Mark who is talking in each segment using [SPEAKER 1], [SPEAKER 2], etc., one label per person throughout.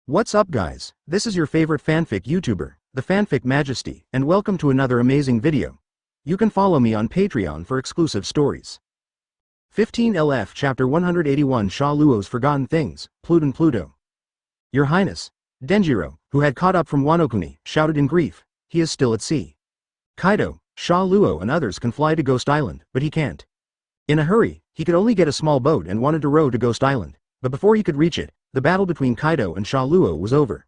[SPEAKER 1] What's up guys, this is your favorite fanfic YouTuber, the Fanfic Majesty, and welcome to another amazing video. You can follow me on Patreon for exclusive stories. 15 LF Chapter 181 Xia Luo's Forgotten Things, Pluto. Your Highness. Denjiro, who had caught up from Wano-kuni, shouted in grief, he is still at sea. Kaido, Xia Luo and others can fly to Ghost Island, but he can't. In a hurry, he could only get a small boat and wanted to row to Ghost Island, but before he could reach it, the battle between Kaido and Xia Luo was over.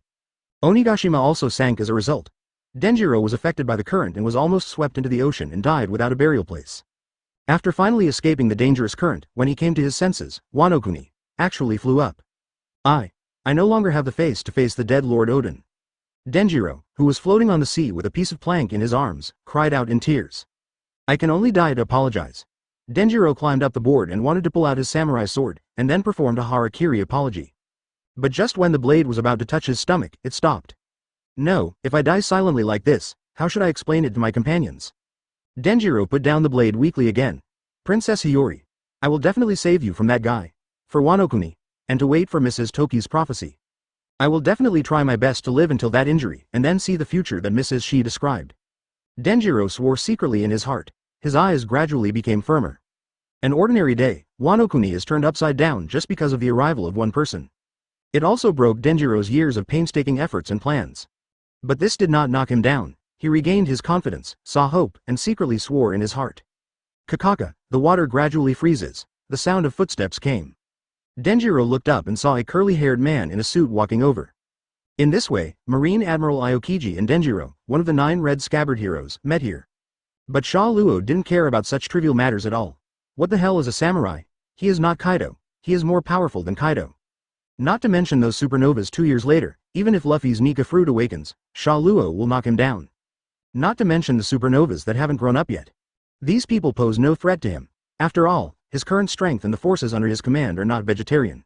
[SPEAKER 1] Onigashima also sank as a result. Denjiro was affected by the current and was almost swept into the ocean and died without a burial place. After finally escaping the dangerous current, when he came to his senses, Wano-kuni actually flew up. I no longer have the face to face the dead Lord Odin. Denjiro, who was floating on the sea with a piece of plank in his arms, cried out in tears. I can only die to apologize. Denjiro climbed up the board and wanted to pull out his samurai sword, and then performed a harakiri apology. But just when the blade was about to touch his stomach, it stopped. No, if I die silently like this, how should I explain it to my companions? Denjiro put down the blade weakly again. Princess Hiyori, I will definitely save you from that guy. For Wano-kuni, and to wait for Mrs. Toki's prophecy. I will definitely try my best to live until that injury, and then see the future that Mrs. Shi described. Denjiro swore secretly in his heart. His eyes gradually became firmer. An ordinary day, Wano-kuni is turned upside down just because of the arrival of one person. It also broke Denjiro's years of painstaking efforts and plans. But this did not knock him down. He regained his confidence, saw hope, and secretly swore in his heart. Kakaka, the water gradually freezes. The sound of footsteps came. Denjiro looked up and saw a curly-haired man in a suit walking over. In this way, Marine Admiral Aokiji and Denjiro, one of the 9 red scabbard heroes, met here. But Xia Luo didn't care about such trivial matters at all. What the hell is a samurai? He is not Kaido. He is more powerful than Kaido. Not to mention those supernovas 2 years later, even if Luffy's Nika fruit awakens, Xia Luo will knock him down. Not to mention the supernovas that haven't grown up yet. These people pose no threat to him. After all, his current strength and the forces under his command are not vegetarian.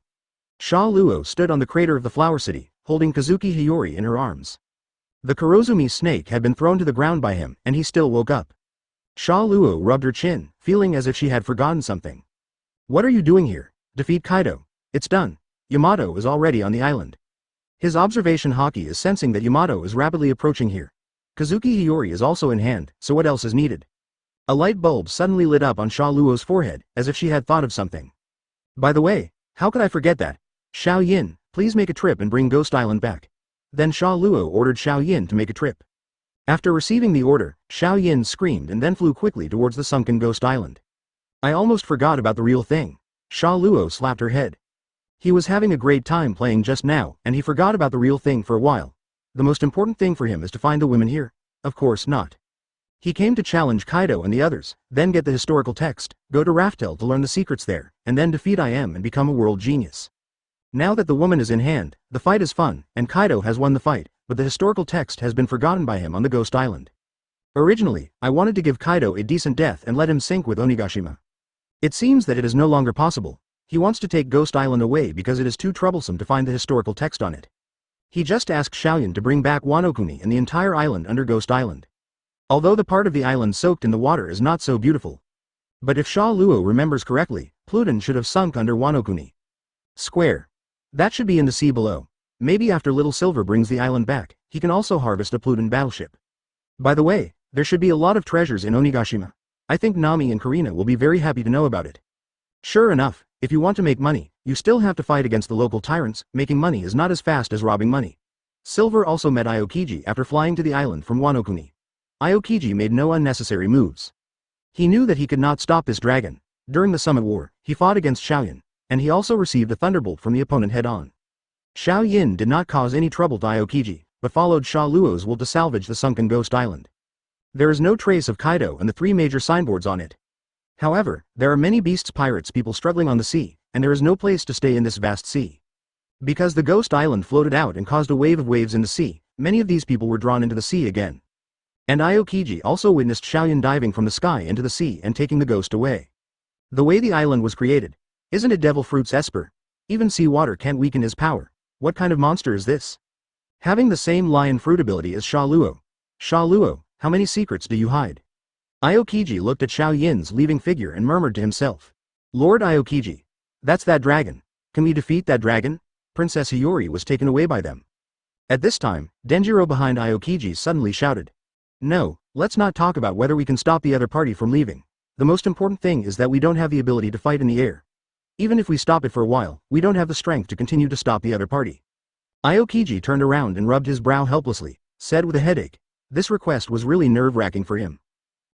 [SPEAKER 1] Xia Luo stood on the crater of the Flower City, holding Kazuki Hiyori in her arms. The Kurozumi snake had been thrown to the ground by him, and he still woke up. Xia Luo rubbed her chin, feeling as if she had forgotten something. What are you doing here? Defeat Kaido. It's done. Yamato is already on the island. His observation Haki is sensing that Yamato is rapidly approaching here. Kazuki Hiyori is also in hand, so what else is needed? A light bulb suddenly lit up on Xia Luo's forehead, as if she had thought of something. By the way, how could I forget that? Xiao Yin, please make a trip and bring Ghost Island back. Then Xia Luo ordered Xiao Yin to make a trip. After receiving the order, Xiao Yin screamed and then flew quickly towards the sunken Ghost Island. I almost forgot about the real thing. Xia Luo slapped her head. He was having a great time playing just now, and he forgot about the real thing for a while. The most important thing for him is to find the women here? Of course not. He came to challenge Kaido and the others, then get the historical text, go to Raftel to learn the secrets there, and then defeat IM and become a world genius. Now that the woman is in hand, the fight is fun, and Kaido has won the fight, but the historical text has been forgotten by him on the Ghost Island. Originally, I wanted to give Kaido a decent death and let him sink with Onigashima. It seems that it is no longer possible. He wants to take Ghost Island away because it is too troublesome to find the historical text on it. He just asked Xiaoyan to bring back Wano-kuni and the entire island under Ghost Island. Although the part of the island soaked in the water is not so beautiful. But if Xia Luo remembers correctly, Pluton should have sunk under Wano-kuni. Square. That should be in the sea below. Maybe after Little Silver brings the island back, he can also harvest a Pluton battleship. By the way, there should be a lot of treasures in Onigashima. I think Nami and Karina will be very happy to know about it. Sure enough, if you want to make money, you still have to fight against the local tyrants. Making money is not as fast as robbing money. Silver also met Aokiji after flying to the island from Wano-kuni. Aokiji made no unnecessary moves. He knew that he could not stop this dragon. During the Summit War, he fought against Xiaoyan, and he also received a thunderbolt from the opponent head-on. Xiao Yin did not cause any trouble to Aokiji, but followed Xia Luo's will to salvage the sunken Ghost Island. There is no trace of Kaido and the 3 major signboards on it. However, there are many beasts pirates people struggling on the sea, and there is no place to stay in this vast sea. Because the Ghost Island floated out and caused a wave of waves in the sea, many of these people were drawn into the sea again. And Aokiji also witnessed Xiaoyan diving from the sky into the sea and taking the ghost away. The way the island was created. Isn't it devil fruits Esper? Even seawater can't weaken his power. What kind of monster is this? Having the same lion fruit ability as Xia Luo. Xia Luo, how many secrets do you hide? Aokiji looked at Xiao Yin's leaving figure and murmured to himself. Lord Aokiji. That's that dragon. Can we defeat that dragon? Princess Hiyori was taken away by them. At this time, Denjiro behind Aokiji suddenly shouted. No, let's not talk about whether we can stop the other party from leaving. The most important thing is that we don't have the ability to fight in the air. Even if we stop it for a while, we don't have the strength to continue to stop the other party. Aokiji turned around and rubbed his brow helplessly, said with a headache. This request was really nerve-wracking for him.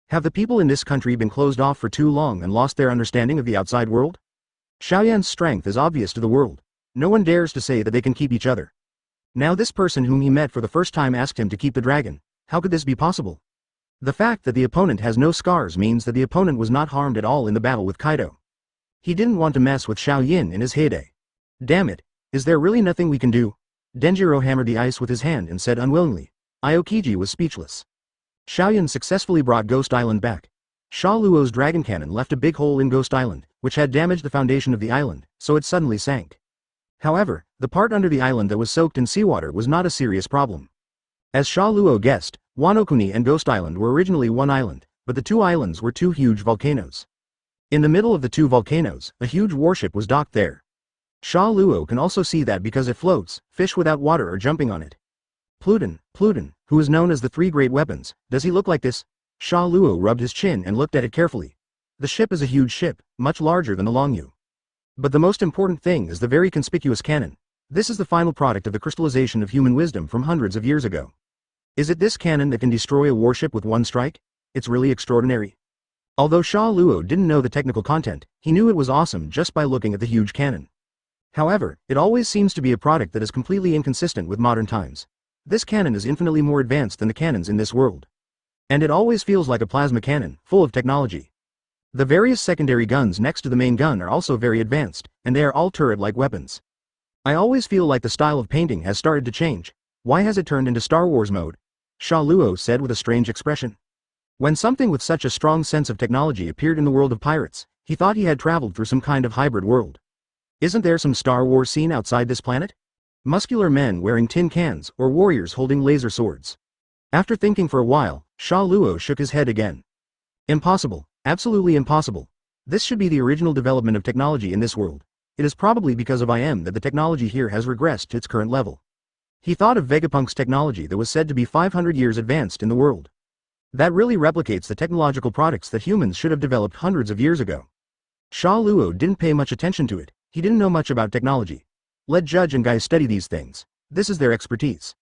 [SPEAKER 1] Have the people in this country been closed off for too long and lost their understanding of the outside world? Xiaoyan's strength is obvious to the world. No one dares to say that they can keep each other. Now this person whom he met for the first time asked him to keep the dragon. How could this be possible? The fact that the opponent has no scars means that the opponent was not harmed at all in the battle with Kaido. He didn't want to mess with Xiao Yin in his heyday. Damn it, is there really nothing we can do? Denjiro hammered the ice with his hand and said unwillingly. Aokiji was speechless. Xiao Yin successfully brought Ghost Island back. Xia Luo's dragon cannon left a big hole in Ghost Island, which had damaged the foundation of the island, so it suddenly sank. However, the part under the island that was soaked in seawater was not a serious problem. As Xia Luo guessed, Wano-kuni and Ghost Island were originally one island, but the two islands were two huge volcanoes. In the middle of the two volcanoes, a huge warship was docked there. Xia Luo can also see that because it floats, fish without water are jumping on it. Pluton, who is known as the Three Great Weapons, does he look like this? Xia Luo rubbed his chin and looked at it carefully. The ship is a huge ship, much larger than the Longyu. But the most important thing is the very conspicuous cannon. This is the final product of the crystallization of human wisdom from hundreds of years ago. Is it this cannon that can destroy a warship with one strike? It's really extraordinary. Although Xia Luo didn't know the technical content, he knew it was awesome just by looking at the huge cannon. However, it always seems to be a product that is completely inconsistent with modern times. This cannon is infinitely more advanced than the cannons in this world. And it always feels like a plasma cannon, full of technology. The various secondary guns next to the main gun are also very advanced, and they are all turret-like weapons. I always feel like the style of painting has started to change. Why has it turned into Star Wars mode? Xia Luo said with a strange expression. When something with such a strong sense of technology appeared in the world of pirates, he thought he had traveled through some kind of hybrid world. Isn't there some Star Wars scene outside this planet? Muscular men wearing tin cans, or warriors holding laser swords. After thinking for a while, Xia Luo shook his head again. Impossible. Absolutely impossible. This should be the original development of technology in this world. It is probably because of IM that the technology here has regressed to its current level. He thought of Vegapunk's technology that was said to be 500 years advanced in the world. That really replicates the technological products that humans should have developed hundreds of years ago. Xia Luo didn't pay much attention to it. He didn't know much about technology. Let Judge and Guy study these things. This is their expertise.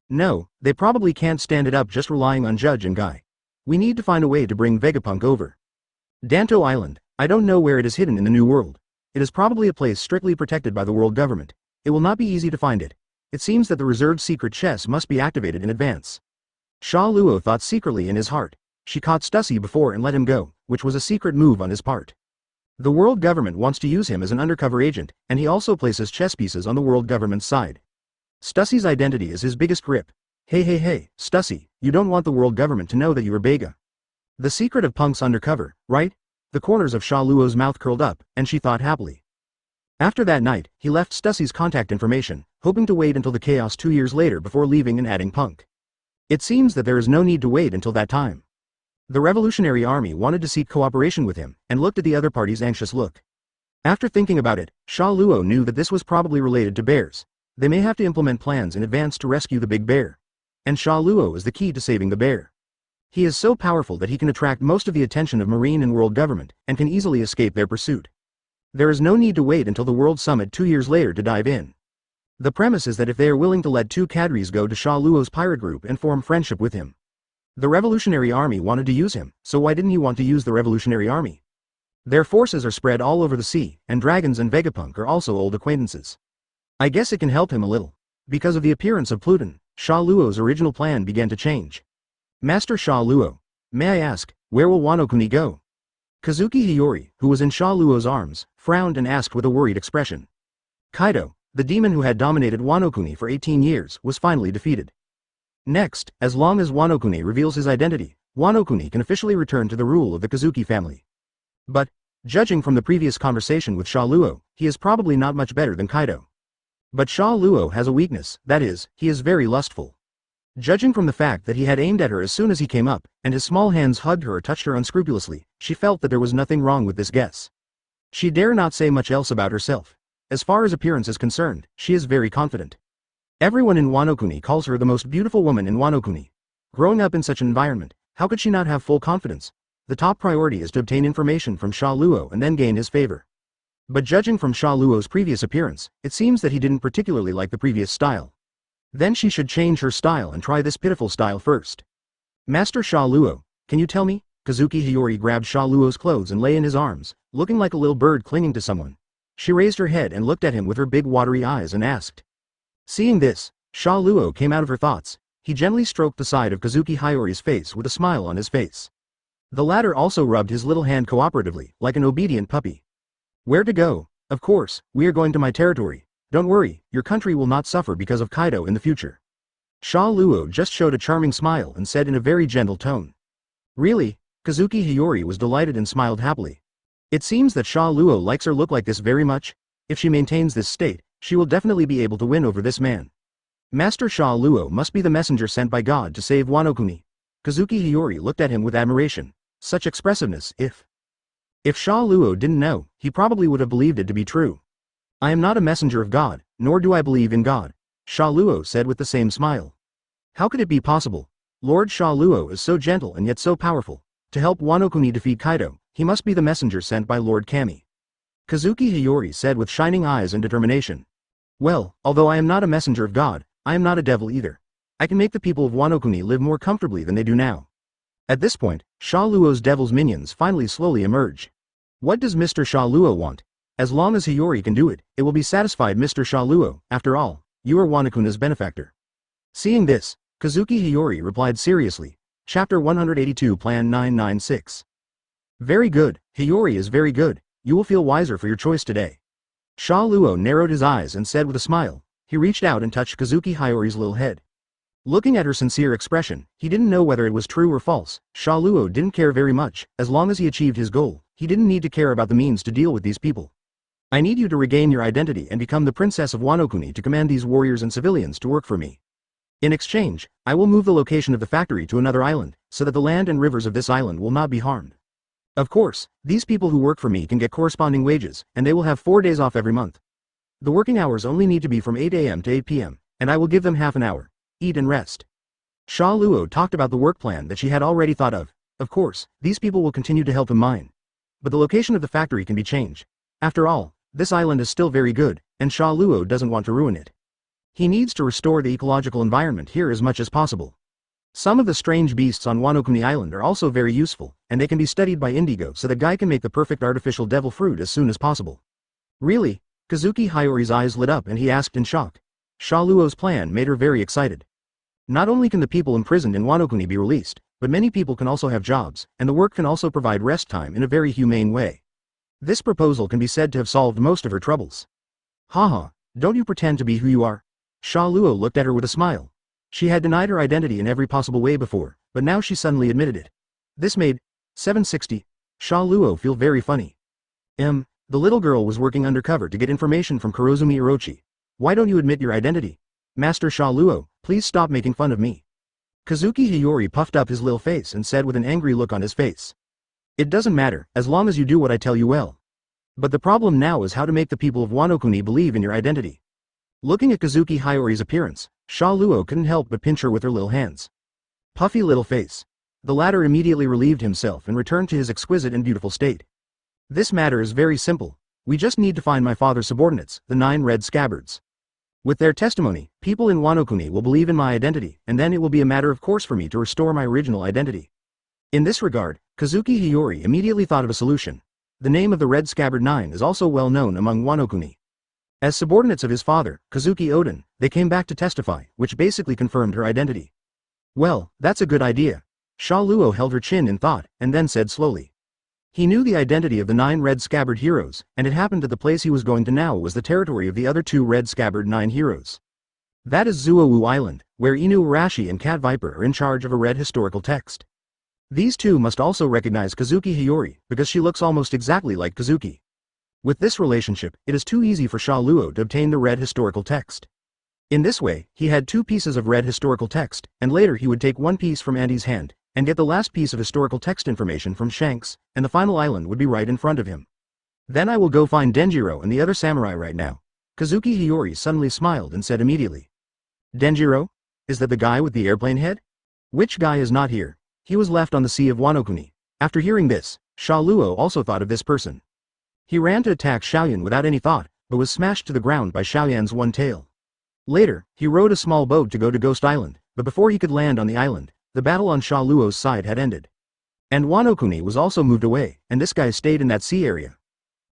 [SPEAKER 1] No, they probably can't stand it up just relying on Judge and Guy. We need to find a way to bring Vegapunk over. Danto Island, I don't know where it is hidden in the New World. It is probably a place strictly protected by the world government. It will not be easy to find it. It seems that the reserved secret chest must be activated in advance. Xia Luo thought secretly in his heart. She caught Stussy before and let him go, which was a secret move on his part. The world government wants to use him as an undercover agent, and he also places chess pieces on the world government's side. Stussy's identity is his biggest grip. Hey, Stussy, you don't want the world government to know that you are Bega. The secret of Punk's undercover, right? The corners of Xia Luo's mouth curled up, and she thought happily. After that night, he left Stussy's contact information, hoping to wait until the chaos 2 years later before leaving and adding Punk. It seems that there is no need to wait until that time. The Revolutionary Army wanted to seek cooperation with him, and looked at the other party's anxious look. After thinking about it, Xia Luo knew that this was probably related to bears. They may have to implement plans in advance to rescue the big bear. And Xia Luo is the key to saving the bear. He is so powerful that he can attract most of the attention of marine and world government, and can easily escape their pursuit. There is no need to wait until the World Summit 2 years later to dive in. The premise is that if they are willing to let two cadres go to Xia Luo's pirate group and form friendship with him. The Revolutionary Army wanted to use him, so why didn't he want to use the Revolutionary Army? Their forces are spread all over the sea, and dragons and Vegapunk are also old acquaintances. I guess it can help him a little. Because of the appearance of Pluton, Xia Luo's original plan began to change. Master Xia Luo, may I ask, where will Wano-kuni go? Kazuki Hiyori, who was in Xia Luo's arms, frowned and asked with a worried expression. Kaido, the demon who had dominated Wano-kuni for 18 years, was finally defeated. Next, as long as Wano-kuni reveals his identity, Wano-kuni can officially return to the rule of the Kazuki family. But, judging from the previous conversation with Xia Luo, he is probably not much better than Kaido. But Xia Luo has a weakness, that is, he is very lustful. Judging from the fact that he had aimed at her as soon as he came up, and his small hands hugged her or touched her unscrupulously, she felt that there was nothing wrong with this guess. She dare not say much else about herself. As far as appearance is concerned, she is very confident. Everyone in Wano Kuni calls her the most beautiful woman in Wano Kuni. Growing up in such an environment, how could she not have full confidence? The top priority is to obtain information from Xia Luo and then gain his favor. But judging from Xia Luo's previous appearance, it seems that he didn't particularly like the previous style. Then she should change her style and try this pitiful style first. Master Xia Luo, can you tell me? Kazuki Hiyori grabbed Xia Luo's clothes and lay in his arms, looking like a little bird clinging to someone. She raised her head and looked at him with her big watery eyes and asked. Seeing this, Xia Luo came out of her thoughts. He gently stroked the side of Kazuki Hiyori's face with a smile on his face. The latter also rubbed his little hand cooperatively, like an obedient puppy. Where to go? Of course, we are going to my territory. Don't worry, your country will not suffer because of Kaido in the future. Xia Luo just showed a charming smile and said in a very gentle tone. Really? Kazuki Hiyori was delighted and smiled happily. It seems that Xia Luo likes her look like this very much. If she maintains this state, she will definitely be able to win over this man. Master Xia Luo must be the messenger sent by God to save Wano Kuni. Kazuki Hiyori looked at him with admiration. Such expressiveness, if Xia Luo didn't know, he probably would have believed it to be true. I am not a messenger of God, nor do I believe in God, Xia Luo said with the same smile. How could it be possible? Lord Xia Luo is so gentle and yet so powerful. To help Wano Kuni defeat Kaido, he must be the messenger sent by Lord Kami. Kazuki Hiyori said with shining eyes and determination. Well, although I am not a messenger of God, I am not a devil either. I can make the people of Wano Kuni live more comfortably than they do now. At this point, Xia Luo's devil's minions finally slowly emerge. What does Mr. Xia Luo want? As long as Hiyori can do it, it will be satisfied. Mr. Xia Luo, after all, you are Wano Kuni's benefactor. Seeing this, Kazuki Hiyori replied seriously. Chapter 182 Plan 996. Very good, Hiyori is very good, you will feel wiser for your choice today. Xia Luo narrowed his eyes and said with a smile. He reached out and touched Kazuki Hiyori's little head. Looking at her sincere expression, he didn't know whether it was true or false. Xia Luo didn't care very much. As long as he achieved his goal, he didn't need to care about the means to deal with these people. I need you to regain your identity and become the princess of Wano Kuni to command these warriors and civilians to work for me. In exchange, I will move the location of the factory to another island, so that the land and rivers of this island will not be harmed. Of course, these people who work for me can get corresponding wages, and they will have 4 days off every month. The working hours only need to be from 8 a.m. to 8 p.m., and I will give them half an hour. Eat and rest. Xia Luo talked about the work plan that she had already thought of. Of course, these people will continue to help him mine. But the location of the factory can be changed. After all, this island is still very good, and Xia Luo doesn't want to ruin it. He needs to restore the ecological environment here as much as possible. Some of the strange beasts on Wano Kuni Island are also very useful, and they can be studied by Indigo so that Guy can make the perfect artificial devil fruit as soon as possible. Really? Kazuki Hiyori's eyes lit up and he asked in shock. Xia Luo's plan made her very excited. Not only can the people imprisoned in Wano Kuni be released, but many people can also have jobs, and the work can also provide rest time in a very humane way. This proposal can be said to have solved most of her troubles. Haha, don't you pretend to be who you are? Xia Luo looked at her with a smile. She had denied her identity in every possible way before, but now she suddenly admitted it. This made 760 Xia Luo feel very funny. The little girl was working undercover to get information from Kurozumi Orochi. Why don't you admit your identity? Master Xia Luo, please stop making fun of me. Kazuki Hiyori puffed up his little face and said with an angry look on his face. It doesn't matter, as long as you do what I tell you well. But the problem now is how to make the people of Wano Kuni believe in your identity. Looking at Kazuki Hiyori's appearance, Xia Luo couldn't help but pinch her with her little hands. Puffy little face. The latter immediately relieved himself and returned to his exquisite and beautiful state. This matter is very simple. We just need to find my father's subordinates, the 9 red scabbards. With their testimony, people in Wano Kuni will believe in my identity, and then it will be a matter of course for me to restore my original identity. In this regard, Kazuki Hiyori immediately thought of a solution. The name of the Red Scabbard 9 is also well known among Wano Kuni. As subordinates of his father, Kazuki Oden, they came back to testify, which basically confirmed her identity. Well, that's a good idea. Xia Luo held her chin in thought, and then said slowly. He knew the identity of the 9 Red Scabbard heroes, and it happened that the place he was going to now was the territory of the other 2 Red Scabbard 9 heroes. That is Zuowu Island, where Inu Arashi and Cat Viper are in charge of a red historical text. These two must also recognize Kazuki Hiyori, because she looks almost exactly like Kazuki. With this relationship, it is too easy for Xia Luo to obtain the red historical text. In this way, he had 2 pieces of red historical text, and later he would take 1 piece from Andy's hand, and get the last piece of historical text information from Shanks, and the final island would be right in front of him. Then I will go find Denjiro and the other samurai right now. Kazuki Hiyori suddenly smiled and said immediately. Denjiro? Is that the guy with the airplane head? Which guy is not here? He was left on the Sea of Wano-kuni. After hearing this, Xia Luo also thought of this person. He ran to attack Xiaoyan without any thought, but was smashed to the ground by Xiaoyan's one tail. Later, he rowed a small boat to go to Ghost Island, but before he could land on the island, the battle on Xia Luo's side had ended. And Wano-kuni was also moved away, and this guy stayed in that sea area.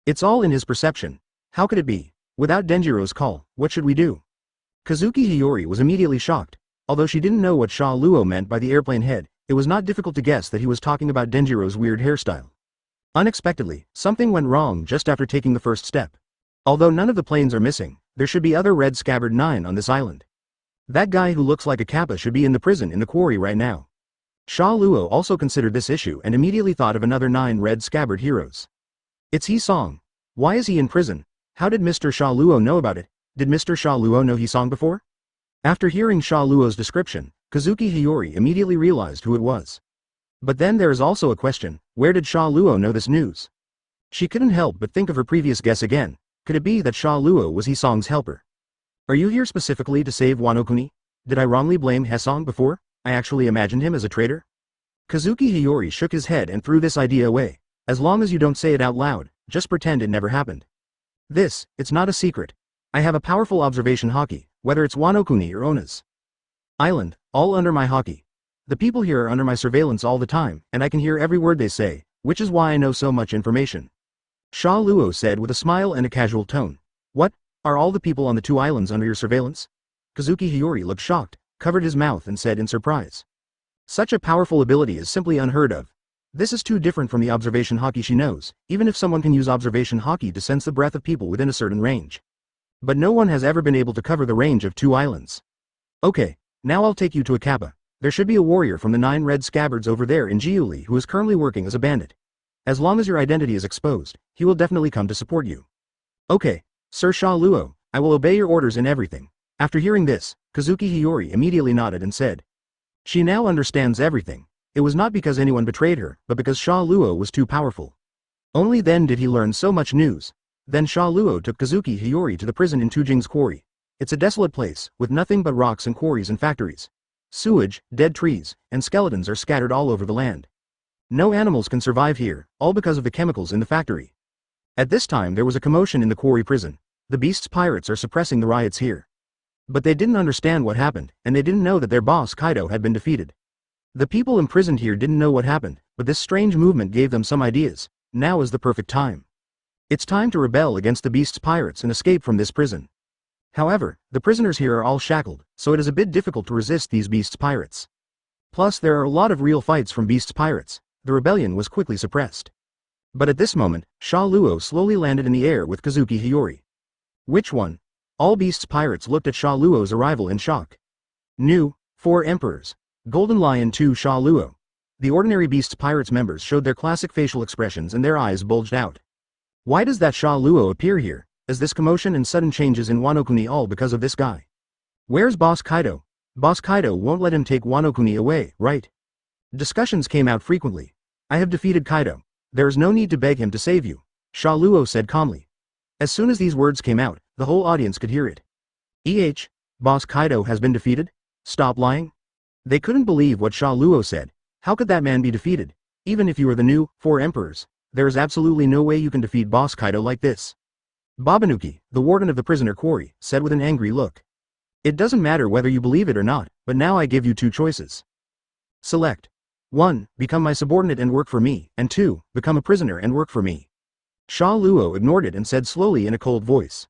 [SPEAKER 1] It's all in his perception. How could it be? Without Denjiro's call, what should we do? Kazuki Hiyori was immediately shocked. Although she didn't know what Xia Luo meant by the airplane head, it was not difficult to guess that he was talking about Denjiro's weird hairstyle. Unexpectedly, something went wrong just after taking the first step. Although none of the planes are missing, there should be other red scabbard 9 on this island. That guy who looks like a kappa should be in the prison in the quarry right now. Xia Luo also considered this issue and immediately thought of another 9 red scabbard heroes. It's He-song. Why is he in prison? How did Mr. Xia Luo know about it? Did Mr. Xia Luo know He-song before? After hearing Xia Luo's description, Kazuki Hiyori immediately realized who it was. But then there is also a question, where did Xia Luo know this news? She couldn't help but think of her previous guess again. Could it be that Xia Luo was He-song's helper? Are you here specifically to save Wano-kuni? Did I wrongly blame He-song before? I actually imagined him as a traitor? Kazuki Hiyori shook his head and threw this idea away. As long as you don't say it out loud, just pretend it never happened. It's not a secret. I have a powerful observation Haki, whether it's Wano-kuni or Ona's island, all under my Haki. The people here are under my surveillance all the time, and I can hear every word they say, which is why I know so much information. Xia Luo said with a smile and a casual tone. What? Are all the people on the 2 islands under your surveillance? Kazuki Hiyori looked shocked, covered his mouth and said in surprise. Such a powerful ability is simply unheard of. This is too different from the observation Haki she knows, even if someone can use observation Haki to sense the breath of people within a certain range. But no one has ever been able to cover the range of 2 islands. Okay, now I'll take you to a kappa. There should be a warrior from the 9 red scabbards over there in Jiuli who is currently working as a bandit. As long as your identity is exposed, he will definitely come to support you. Okay, Sir Xia Luo, I will obey your orders in everything. After hearing this, Kazuki Hiyori immediately nodded and said. She now understands everything. It was not because anyone betrayed her, but because Xia Luo was too powerful. Only then did he learn so much news. Then Xia Luo took Kazuki Hiyori to the prison in Tujing's quarry. It's a desolate place, with nothing but rocks and quarries and factories. Sewage, dead trees, and skeletons are scattered all over the land. No animals can survive here, all because of the chemicals in the factory. At this time there was a commotion in the quarry prison. The beast's pirates are suppressing the riots here. But they didn't understand what happened, and they didn't know that their boss Kaido had been defeated. The people imprisoned here didn't know what happened, but this strange movement gave them some ideas. Now is the perfect time. It's time to rebel against the beast's pirates and escape from this prison. However, the prisoners here are all shackled, so it is a bit difficult to resist these beast's pirates. Plus there are a lot of real fights from beast's pirates. The rebellion was quickly suppressed. But at this moment, Xia Luo slowly landed in the air with Kazuki Hiyori. Which one? All beast's pirates looked at Xia Luo's arrival in shock. New, 4 emperors. Golden Lion 2 Xia Luo. The ordinary beast's pirates members showed their classic facial expressions and their eyes bulged out. Why does that Xia Luo appear here? Is this commotion and sudden changes in Wano-kuni all because of this guy? Where's Boss Kaido? Boss Kaido won't let him take Wano-kuni away, right? Discussions came out frequently. I have defeated Kaido. There is no need to beg him to save you, Xia Luo said calmly. As soon as these words came out, the whole audience could hear it. Boss Kaido has been defeated? Stop lying. They couldn't believe what Xia Luo said. How could that man be defeated? Even if you are the new 4 emperors, there is absolutely no way you can defeat Boss Kaido like this. Babanuki, the warden of the prisoner quarry, said with an angry look. It doesn't matter whether you believe it or not, but now I give you 2 choices. Select. 1. Become my subordinate and work for me, and 2. Become a prisoner and work for me. Xia Luo ignored it and said slowly in a cold voice.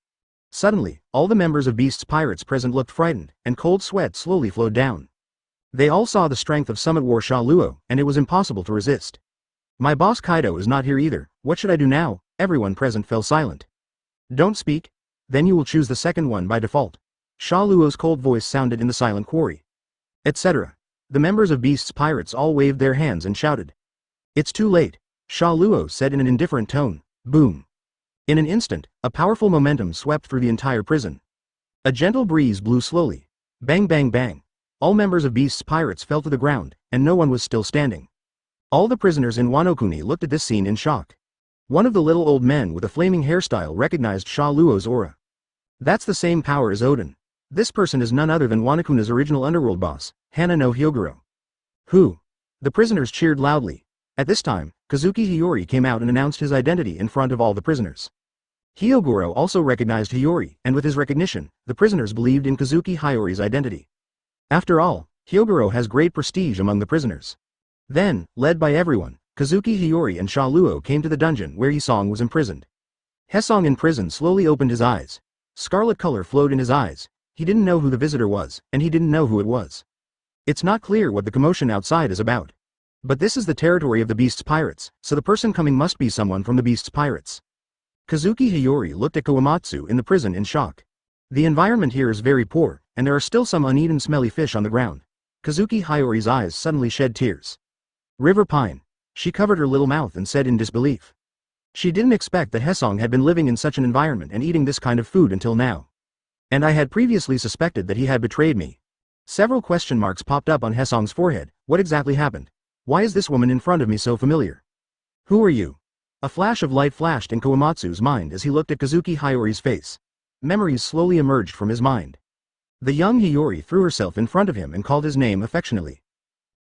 [SPEAKER 1] Suddenly, all the members of Beast's pirates present looked frightened, and cold sweat slowly flowed down. They all saw the strength of Summit War Xia Luo, and it was impossible to resist. My boss Kaido is not here either. What should I do now? Everyone present fell silent. Don't speak. Then you will choose the second one by default. Xia Luo's cold voice sounded in the silent quarry. Etc. The members of Beast's pirates all waved their hands and shouted. It's too late, Xia Luo said in an indifferent tone. Boom. In an instant, a powerful momentum swept through the entire prison. A gentle breeze blew slowly. Bang bang bang. All members of Beast's pirates fell to the ground, and no one was still standing. All the prisoners in Wano-kuni looked at this scene in shock. One of the little old men with a flaming hairstyle recognized Xia Luo's aura. That's the same power as Odin. This person is none other than Wanokuna's original underworld boss, Hana no Hyoguro. Who? The prisoners cheered loudly. At this time, Kazuki Hiyori came out and announced his identity in front of all the prisoners. Hyoguro also recognized Hiyori, and with his recognition, the prisoners believed in Kazuki Hiyori's identity. After all, Hyoguro has great prestige among the prisoners. Then, led by everyone, Kazuki Hiyori and Xia Luo came to the dungeon where Hesong was imprisoned. Hesong in prison slowly opened his eyes. Scarlet color flowed in his eyes. He didn't know who the visitor was, and he didn't know who it was. It's not clear what the commotion outside is about. But this is the territory of the Beast's pirates, so the person coming must be someone from the Beast's pirates. Kazuki Hiyori looked at Kawamatsu in the prison in shock. The environment here is very poor, and there are still some uneaten smelly fish on the ground. Kazuki Hiyori's eyes suddenly shed tears. River Pine. She covered her little mouth and said in disbelief. She didn't expect that Hesong had been living in such an environment and eating this kind of food until now. And I had previously suspected that he had betrayed me. Several question marks popped up on Hesong's forehead. What exactly happened? Why is this woman in front of me so familiar? Who are you? A flash of light flashed in Kawamatsu's mind as he looked at Kazuki Hiyori's face. Memories slowly emerged from his mind. The young Hiyori threw herself in front of him and called his name affectionately.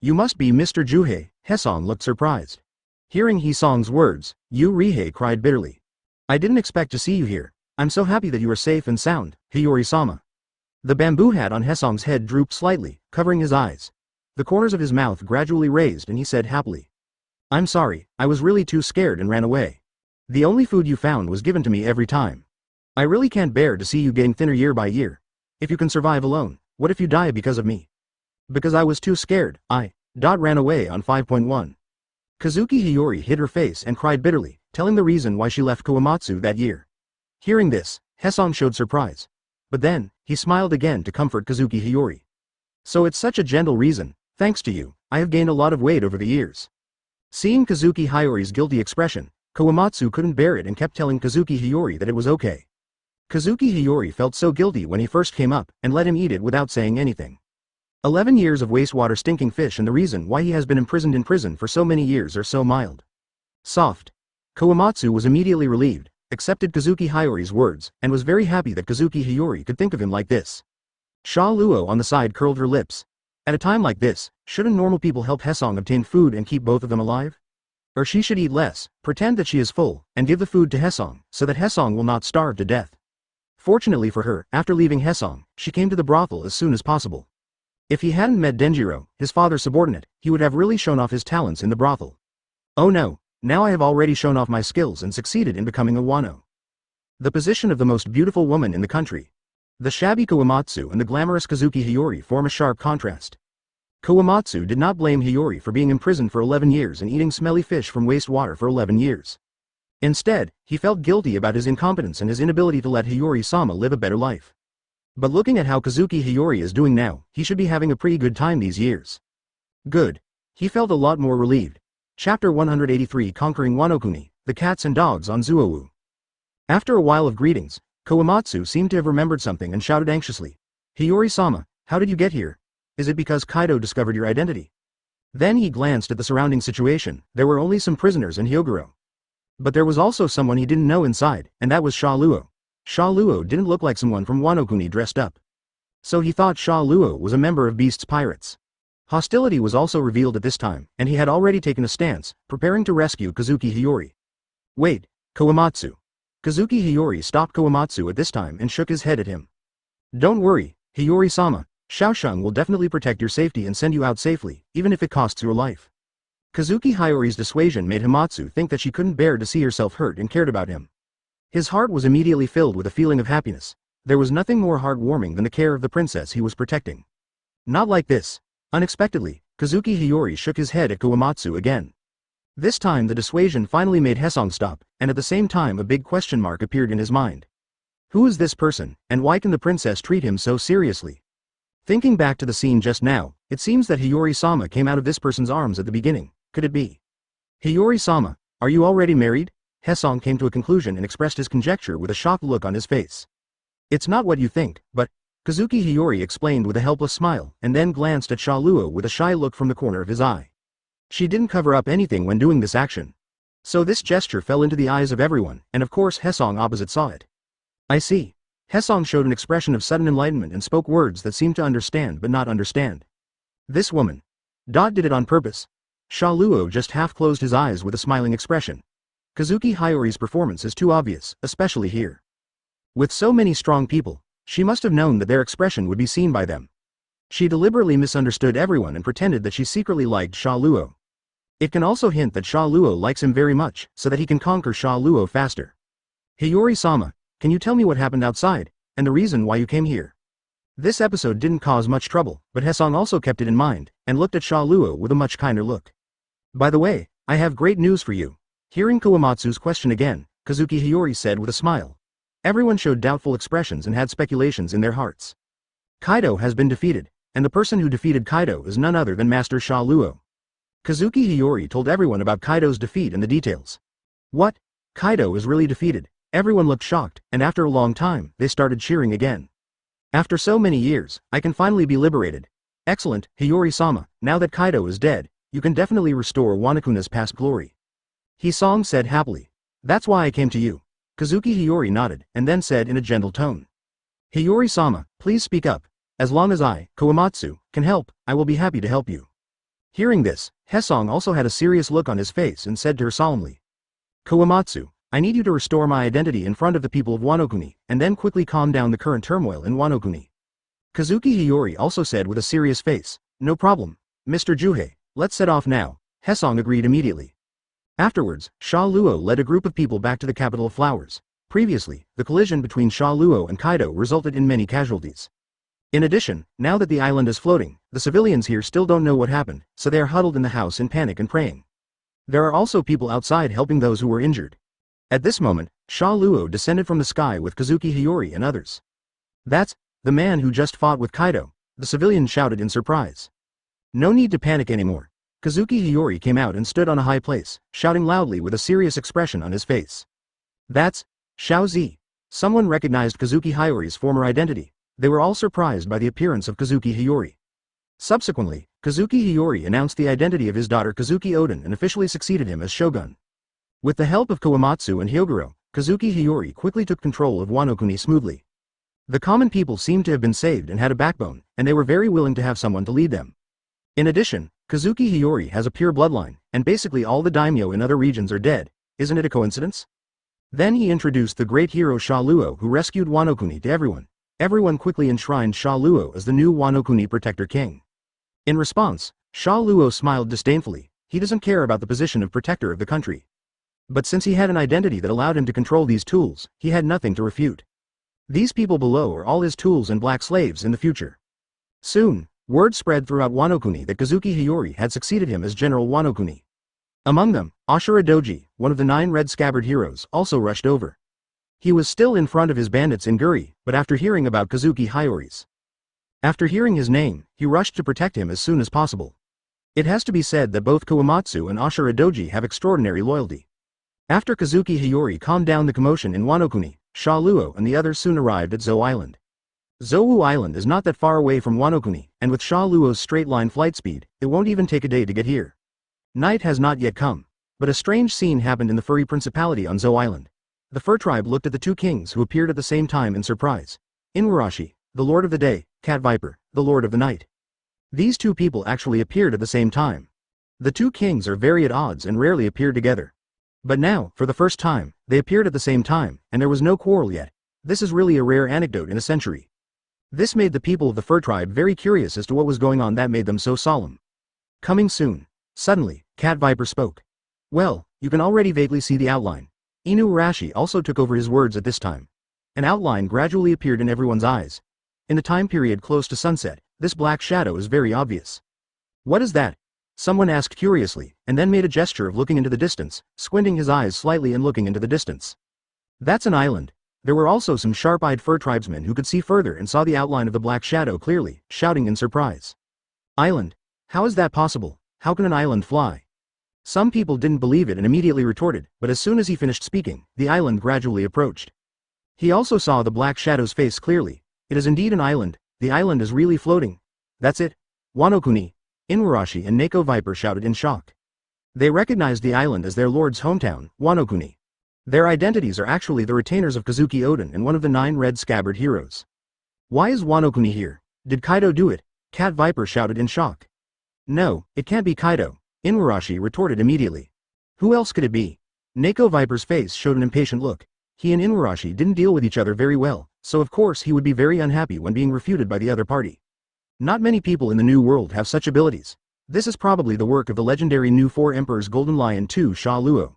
[SPEAKER 1] You must be Mr. Juhei. Hesong looked surprised. Hearing Hesong's words, Yu Rihei cried bitterly. I didn't expect to see you here. I'm so happy that you are safe and sound, Hiyori-sama. The bamboo hat on Hesong's head drooped slightly, covering his eyes. The corners of his mouth gradually raised and he said happily. I'm sorry, I was really too scared and ran away. The only food you found was given to me every time. I really can't bear to see you getting thinner year by year. If you can survive alone, what if you die because of me? Because I was too scared, I ran away on 5.1. Kazuki Hiyori hid her face and cried bitterly, telling the reason why she left Kawamatsu that year. Hearing this, Hesong showed surprise. But then, he smiled again to comfort Kazuki Hiyori. So it's such a gentle reason, thanks to you, I have gained a lot of weight over the years. Seeing Kazuki Hiyori's guilty expression, Kawamatsu couldn't bear it and kept telling Kazuki Hiyori that it was okay. Kazuki Hiyori felt so guilty when he first came up and let him eat it without saying anything. 11 years of wastewater stinking fish and the reason why he has been imprisoned in prison for so many years are so mild. Soft. Kawamatsu was immediately relieved, accepted Kazuki Hiyori's words, and was very happy that Kazuki Hiyori could think of him like this. Xia Luo on the side curled her lips. At a time like this, shouldn't normal people help Hesong obtain food and keep both of them alive? Or she should eat less, pretend that she is full, and give the food to Hesong, so that Hesong will not starve to death. Fortunately for her, after leaving Hesong, she came to the brothel as soon as possible. If he hadn't met Denjiro, his father's subordinate, he would have really shown off his talents in the brothel. Oh no, now I have already shown off my skills and succeeded in becoming a wano. The position of the most beautiful woman in the country. The shabby Kawamatsu and the glamorous Kazuki Hiyori form a sharp contrast. Kawamatsu did not blame Hiyori for being imprisoned for 11 years and eating smelly fish from wastewater for 11 years. Instead, he felt guilty about his incompetence and his inability to let Hiyori-sama live a better life. But looking at how Kazuki Hiyori is doing now, he should be having a pretty good time these years. Good. He felt a lot more relieved. Chapter 183 Conquering Wanokuni, the cats and dogs on Zuowu. After a while of greetings, Kawamatsu seemed to have remembered something and shouted anxiously. Hiyori-sama, how did you get here? Is it because Kaido discovered your identity? Then he glanced at the surrounding situation. There were only some prisoners and Hyoguro. But there was also someone he didn't know inside, and that was Xia Luo. Xia Luo didn't look like someone from Wanokuni dressed up. So he thought Xia Luo was a member of Beast's pirates. Hostility was also revealed at this time, and he had already taken a stance, preparing to rescue Kazuki Hiyori. Wait, Kawamatsu. Kazuki Hiyori stopped Kawamatsu at this time and shook his head at him. Don't worry, Hiyori-sama, Xiaosheng will definitely protect your safety and send you out safely, even if it costs your life. Kazuki Hiyori's dissuasion made Hamatsu think that she couldn't bear to see herself hurt and cared about him. His heart was immediately filled with a feeling of happiness. There was nothing more heartwarming than the care of the princess he was protecting. Not like this. Unexpectedly, Kazuki Hiyori shook his head at Kawamatsu again. This time the dissuasion finally made Hesong stop, and at the same time a big question mark appeared in his mind. Who is this person, and why can the princess treat him so seriously? Thinking back to the scene just now, it seems that Hiyori-sama came out of this person's arms at the beginning. Could it be? Hiyori-sama, are you already married? Hesong came to a conclusion and expressed his conjecture with a shocked look on his face. It's not what you think, but, Kazuki Hiyori explained with a helpless smile, and then glanced at Xia Luo with a shy look from the corner of his eye. She didn't cover up anything when doing this action. So this gesture fell into the eyes of everyone, and of course Hesong opposite saw it. I see. Hesong showed an expression of sudden enlightenment and spoke words that seemed to understand but not understand. This woman. Did it on purpose. Xia Luo just half closed his eyes with a smiling expression. Kazuki Hiyori's performance is too obvious, especially here. With so many strong people, she must have known that their expression would be seen by them. She deliberately misunderstood everyone and pretended that she secretly liked Xia Luo. It can also hint that Xia Luo likes him very much, so that he can conquer Xia Luo faster. Hiyori-sama, can you tell me what happened outside, and the reason why you came here? This episode didn't cause much trouble, but Hesong also kept it in mind, and looked at Xia Luo with a much kinder look. By the way, I have great news for you. Hearing Kawamatsu's question again, Kazuki Hiyori said with a smile. Everyone showed doubtful expressions and had speculations in their hearts. Kaido has been defeated, and the person who defeated Kaido is none other than Master Xia Luo. Kazuki Hiyori told everyone about Kaido's defeat and the details. What? Kaido is really defeated? Everyone looked shocked, and after a long time, they started cheering again. After so many years, I can finally be liberated. Excellent, Hiyori-sama, now that Kaido is dead, you can definitely restore Wanokuna's past glory. Hisong said happily. That's why I came to you. Kazuki Hiyori nodded, and then said in a gentle tone. Hiyori-sama, please speak up. As long as I, Kawamatsu, can help, I will be happy to help you. Hearing this, Hesong also had a serious look on his face and said to her solemnly. Kawamatsu, I need you to restore my identity in front of the people of Wanokuni, and then quickly calm down the current turmoil in Wanokuni. Kazuki Hiyori also said with a serious face, no problem, Mr. Juhei, let's set off now. Hesong agreed immediately. Afterwards, Xia Luo led a group of people back to the capital of flowers. Previously, the collision between Xia Luo and Kaido resulted in many casualties. In addition, now that the island is floating, the civilians here still don't know what happened, so they are huddled in the house in panic and praying. There are also people outside helping those who were injured. At this moment, Xia Luo descended from the sky with Kazuki Hiyori and others. That's the man who just fought with Kaido, the civilian shouted in surprise. No need to panic anymore. Kazuki Hiyori came out and stood on a high place, shouting loudly with a serious expression on his face. That's Xiao Zi. Someone recognized Kazuki Hiyori's former identity. They were all surprised by the appearance of Kazuki Hiyori. Subsequently, Kazuki Hiyori announced the identity of his daughter Kazuki Oden and officially succeeded him as shogun. With the help of Kawamatsu and Hyoguro, Kazuki Hiyori quickly took control of Wanokuni smoothly. The common people seemed to have been saved and had a backbone, and they were very willing to have someone to lead them. In addition, Kazuki Hiyori has a pure bloodline, and basically all the daimyo in other regions are dead. Isn't it a coincidence? Then he introduced the great hero Xia Luo who rescued Wanokuni to everyone. Everyone quickly enshrined Xia Luo as the new Wanokuni Protector King. In response, Xia Luo smiled disdainfully. He doesn't care about the position of protector of the country. But since he had an identity that allowed him to control these tools, he had nothing to refute. These people below are all his tools and black slaves in the future. Soon, word spread throughout Wanokuni that Kazuki Hiyori had succeeded him as General Wanokuni. Among them, Ashura Doji, one of the 9 red scabbard heroes, also rushed over. He was still in front of his bandits in Guri, but after hearing about Kazuki Hiyori's. After hearing his name, he rushed to protect him as soon as possible. It has to be said that both Kawamatsu and Ashura Doji have extraordinary loyalty. After Kazuki Hiyori calmed down the commotion in Wanokuni, Xia Luo and the others soon arrived at Zou Island. Zou Island is not that far away from Wanokuni, and with Xia Luo's straight-line flight speed, it won't even take a day to get here. Night has not yet come, but a strange scene happened in the furry principality on Zou Island. The fur tribe looked at the 2 kings who appeared at the same time in surprise. Inuarashi, the Lord of the Day, Cat Viper, the Lord of the Night. These 2 people actually appeared at the same time. The 2 kings are very at odds and rarely appear together. But now, for the first time, they appeared at the same time, and there was no quarrel yet. This is really a rare anecdote in a century. This made the people of the fur tribe very curious as to what was going on that made them so solemn. Coming soon. Suddenly, Cat Viper spoke. Well, you can already vaguely see the outline. Inuarashi also took over his words at this time. An outline gradually appeared in everyone's eyes. In the time period close to sunset, this black shadow is very obvious. What is that? Someone asked curiously, and then made a gesture of looking into the distance, squinting his eyes slightly and looking into the distance. That's an island. There were also some sharp-eyed fur tribesmen who could see further and saw the outline of the black shadow clearly, shouting in surprise. Island? How is that possible? How can an island fly? Some people didn't believe it and immediately retorted, but as soon as he finished speaking, the island gradually approached. He also saw the black shadow's face clearly. It is indeed an island. The island is really floating. That's it. Wanokuni. Inuarashi and Neko Viper shouted in shock. They recognized the island as their lord's hometown, Wano-kuni. Their identities are actually the retainers of Kazuki Oden and one of the 9 red scabbard heroes. Why is Wano-kuni here? Did Kaido do it? Cat Viper shouted in shock. No, it can't be Kaido, Inuarashi retorted immediately. Who else could it be? Neko Viper's face showed an impatient look. He and Inuarashi didn't deal with each other very well, so of course he would be very unhappy when being refuted by the other party. Not many people in the New World have such abilities. This is probably the work of the legendary new 4 Emperor's Golden Lion 2 Xia Luo.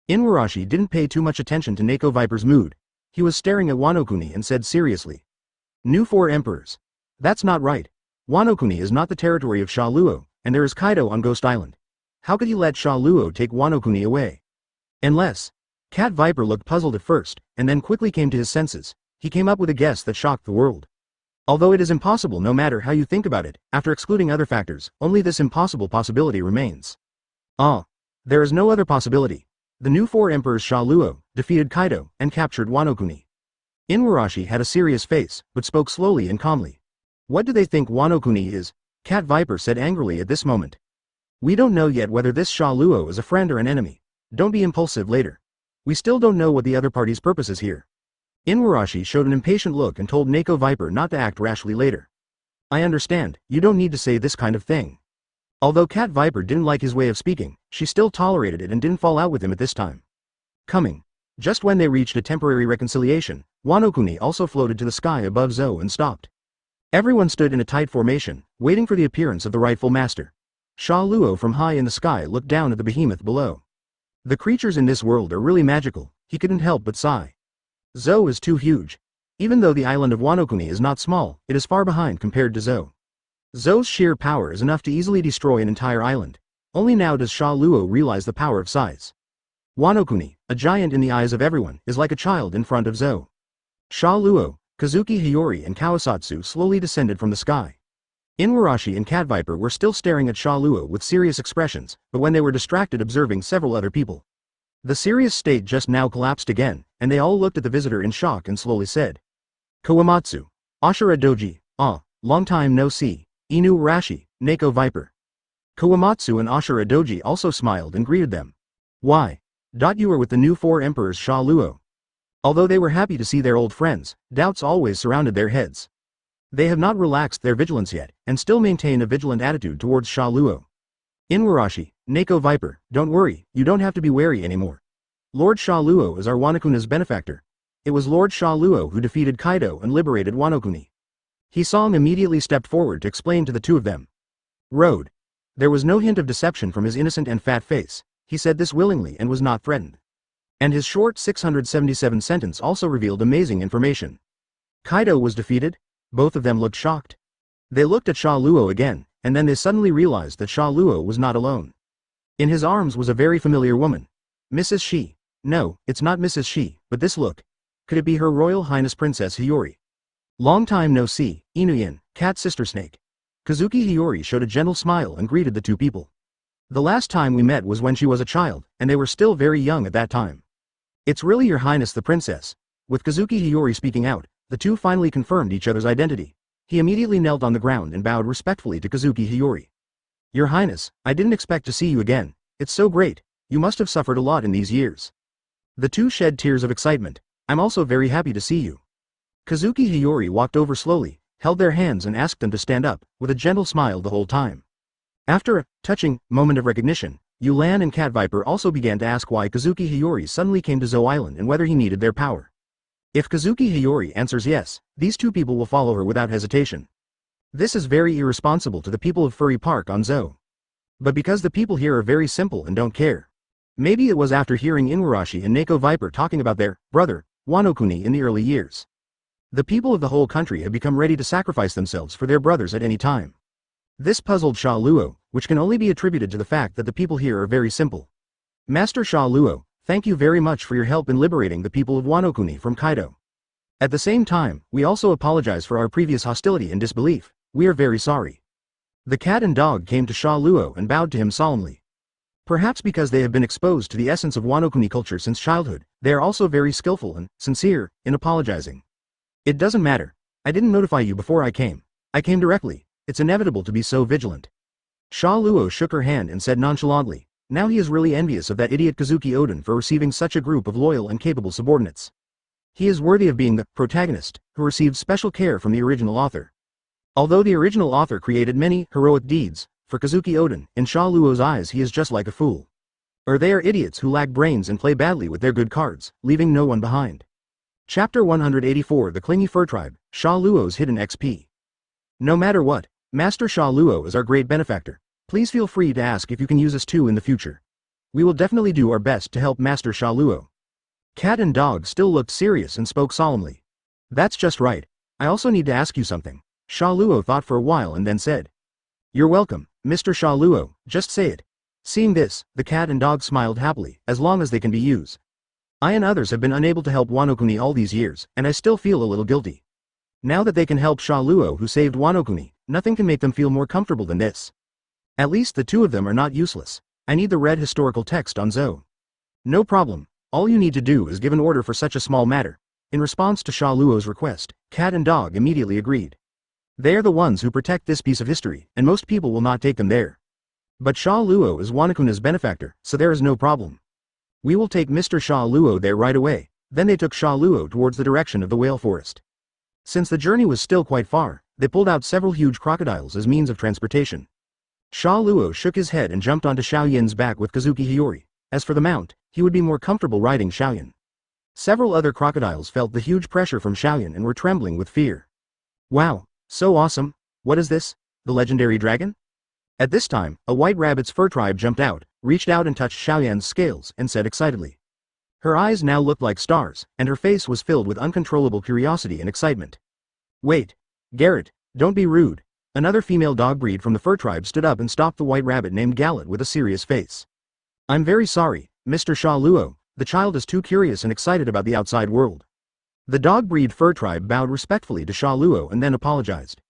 [SPEAKER 1] Inuarashi didn't pay too much attention to Neko Viper's mood. He was staring at Wano-kuni and said seriously. New 4 Emperors. That's not right. Wano-kuni is not the territory of Xia Luo, and there is Kaido on Ghost Island. How could he let Xia Luo take Wano-kuni away? Unless... Cat Viper looked puzzled at first, and then quickly came to his senses. He came up with a guess that shocked the world. Although it is impossible no matter how you think about it, after excluding other factors, only this impossible possibility remains. There is no other possibility. The new 4 Emperors Xia Luo defeated Kaido and captured Wano-kuni. Inuarashi had a serious face, but spoke slowly and calmly. What do they think Wano-kuni is? Cat Viper said angrily at this moment. We don't know yet whether this Xia Luo is a friend or an enemy. Don't be impulsive later. We still don't know what the other party's purpose is here. Inuarashi showed an impatient look and told Neko Viper not to act rashly later. I understand, you don't need to say this kind of thing. Although Cat Viper didn't like his way of speaking, she still tolerated it and didn't fall out with him at this time. Coming. Just when they reached a temporary reconciliation, Wano-kuni also floated to the sky above Zou and stopped. Everyone stood in a tight formation, waiting for the appearance of the rightful master. Xia Luo from high in the sky looked down at the behemoth below. The creatures in this world are really magical, he couldn't help but sigh. Zou is too huge. Even though the island of Wano-kuni is not small, it is far behind compared to Zou. Zou's sheer power is enough to easily destroy an entire island. Only now does Xia Luo realize the power of size. Wano-kuni, a giant in the eyes of everyone, is like a child in front of Zou. Xia Luo, Kazuki Hiyori and Kawasatsu slowly descended from the sky. Inuarashi and Cat Viper were still staring at Xia Luo with serious expressions, but when they were distracted observing several other people. The serious state just now collapsed again, and they all looked at the visitor in shock and slowly said. Kawamatsu. Ashura Doji. Long time no see. Inuarashi, Neko Viper. Kawamatsu and Ashura Doji also smiled and greeted them. Why? You are with the new 4 Emperors Xia Luo. Although they were happy to see their old friends, doubts always surrounded their heads. They have not relaxed their vigilance yet, and still maintain a vigilant attitude towards Xia Luo. Inuarashi, Neko Viper, don't worry, you don't have to be wary anymore. Lord Xia Luo is our Wano-kuni's benefactor. It was Lord Xia Luo who defeated Kaido and liberated Wano-kuni. Hisong immediately stepped forward to explain to the two of them. Road. There was no hint of deception from his innocent and fat face. He said this willingly and was not threatened. And his short 677 sentence also revealed amazing information. Kaido was defeated? Both of them looked shocked. They looked at Xia Luo again, and then they suddenly realized that Xia Luo was not alone. In his arms was a very familiar woman. Mrs. Shi. No, it's not Mrs. Shi, but this look. Could it be Her Royal Highness Princess Hiyori? Long time no see, Inuyin, cat sister snake. Kazuki Hiyori showed a gentle smile and greeted the two people. The last time we met was when she was a child, and they were still very young at that time. It's really Your Highness the Princess. With Kazuki Hiyori speaking out, the two finally confirmed each other's identity. He immediately knelt on the ground and bowed respectfully to Kazuki Hiyori. Your Highness, I didn't expect to see you again. It's so great. You must have suffered a lot in these years. The two shed tears of excitement. I'm also very happy to see you. Kazuki Hiyori walked over slowly, held their hands and asked them to stand up, with a gentle smile the whole time. After a touching moment of recognition, Yulan and Cat Viper also began to ask why Kazuki Hiyori suddenly came to Zou Island and whether he needed their power. If Kazuki Hiyori answers yes, these two people will follow her without hesitation. This is very irresponsible to the people of Furry Park on Zou. But because the people here are very simple and don't care. Maybe it was after hearing Inuarashi and Neko Viper talking about their brother, Wano-kuni in the early years. The people of the whole country have become ready to sacrifice themselves for their brothers at any time. This puzzled Xia Luo, which can only be attributed to the fact that the people here are very simple. Master Xia Luo, thank you very much for your help in liberating the people of Wano-kuni from Kaido. At the same time, we also apologize for our previous hostility and disbelief. We are very sorry. The cat and dog came to Xia Luo and bowed to him solemnly. Perhaps because they have been exposed to the essence of Wano-kuni culture since childhood, they are also very skillful and sincere in apologizing. It doesn't matter. I didn't notify you before I came. I came directly. It's inevitable to be so vigilant. Xia Luo shook her hand and said nonchalantly, Now he is really envious of that idiot Kazuki Oden for receiving such a group of loyal and capable subordinates. He is worthy of being the protagonist, who received special care from the original author. Although the original author created many heroic deeds, for Kazuki Oden, in Xia Luo's eyes he is just like a fool. Or they are idiots who lack brains and play badly with their good cards, leaving no one behind. Chapter 184 The Clingy Fur Tribe, Xia Luo's Hidden XP. No matter what, Master Xia Luo is our great benefactor. Please feel free to ask if you can use us too in the future. We will definitely do our best to help Master Xia Luo. Cat and Dog still looked serious and spoke solemnly. That's just right. I also need to ask you something. Xia Luo thought for a while and then said. You're welcome, Mr. Xia Luo, just say it. Seeing this, the cat and dog smiled happily, as long as they can be used. I and others have been unable to help Wano Kuni all these years, and I still feel a little guilty. Now that they can help Xia Luo who saved Wano Kuni, nothing can make them feel more comfortable than this. At least the two of them are not useless. I need the red historical text on Zou. No problem, all you need to do is give an order for such a small matter. In response to Xia Luo's request, cat and dog immediately agreed. They are the ones who protect this piece of history, and most people will not take them there. But Xia Luo is Wano Kuni's benefactor, so there is no problem. We will take Mr. Xia Luo there right away. Then they took Xia Luo towards the direction of the whale forest. Since the journey was still quite far, they pulled out several huge crocodiles as means of transportation. Xia Luo shook his head and jumped onto Xiaoyan's back with Kazuki Hiyori. As for the mount, he would be more comfortable riding Xiaoyan. Several other crocodiles felt the huge pressure from Xiaoyan and were trembling with fear. Wow, so awesome! What is this? The legendary dragon? At this time, a white rabbit's fur tribe jumped out, reached out and touched Xiaoyan's scales, and said excitedly. Her eyes now looked like stars, and her face was filled with uncontrollable curiosity and excitement. Wait! Garrett, don't be rude. Another female dog breed from the fur tribe stood up and stopped the white rabbit named Gallet with a serious face. I'm very sorry, Mr. Xia Luo, the child is too curious and excited about the outside world. The dog breed fur tribe bowed respectfully to Xia Luo and then apologized.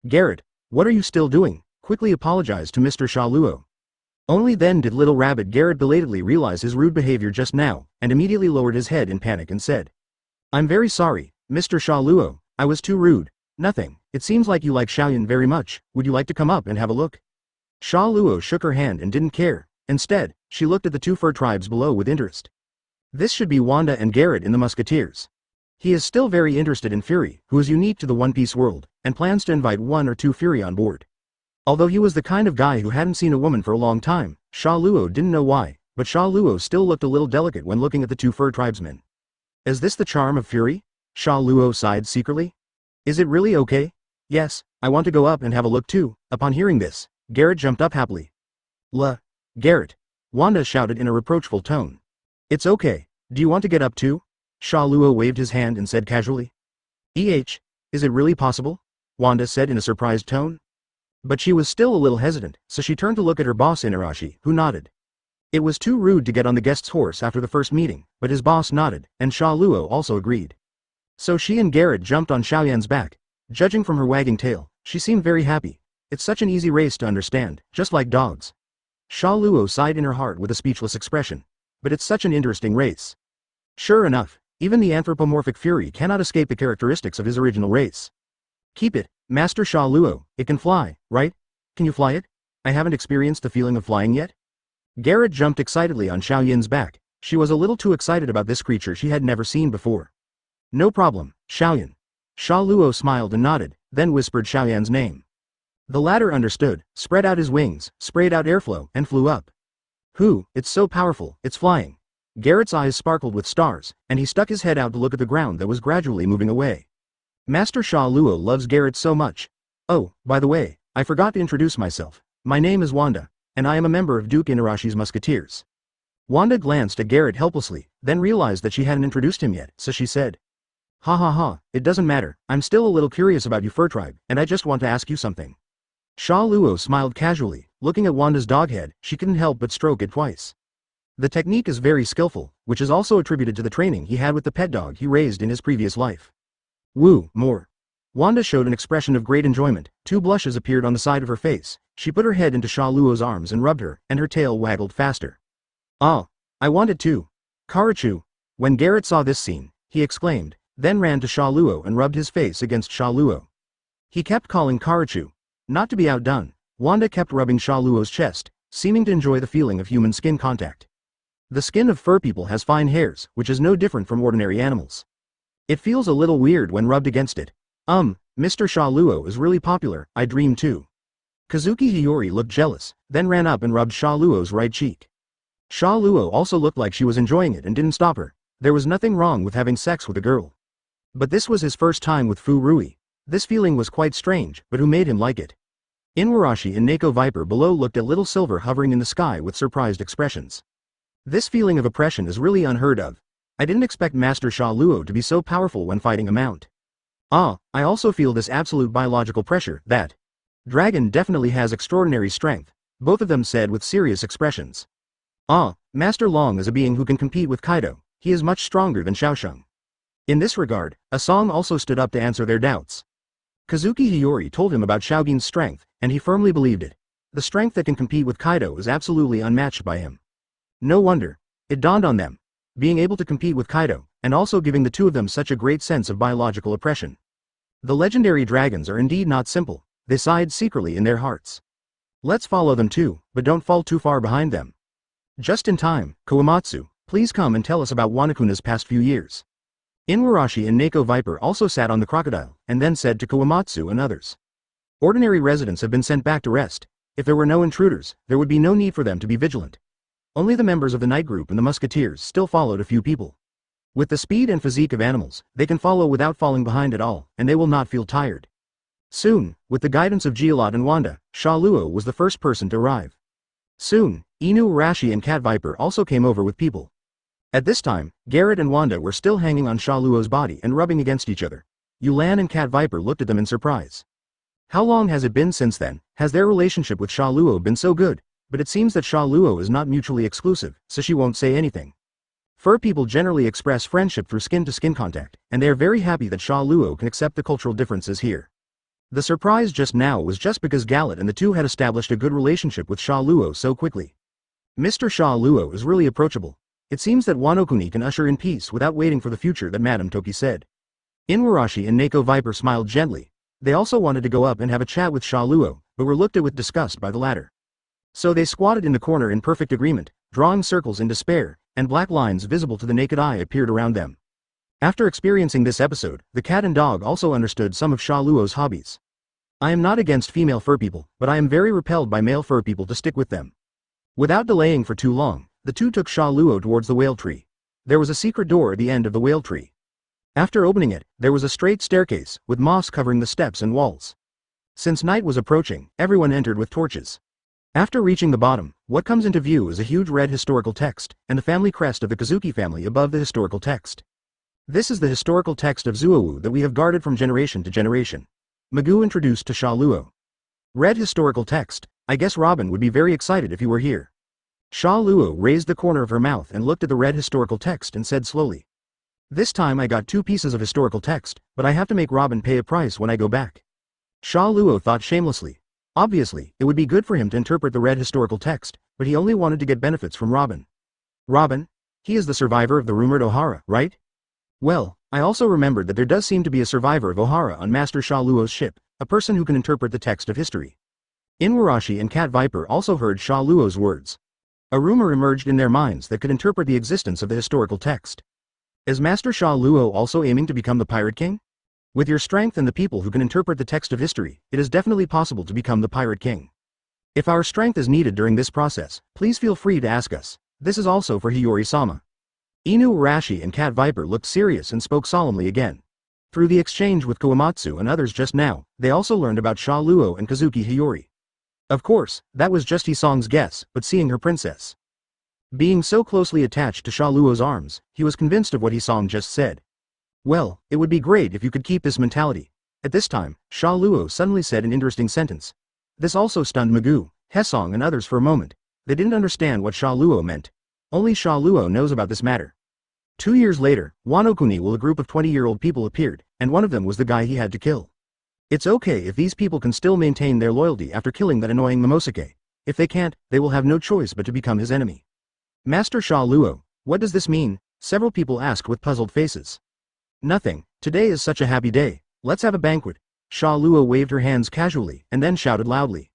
[SPEAKER 1] Garrett, what are you still doing? Quickly apologized to Mr. Xia Luo. Only then did little rabbit Garrett belatedly realize his rude behavior just now, and immediately lowered his head in panic and said. I'm very sorry, Mr. Xia Luo, I was too rude. Nothing, it seems like you like Xiaoyan very much, would you like to come up and have a look? Xia Luo shook her hand and didn't care. Instead, she looked at the two fur tribes below with interest. This should be Wanda and Garrett in the Musketeers. He is still very interested in Fury, who is unique to the One Piece world, and plans to invite one or two Fury on board. Although he was the kind of guy who hadn't seen a woman for a long time, Xia Luo didn't know why, but Xia Luo still looked a little delicate when looking at the two fur tribesmen. Is this the charm of Fury? Xia Luo sighed secretly. Is it really okay? Yes, I want to go up and have a look too. Upon hearing this, Garrett jumped up happily. Garrett, Wanda shouted in a reproachful tone. It's okay, do you want to get up too? Xia Luo waved his hand and said casually. Is it really possible? Wanda said in a surprised tone. But she was still a little hesitant, so she turned to look at her boss Inarashi, who nodded. It was too rude to get on the guest's horse after the first meeting, but his boss nodded, and Xia Luo also agreed. So she and Garrett jumped on Xiaoyan's back. Judging from her wagging tail, she seemed very happy. It's such an easy race to understand, just like dogs. Xia Luo sighed in her heart with a speechless expression. But it's such an interesting race. Sure enough, even the anthropomorphic Fury cannot escape the characteristics of his original race. Keep it, Master Xia Luo, it can fly, right? Can you fly it? I haven't experienced the feeling of flying yet. Garrett jumped excitedly on Xiaoyan's back. She was a little too excited about this creature she had never seen before. No problem, Xiaoyan. Xia Luo smiled and nodded, then whispered Xiaoyan's name. The latter understood, spread out his wings, sprayed out airflow, and flew up. It's so powerful, it's flying. Garrett's eyes sparkled with stars, and he stuck his head out to look at the ground that was gradually moving away. Master Xia Luo loves Garrett so much. Oh, by the way, I forgot to introduce myself. My name is Wanda, and I am a member of Duke Inarashi's Musketeers. Wanda glanced at Garrett helplessly, then realized that she hadn't introduced him yet, so she said. Ha ha ha, it doesn't matter, I'm still a little curious about you fur tribe, and I just want to ask you something. Xia Luo smiled casually, looking at Wanda's dog head, she couldn't help but stroke it twice. The technique is very skillful, which is also attributed to the training he had with the pet dog he raised in his previous life. More. Wanda showed an expression of great enjoyment, two blushes appeared on the side of her face, she put her head into Xia Luo's arms and rubbed her, and her tail waggled faster. Ah, I want it too. Karachu. When Garrett saw this scene, he exclaimed, then ran to Xia Luo and rubbed his face against Xia Luo. He kept calling Karachu. Not to be outdone, Wanda kept rubbing Xia Luo's chest, seeming to enjoy the feeling of human skin contact. The skin of fur people has fine hairs, which is no different from ordinary animals. It feels a little weird when rubbed against it. Mr. Xia Luo is really popular, I dream too. Kazuki Hiyori looked jealous, then ran up and rubbed Xia Luo's right cheek. Xia Luo also looked like she was enjoying it and didn't stop her. There was nothing wrong with having sex with a girl. But this was his first time with Fu Rui. This feeling was quite strange, but who made him like it? Inuarashi and Neko Viper below looked at little Silver hovering in the sky with surprised expressions. This feeling of oppression is really unheard of. I didn't expect Master Xia Luo to be so powerful when fighting a mount. I also feel this absolute biological pressure. That dragon definitely has extraordinary strength, both of them said with serious expressions. Master Long is a being who can compete with Kaido. He is much stronger than Xiaosheng. In this regard, a song also stood up to answer their doubts. Kazuki Hiyori told him about Xiaogin's strength, and he firmly believed it. The strength that can compete with Kaido is absolutely unmatched by him. No wonder. It dawned on them. Being able to compete with Kaido, and also giving the two of them such a great sense of biological oppression. The legendary dragons are indeed not simple, they sighed secretly in their hearts. Let's follow them too, but don't fall too far behind them. Just in time, Kawamatsu, please come and tell us about Wanakuna's past few years. Inuarashi and Neko Viper also sat on the crocodile, and then said to Kawamatsu and others. Ordinary residents have been sent back to rest. If there were no intruders, there would be no need for them to be vigilant. Only the members of the night group and the musketeers still followed a few people. With the speed and physique of animals, they can follow without falling behind at all, and they will not feel tired. Soon, with the guidance of Gielot and Wanda, Xia Luo was the first person to arrive. Soon, Inuarashi and Cat Viper also came over with people. At this time, Garrett and Wanda were still hanging on Xia Luo's body and rubbing against each other. Yulan and Cat Viper looked at them in surprise. How long has it been since then? Has their relationship with Xia Luo been so good? But it seems that Xia Luo is not mutually exclusive, so she won't say anything. Fur people generally express friendship through skin-to-skin contact, and they are very happy that Xia Luo can accept the cultural differences here. The surprise just now was just because Galit and the two had established a good relationship with Xia Luo so quickly. Mr. Xia Luo is really approachable. It seems that Wano-kuni can usher in peace without waiting for the future that Madame Toki said. Inuarashi and Neko Viper smiled gently. They also wanted to go up and have a chat with Xia Luo, but were looked at with disgust by the latter. So they squatted in the corner in perfect agreement, drawing circles in despair, and black lines visible to the naked eye appeared around them. After experiencing this episode, the cat and dog also understood some of Xia Luo's hobbies. I am not against female fur people, but I am very repelled by male fur people to stick with them. Without delaying for too long, the two took Xia Luo towards the whale tree. There was a secret door at the end of the whale tree. After opening it, there was a straight staircase, with moss covering the steps and walls. Since night was approaching, everyone entered with torches. After reaching the bottom, what comes into view is a huge red historical text, and the family crest of the Kazuki family above the historical text. This is the historical text of Zuowu that we have guarded from generation to generation. Magoo introduced to Xia Luo. Red historical text, I guess Robin would be very excited if he were here. Xia Luo raised the corner of her mouth and looked at the red historical text and said slowly. This time I got 2 pieces of historical text, but I have to make Robin pay a price when I go back. Xia Luo thought shamelessly. Obviously, it would be good for him to interpret the red historical text, but he only wanted to get benefits from Robin. Robin? He is the survivor of the rumored Ohara, right? Well, I also remembered that there does seem to be a survivor of Ohara on Master Xia Luo's ship, a person who can interpret the text of history. Inuarashi and Cat Viper also heard Xia Luo's words. A rumor emerged in their minds that could interpret the existence of the historical text. Is Master Xia Luo also aiming to become the Pirate King? With your strength and the people who can interpret the text of history, it is definitely possible to become the Pirate King. If our strength is needed during this process, please feel free to ask us. This is also for Hiyori-sama. Inuarashi and Cat Viper looked serious and spoke solemnly again. Through the exchange with Kawamatsu and others just now, they also learned about Xia Luo and Kazuki Hiyori. Of course, that was just Hisong's guess, but seeing her princess being so closely attached to Xia Luo's arms, he was convinced of what Hisong just said. Well, it would be great if you could keep this mentality. At this time, Xia Luo suddenly said an interesting sentence. This also stunned Magoo, Hesong and others for a moment. They didn't understand what Xia Luo meant. Only Xia Luo knows about this matter. 2 years later, Wano-kuni will a group of 20-year-old people appeared, and one of them was the guy he had to kill. It's okay if these people can still maintain their loyalty after killing that annoying Momosuke. If they can't, they will have no choice but to become his enemy. Master Xia Luo, what does this mean? Several people asked with puzzled faces. Nothing, today is such a happy day, let's have a banquet. Xia Luo waved her hands casually and then shouted loudly.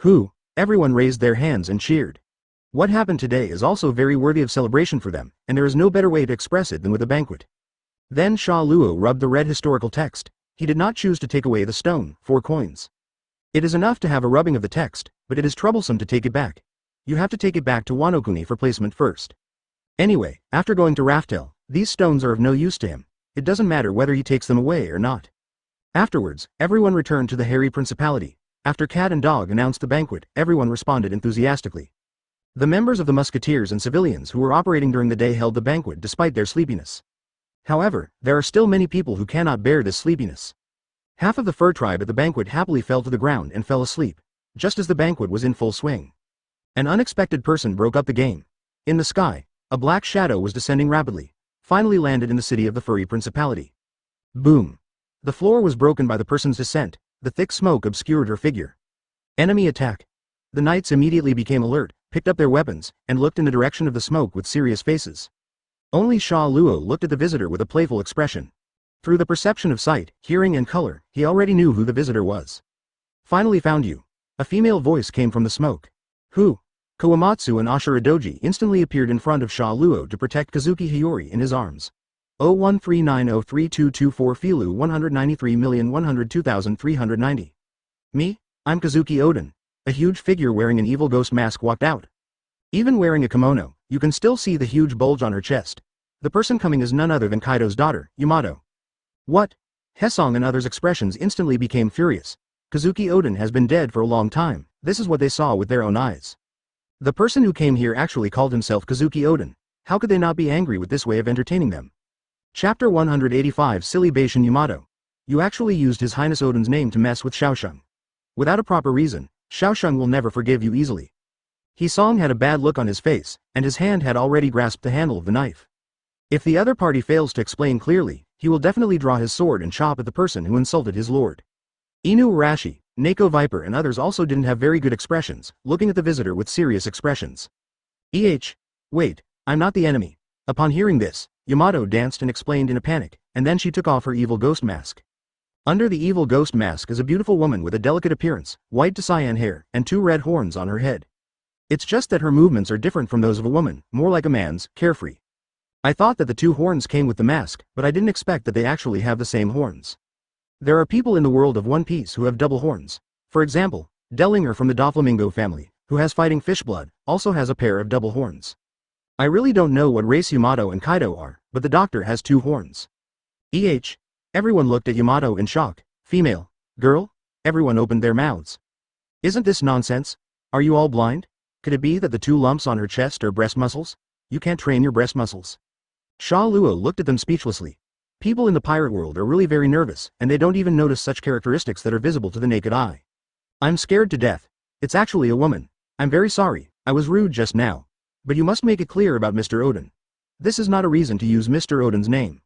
[SPEAKER 1] Who? Everyone raised their hands and cheered. What happened today is also very worthy of celebration for them, and there is no better way to express it than with a banquet. Then Xia Luo rubbed the red historical text. He did not choose to take away the stone, 4 coins. It is enough to have a rubbing of the text, but it is troublesome to take it back. You have to take it back to Wano-kuni for placement first. Anyway, after going to Raftel, these stones are of no use to him. It doesn't matter whether he takes them away or not. Afterwards, everyone returned to the hairy principality. After Cat and Dog announced the banquet, everyone responded enthusiastically. The members of the musketeers and civilians who were operating during the day held the banquet despite their sleepiness. However, there are still many people who cannot bear this sleepiness. Half of the fur tribe at the banquet happily fell to the ground and fell asleep, just as the banquet was in full swing. An unexpected person broke up the game. In the sky, a black shadow was descending rapidly, finally landed in the city of the furry principality. Boom! The floor was broken by the person's descent, the thick smoke obscured her figure. Enemy attack! The knights immediately became alert, picked up their weapons, and looked in the direction of the smoke with serious faces. Only Xia Luo looked at the visitor with a playful expression. Through the perception of sight, hearing and color, he already knew who the visitor was. Finally found you. A female voice came from the smoke. Who? Kawamatsu and Ashura Doji instantly appeared in front of Xia Luo to protect Kazuki Hiyori in his arms. 013903224 Filu 193,102,390. Me? I'm Kazuki Oden. A huge figure wearing an evil ghost mask walked out. Even wearing a kimono, you can still see the huge bulge on her chest. The person coming is none other than Kaido's daughter, Yamato. What? Hesong and others' expressions instantly became furious. Kazuki Oden has been dead for a long time. This is what they saw with their own eyes. The person who came here actually called himself Kazuki Oden. How could they not be angry with this way of entertaining them? Chapter 185 Silly Beishin Yamato. You actually used His Highness Oden's name to mess with Xiaosheng. Without a proper reason, Xiaosheng will never forgive you easily. Hisong had a bad look on his face, and his hand had already grasped the handle of the knife. If the other party fails to explain clearly, he will definitely draw his sword and chop at the person who insulted his lord. Inu Arashi, Neko Viper and others also didn't have very good expressions, looking at the visitor with serious expressions. Wait, I'm not the enemy. Upon hearing this, Yamato danced and explained in a panic, and then she took off her evil ghost mask. Under the evil ghost mask is a beautiful woman with a delicate appearance, white to cyan hair, and 2 red horns on her head. It's just that her movements are different from those of a woman, more like a man's, carefree. I thought that the 2 horns came with the mask, but I didn't expect that they actually have the same horns. There are people in the world of One Piece who have double horns. For example, Dellinger from the Doflamingo family, who has fighting fish blood, also has a pair of double horns. I really don't know what race Yamato and Kaido are, but the doctor has 2 horns. Everyone looked at Yamato in shock. Female? Girl? Everyone opened their mouths. Isn't this nonsense? Are you all blind? Could it be that the 2 lumps on her chest are breast muscles? You can't train your breast muscles. Xia Luo looked at them speechlessly. People in the pirate world are really very nervous, and they don't even notice such characteristics that are visible to the naked eye. I'm scared to death. It's actually a woman. I'm very sorry, I was rude just now. But you must make it clear about Mr. Oden. This is not a reason to use Mr. Oden's name.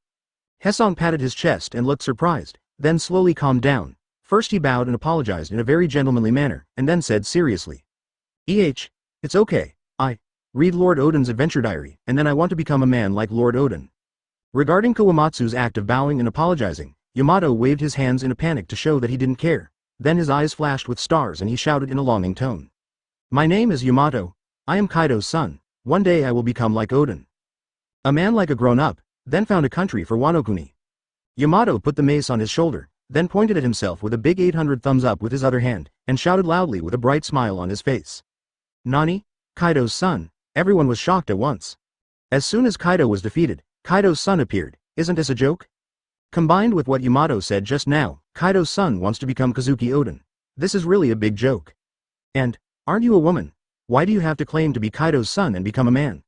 [SPEAKER 1] Hesong patted his chest and looked surprised, then slowly calmed down. First he bowed and apologized in a very gentlemanly manner, and then said seriously. It's okay, I read Lord Oden's adventure diary, and then I want to become a man like Lord Oden. Regarding Kawamatsu's act of bowing and apologizing, Yamato waved his hands in a panic to show that he didn't care. Then his eyes flashed with stars and he shouted in a longing tone. My name is Yamato. I am Kaido's son. One day I will become like Oden. A man like a grown-up, then found a country for Wano-kuni. Yamato put the mace on his shoulder, then pointed at himself with a big 800 thumbs up with his other hand, and shouted loudly with a bright smile on his face. Nani? Kaido's son? Everyone was shocked at once. As soon as Kaido was defeated, Kaido's son appeared. Isn't this a joke? Combined with what Yamato said just now, Kaido's son wants to become Kazuki Oden. This is really a big joke. And, aren't you a woman? Why do you have to claim to be Kaido's son and become a man?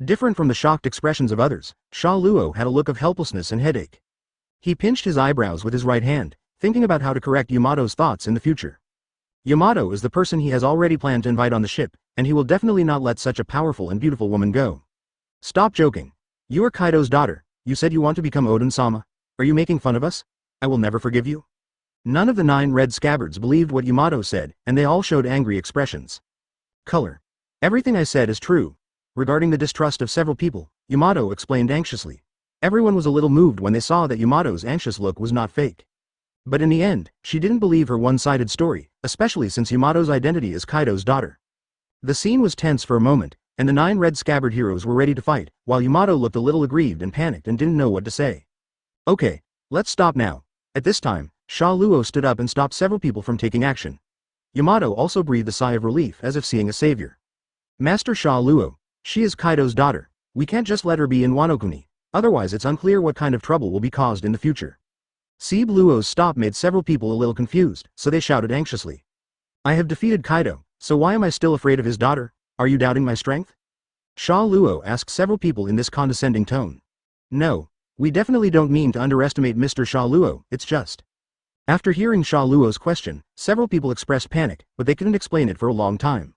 [SPEAKER 1] Different from the shocked expressions of others, Xia Luo had a look of helplessness and headache. He pinched his eyebrows with his right hand, thinking about how to correct Yamato's thoughts in the future. Yamato is the person he has already planned to invite on the ship, and he will definitely not let such a powerful and beautiful woman go. Stop joking. You are Kaido's daughter. You said you want to become Oden-sama. Are you making fun of us? I will never forgive you. None of the 9 red scabbards believed what Yamato said, and they all showed angry expressions. Color. Everything I said is true. Regarding the distrust of several people, Yamato explained anxiously. Everyone was a little moved when they saw that Yamato's anxious look was not fake. But in the end, she didn't believe her one-sided story, especially since Yamato's identity is Kaido's daughter. The scene was tense for a moment, and the 9 red scabbard heroes were ready to fight, while Yamato looked a little aggrieved and panicked and didn't know what to say. Okay, let's stop now. At this time, Xia Luo stood up and stopped several people from taking action. Yamato also breathed a sigh of relief as if seeing a savior. Master Xia Luo, she is Kaido's daughter. We can't just let her be in Wano Kuni, otherwise it's unclear what kind of trouble will be caused in the future. Sib Luo's stop made several people a little confused, so they shouted anxiously. I have defeated Kaido, so why am I still afraid of his daughter? Are you doubting my strength? Xia Luo asked several people in this condescending tone. No, we definitely don't mean to underestimate Mr. Xia Luo, it's just. After hearing Xia Luo's question, several people expressed panic, but they couldn't explain it for a long time.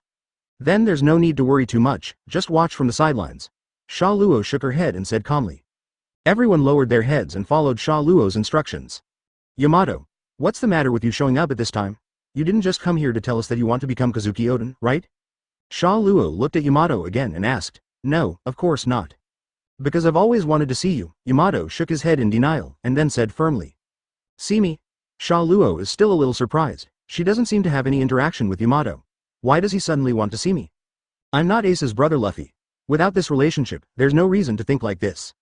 [SPEAKER 1] Then there's no need to worry too much, just watch from the sidelines. Xia Luo shook her head and said calmly. Everyone lowered their heads and followed Xia Luo's instructions. Yamato, what's the matter with you showing up at this time? You didn't just come here to tell us that you want to become Kazuki Oden, right? Xia Luo looked at Yamato again and asked. No, of course not. Because I've always wanted to see you. Yamato shook his head in denial, and then said firmly. See me? Xia Luo is still a little surprised. She doesn't seem to have any interaction with Yamato. Why does he suddenly want to see me? I'm not Ace's brother Luffy. Without this relationship, there's no reason to think like this.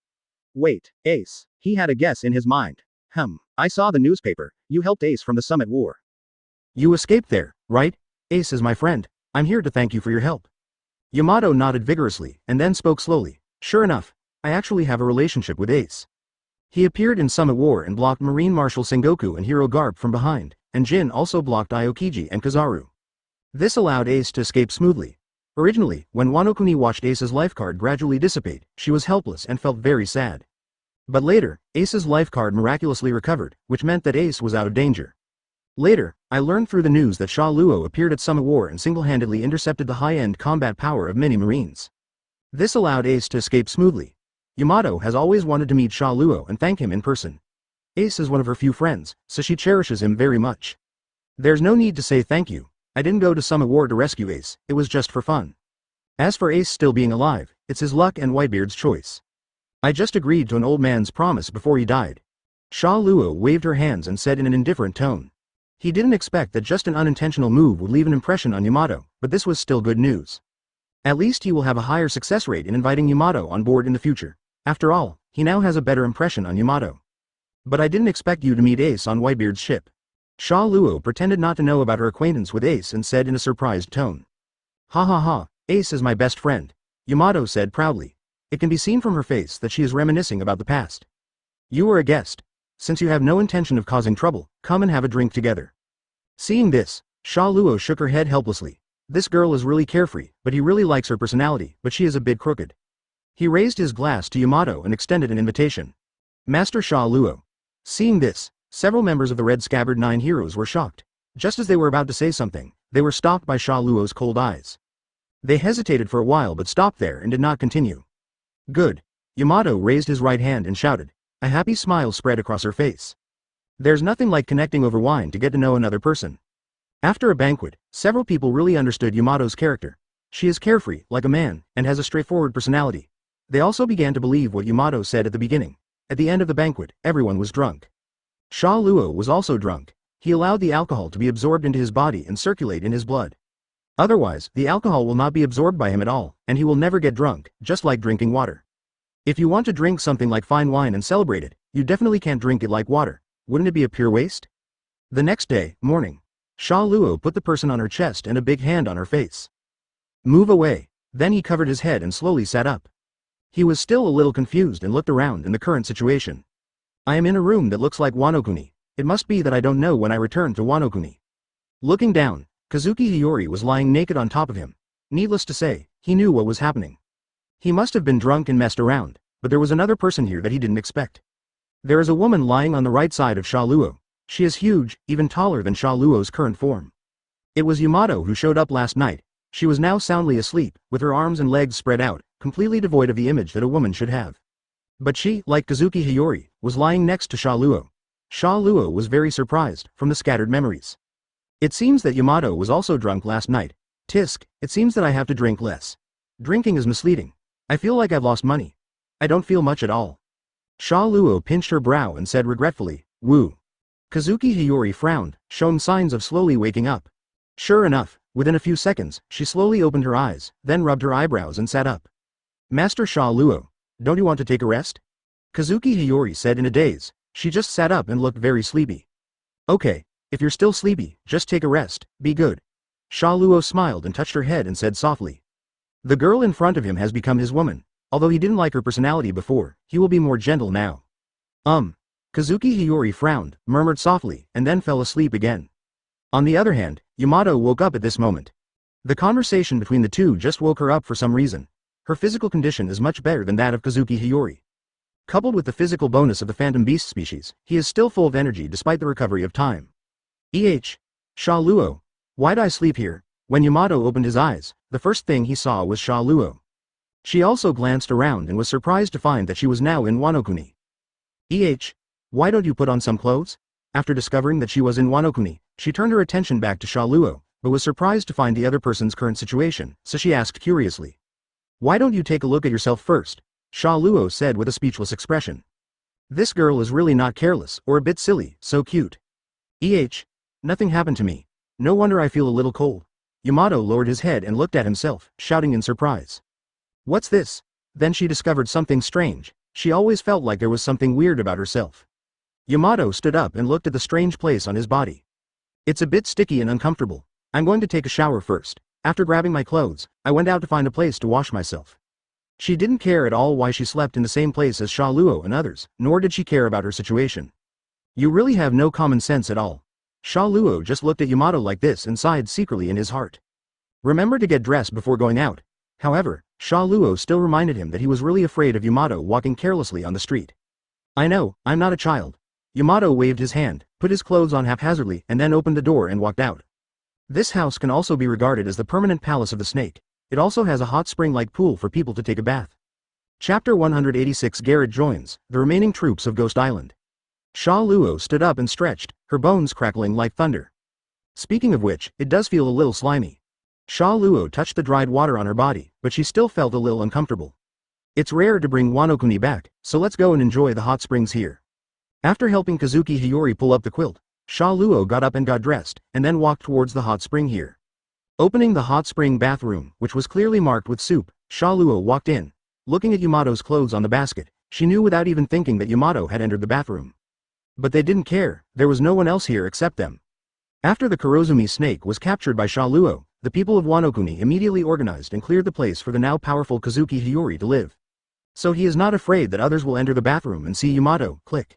[SPEAKER 1] Wait, Ace. He had a guess in his mind. I saw the newspaper. You helped Ace from the Summit War. You escaped there, right? Ace is my friend. I'm here to thank you for your help. Yamato nodded vigorously, and then spoke slowly. Sure enough, I actually have a relationship with Ace. He appeared in Summit War and blocked Marine Marshal Sengoku and Hero Garp from behind, and Jin also blocked Aokiji and Kizaru. This allowed Ace to escape smoothly. Originally, when Wano Kuni watched Ace's life card gradually dissipate, she was helpless and felt very sad. But later, Ace's life card miraculously recovered, which meant that Ace was out of danger. Later, I learned through the news that Xia Luo appeared at Summit War and single-handedly intercepted the high-end combat power of many Marines. This allowed Ace to escape smoothly. Yamato has always wanted to meet Xia Luo and thank him in person. Ace is one of her few friends, so she cherishes him very much. There's no need to say thank you. I didn't go to Summit War to rescue Ace, it was just for fun. As for Ace still being alive, it's his luck and Whitebeard's choice. I just agreed to an old man's promise before he died. Xia Luo waved her hands and said in an indifferent tone. He didn't expect that just an unintentional move would leave an impression on Yamato, but this was still good news. At least he will have a higher success rate in inviting Yamato on board in the future. After all, he now has a better impression on Yamato. But I didn't expect you to meet Ace on Whitebeard's ship. Xia Luo pretended not to know about her acquaintance with Ace and said in a surprised tone. Ha ha ha, Ace is my best friend. Yamato said proudly. It can be seen from her face that she is reminiscing about the past. You are a guest. Since you have no intention of causing trouble, come and have a drink together. Seeing this, Xia Luo shook her head helplessly. This girl is really carefree, but he really likes her personality, but she is a bit crooked. He raised his glass to Yamato and extended an invitation. Master Xia Luo. Seeing this, several members of the Red Scabbard 9 heroes were shocked. Just as they were about to say something, they were stopped by Xia Luo's cold eyes. They hesitated for a while but stopped there and did not continue. Good. Yamato raised his right hand and shouted. A happy smile spread across her face. There's nothing like connecting over wine to get to know another person. After a banquet, several people really understood Yamato's character. She is carefree, like a man, and has a straightforward personality. They also began to believe what Yamato said at the beginning. At the end of the banquet, everyone was drunk. Xia Luo was also drunk. He allowed the alcohol to be absorbed into his body and circulate in his blood. Otherwise, the alcohol will not be absorbed by him at all, and he will never get drunk, just like drinking water. If you want to drink something like fine wine and celebrate it, you definitely can't drink it like water. Wouldn't it be a pure waste? The next day, morning. Xia Luo put the person on her chest and a big hand on her face. Move away. Then he covered his head and slowly sat up. He was still a little confused and looked around in the current situation. I am in a room that looks like Wano Kuni. It must be that I don't know when I return to Wano Kuni. Looking down, Kazuki Hiyori was lying naked on top of him. Needless to say, he knew what was happening. He must have been drunk and messed around, but there was another person here that he didn't expect. There is a woman lying on the right side of Xia Luo. She is huge, even taller than Xia Luo's current form. It was Yamato who showed up last night. She was now soundly asleep, with her arms and legs spread out, completely devoid of the image that a woman should have. But she, like Kazuki Hiyori, was lying next to Xia Luo. Xia Luo was very surprised, from the scattered memories. It seems that Yamato was also drunk last night. Tisk, it seems that I have to drink less. Drinking is misleading. I feel like I've lost money. I don't feel much at all. Xia Luo pinched her brow and said regretfully, Woo. Kazuki Hiyori frowned, showing signs of slowly waking up. Sure enough, within a few seconds, she slowly opened her eyes, then rubbed her eyebrows and sat up. Master Xia Luo, don't you want to take a rest? Kazuki Hiyori said in a daze. She just sat up and looked very sleepy. Okay, if you're still sleepy, just take a rest, be good. Xia Luo smiled and touched her head and said softly. The girl in front of him has become his woman. Although he didn't like her personality before, he will be more gentle now. Kazuki Hiyori frowned, murmured softly, and then fell asleep again. On the other hand, Yamato woke up at this moment. The conversation between the two just woke her up for some reason. Her physical condition is much better than that of Kazuki Hiyori. Coupled with the physical bonus of the phantom beast species, he is still full of energy despite the recovery of time. Xia Luo, why'd I sleep here? When Yamato opened his eyes, the first thing he saw was Xia Luo. She also glanced around and was surprised to find that she was now in Wano-kuni. Why don't you put on some clothes? After discovering that she was in Wano-kuni, she turned her attention back to Xia Luo, but was surprised to find the other person's current situation, so she asked curiously. Why don't you take a look at yourself first? Xia Luo said with a speechless expression. This girl is really not careless, or a bit silly, so cute. Nothing happened to me. No wonder I feel a little cold. Yamato lowered his head and looked at himself, shouting in surprise. What's this? Then she discovered something strange. She always felt like there was something weird about herself. Yamato stood up and looked at the strange place on his body. It's a bit sticky and uncomfortable. I'm going to take a shower first. After grabbing my clothes, I went out to find a place to wash myself. She didn't care at all why she slept in the same place as Xia Luo and others, nor did she care about her situation. You really have no common sense at all. Xia Luo just looked at Yamato like this and sighed secretly in his heart. Remember to get dressed before going out. However, Xia Luo still reminded him that he was really afraid of Yamato walking carelessly on the street. I know, I'm not a child. Yamato waved his hand, put his clothes on haphazardly and then opened the door and walked out. This house can also be regarded as the permanent palace of the snake. It also has a hot spring-like pool for people to take a bath. Chapter 186 Garrett joins the remaining troops of Ghost Island. Xia Luo stood up and stretched, her bones crackling like thunder. Speaking of which, it does feel a little slimy. Xia Luo touched the dried water on her body, but she still felt a little uncomfortable. It's rare to bring Wano-kuni back, so let's go and enjoy the hot springs here. After helping Kazuki Hiyori pull up the quilt, Xia Luo got up and got dressed, and then walked towards the hot spring here. Opening the hot spring bathroom, which was clearly marked with soup, Xia Luo walked in. Looking at Yamato's clothes on the basket, she knew without even thinking that Yamato had entered the bathroom. But they didn't care, there was no one else here except them. After the Kurozumi snake was captured by Xia Luo, the people of Wano-kuni immediately organized and cleared the place for the now powerful Kazuki Hiyori to live. So he is not afraid that others will enter the bathroom and see Yamato, click.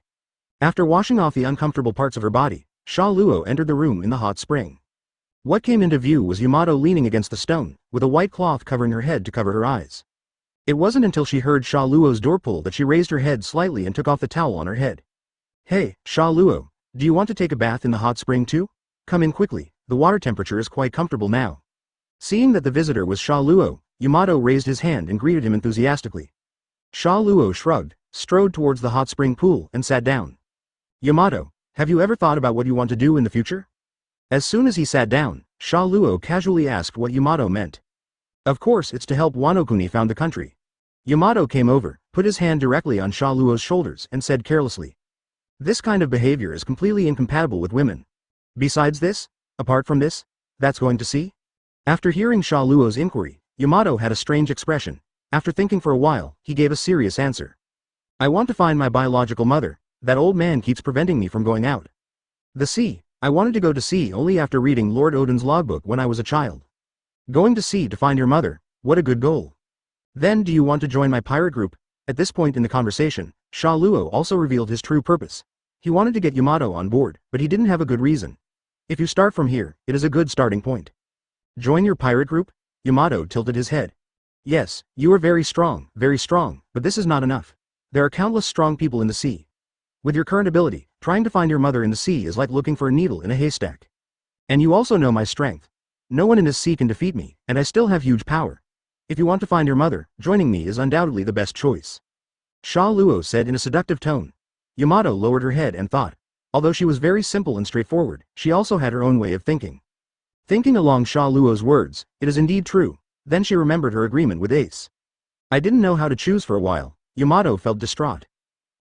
[SPEAKER 1] After washing off the uncomfortable parts of her body, Xia Luo entered the room in the hot spring. What came into view was Yamato leaning against the stone, with a white cloth covering her head to cover her eyes. It wasn't until she heard Xia Luo's door pull that she raised her head slightly and took off the towel on her head. Hey, Xia Luo, do you want to take a bath in the hot spring too? Come in quickly, the water temperature is quite comfortable now. Seeing that the visitor was Xia Luo, Yamato raised his hand and greeted him enthusiastically. Xia Luo shrugged, strode towards the hot spring pool and sat down. Yamato, have you ever thought about what you want to do in the future? As soon as he sat down, Xia Luo casually asked what Yamato meant. Of course it's to help Wano-kuni found the country. Yamato came over, put his hand directly on Xia Luo's shoulders and said carelessly. This kind of behavior is completely incompatible with women. Besides this, apart from this, that's going to see? After hearing Xia Luo's inquiry, Yamato had a strange expression. After thinking for a while, he gave a serious answer. I want to find my biological mother. That old man keeps preventing me from going out. The sea. I wanted to go to sea only after reading Lord Odin's logbook when I was a child. Going to sea to find your mother, what a good goal. Then do you want to join my pirate group? At this point in the conversation, Xia Luo also revealed his true purpose. He wanted to get Yamato on board, but he didn't have a good reason. If you start from here, it is a good starting point. Join your pirate group? Yamato tilted his head. Yes, you are very strong, but this is not enough. There are countless strong people in the sea. With your current ability, trying to find your mother in the sea is like looking for a needle in a haystack. And you also know my strength. No one in this sea can defeat me, and I still have huge power. If you want to find your mother, joining me is undoubtedly the best choice. Xia Luo said in a seductive tone. Yamato lowered her head and thought. Although she was very simple and straightforward, she also had her own way of thinking. Thinking along Xia Luo's words, it is indeed true. Then she remembered her agreement with Ace. I didn't know how to choose for a while. Yamato felt distraught.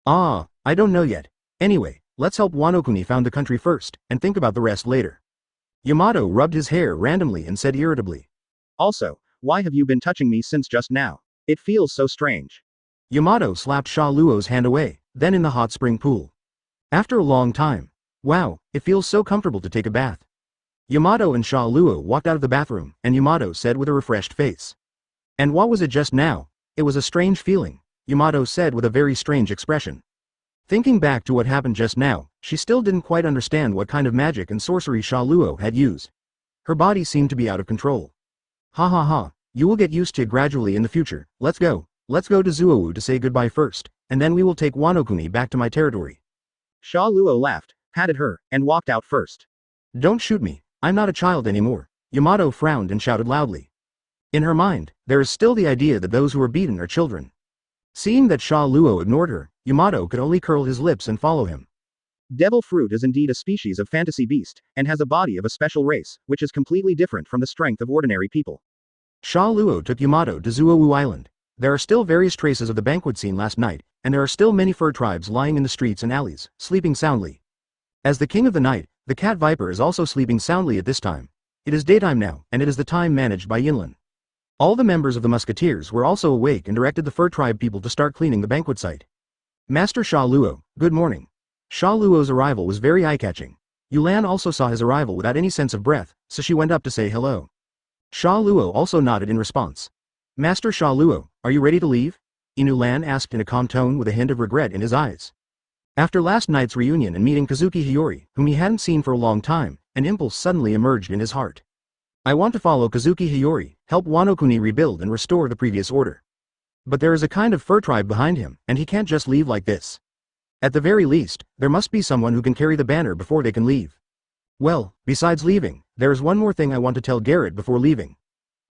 [SPEAKER 1] I don't know yet. Anyway, Let's help Wano-kuni found the country first, and think about the rest later. Yamato rubbed his hair randomly and said irritably. Also, why have you been touching me since just now? It feels so strange. Yamato slapped Xia Luo's hand away, then in the hot spring pool. After a long time. Wow, it feels so comfortable to take a bath. Yamato and Xia Luo walked out of the bathroom, and Yamato said with a refreshed face. And what was it just now? It was a strange feeling, Yamato said with a very strange expression. Thinking back to what happened just now, she still didn't quite understand what kind of magic and sorcery Xia Luo had used. Her body seemed to be out of control. Ha ha ha, you will get used to it gradually in the future. Let's go to Zuowu to say goodbye first, and then we will take Wano-kuni back to my territory. Xia Luo laughed, patted her, and walked out first. Don't shoot me, I'm not a child anymore, Yamato frowned and shouted loudly. In her mind, there is still the idea that those who are beaten are children. Seeing that Xia Luo ignored her, Yamato could only curl his lips and follow him. Devil fruit is indeed a species of fantasy beast, and has a body of a special race, which is completely different from the strength of ordinary people. Xia Luo took Yamato to Zuowu Island. There are still various traces of the banquet scene last night, and there are still many fur tribes lying in the streets and alleys, sleeping soundly. As the king of the night, the cat viper is also sleeping soundly at this time. It is daytime now, and it is the time managed by Yinlin. All the members of the musketeers were also awake and directed the fur tribe people to start cleaning the banquet site. Master Xia Luo, good morning. Xia Luo's arrival was very eye-catching. Yulan also saw his arrival without any sense of breath, so she went up to say hello. Xia Luo also nodded in response. Master Xia Luo, are you ready to leave? Inu Lan asked in a calm tone with a hint of regret in his eyes. After last night's reunion and meeting Kazuki Hiyori, whom he hadn't seen for a long time, an impulse suddenly emerged in his heart. I want to follow Kazuki Hiyori, help Wano-kuni rebuild and restore the previous order. But there is a kind of fur tribe behind him, and he can't just leave like this. At the very least, there must be someone who can carry the banner before they can leave. Well, besides leaving, there is one more thing I want to tell Garrett before leaving.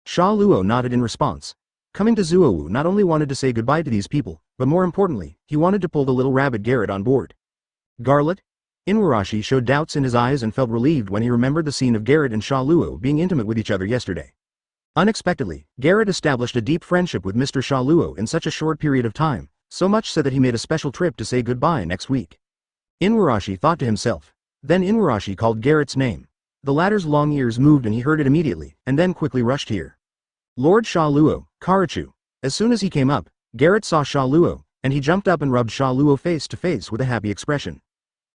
[SPEAKER 1] Xia Luo nodded in response. Coming to Zuowu not only wanted to say goodbye to these people, but more importantly, he wanted to pull the little rabbit Garrett on board. Garlet? Inuarashi showed doubts in his eyes and felt relieved when he remembered the scene of Garrett and Xia Luo being intimate with each other yesterday. Unexpectedly, Garrett established a deep friendship with Mr. Xia Luo in such a short period of time, so much so that he made a special trip to say goodbye next week. Inuarashi thought to himself. Then Inuarashi called Garrett's name. The latter's long ears moved and he heard it immediately, and then quickly rushed here. Lord Xia Luo, Karachu. As soon as he came up, Garrett saw Xia Luo, and he jumped up and rubbed Xia Luo face to face with a happy expression.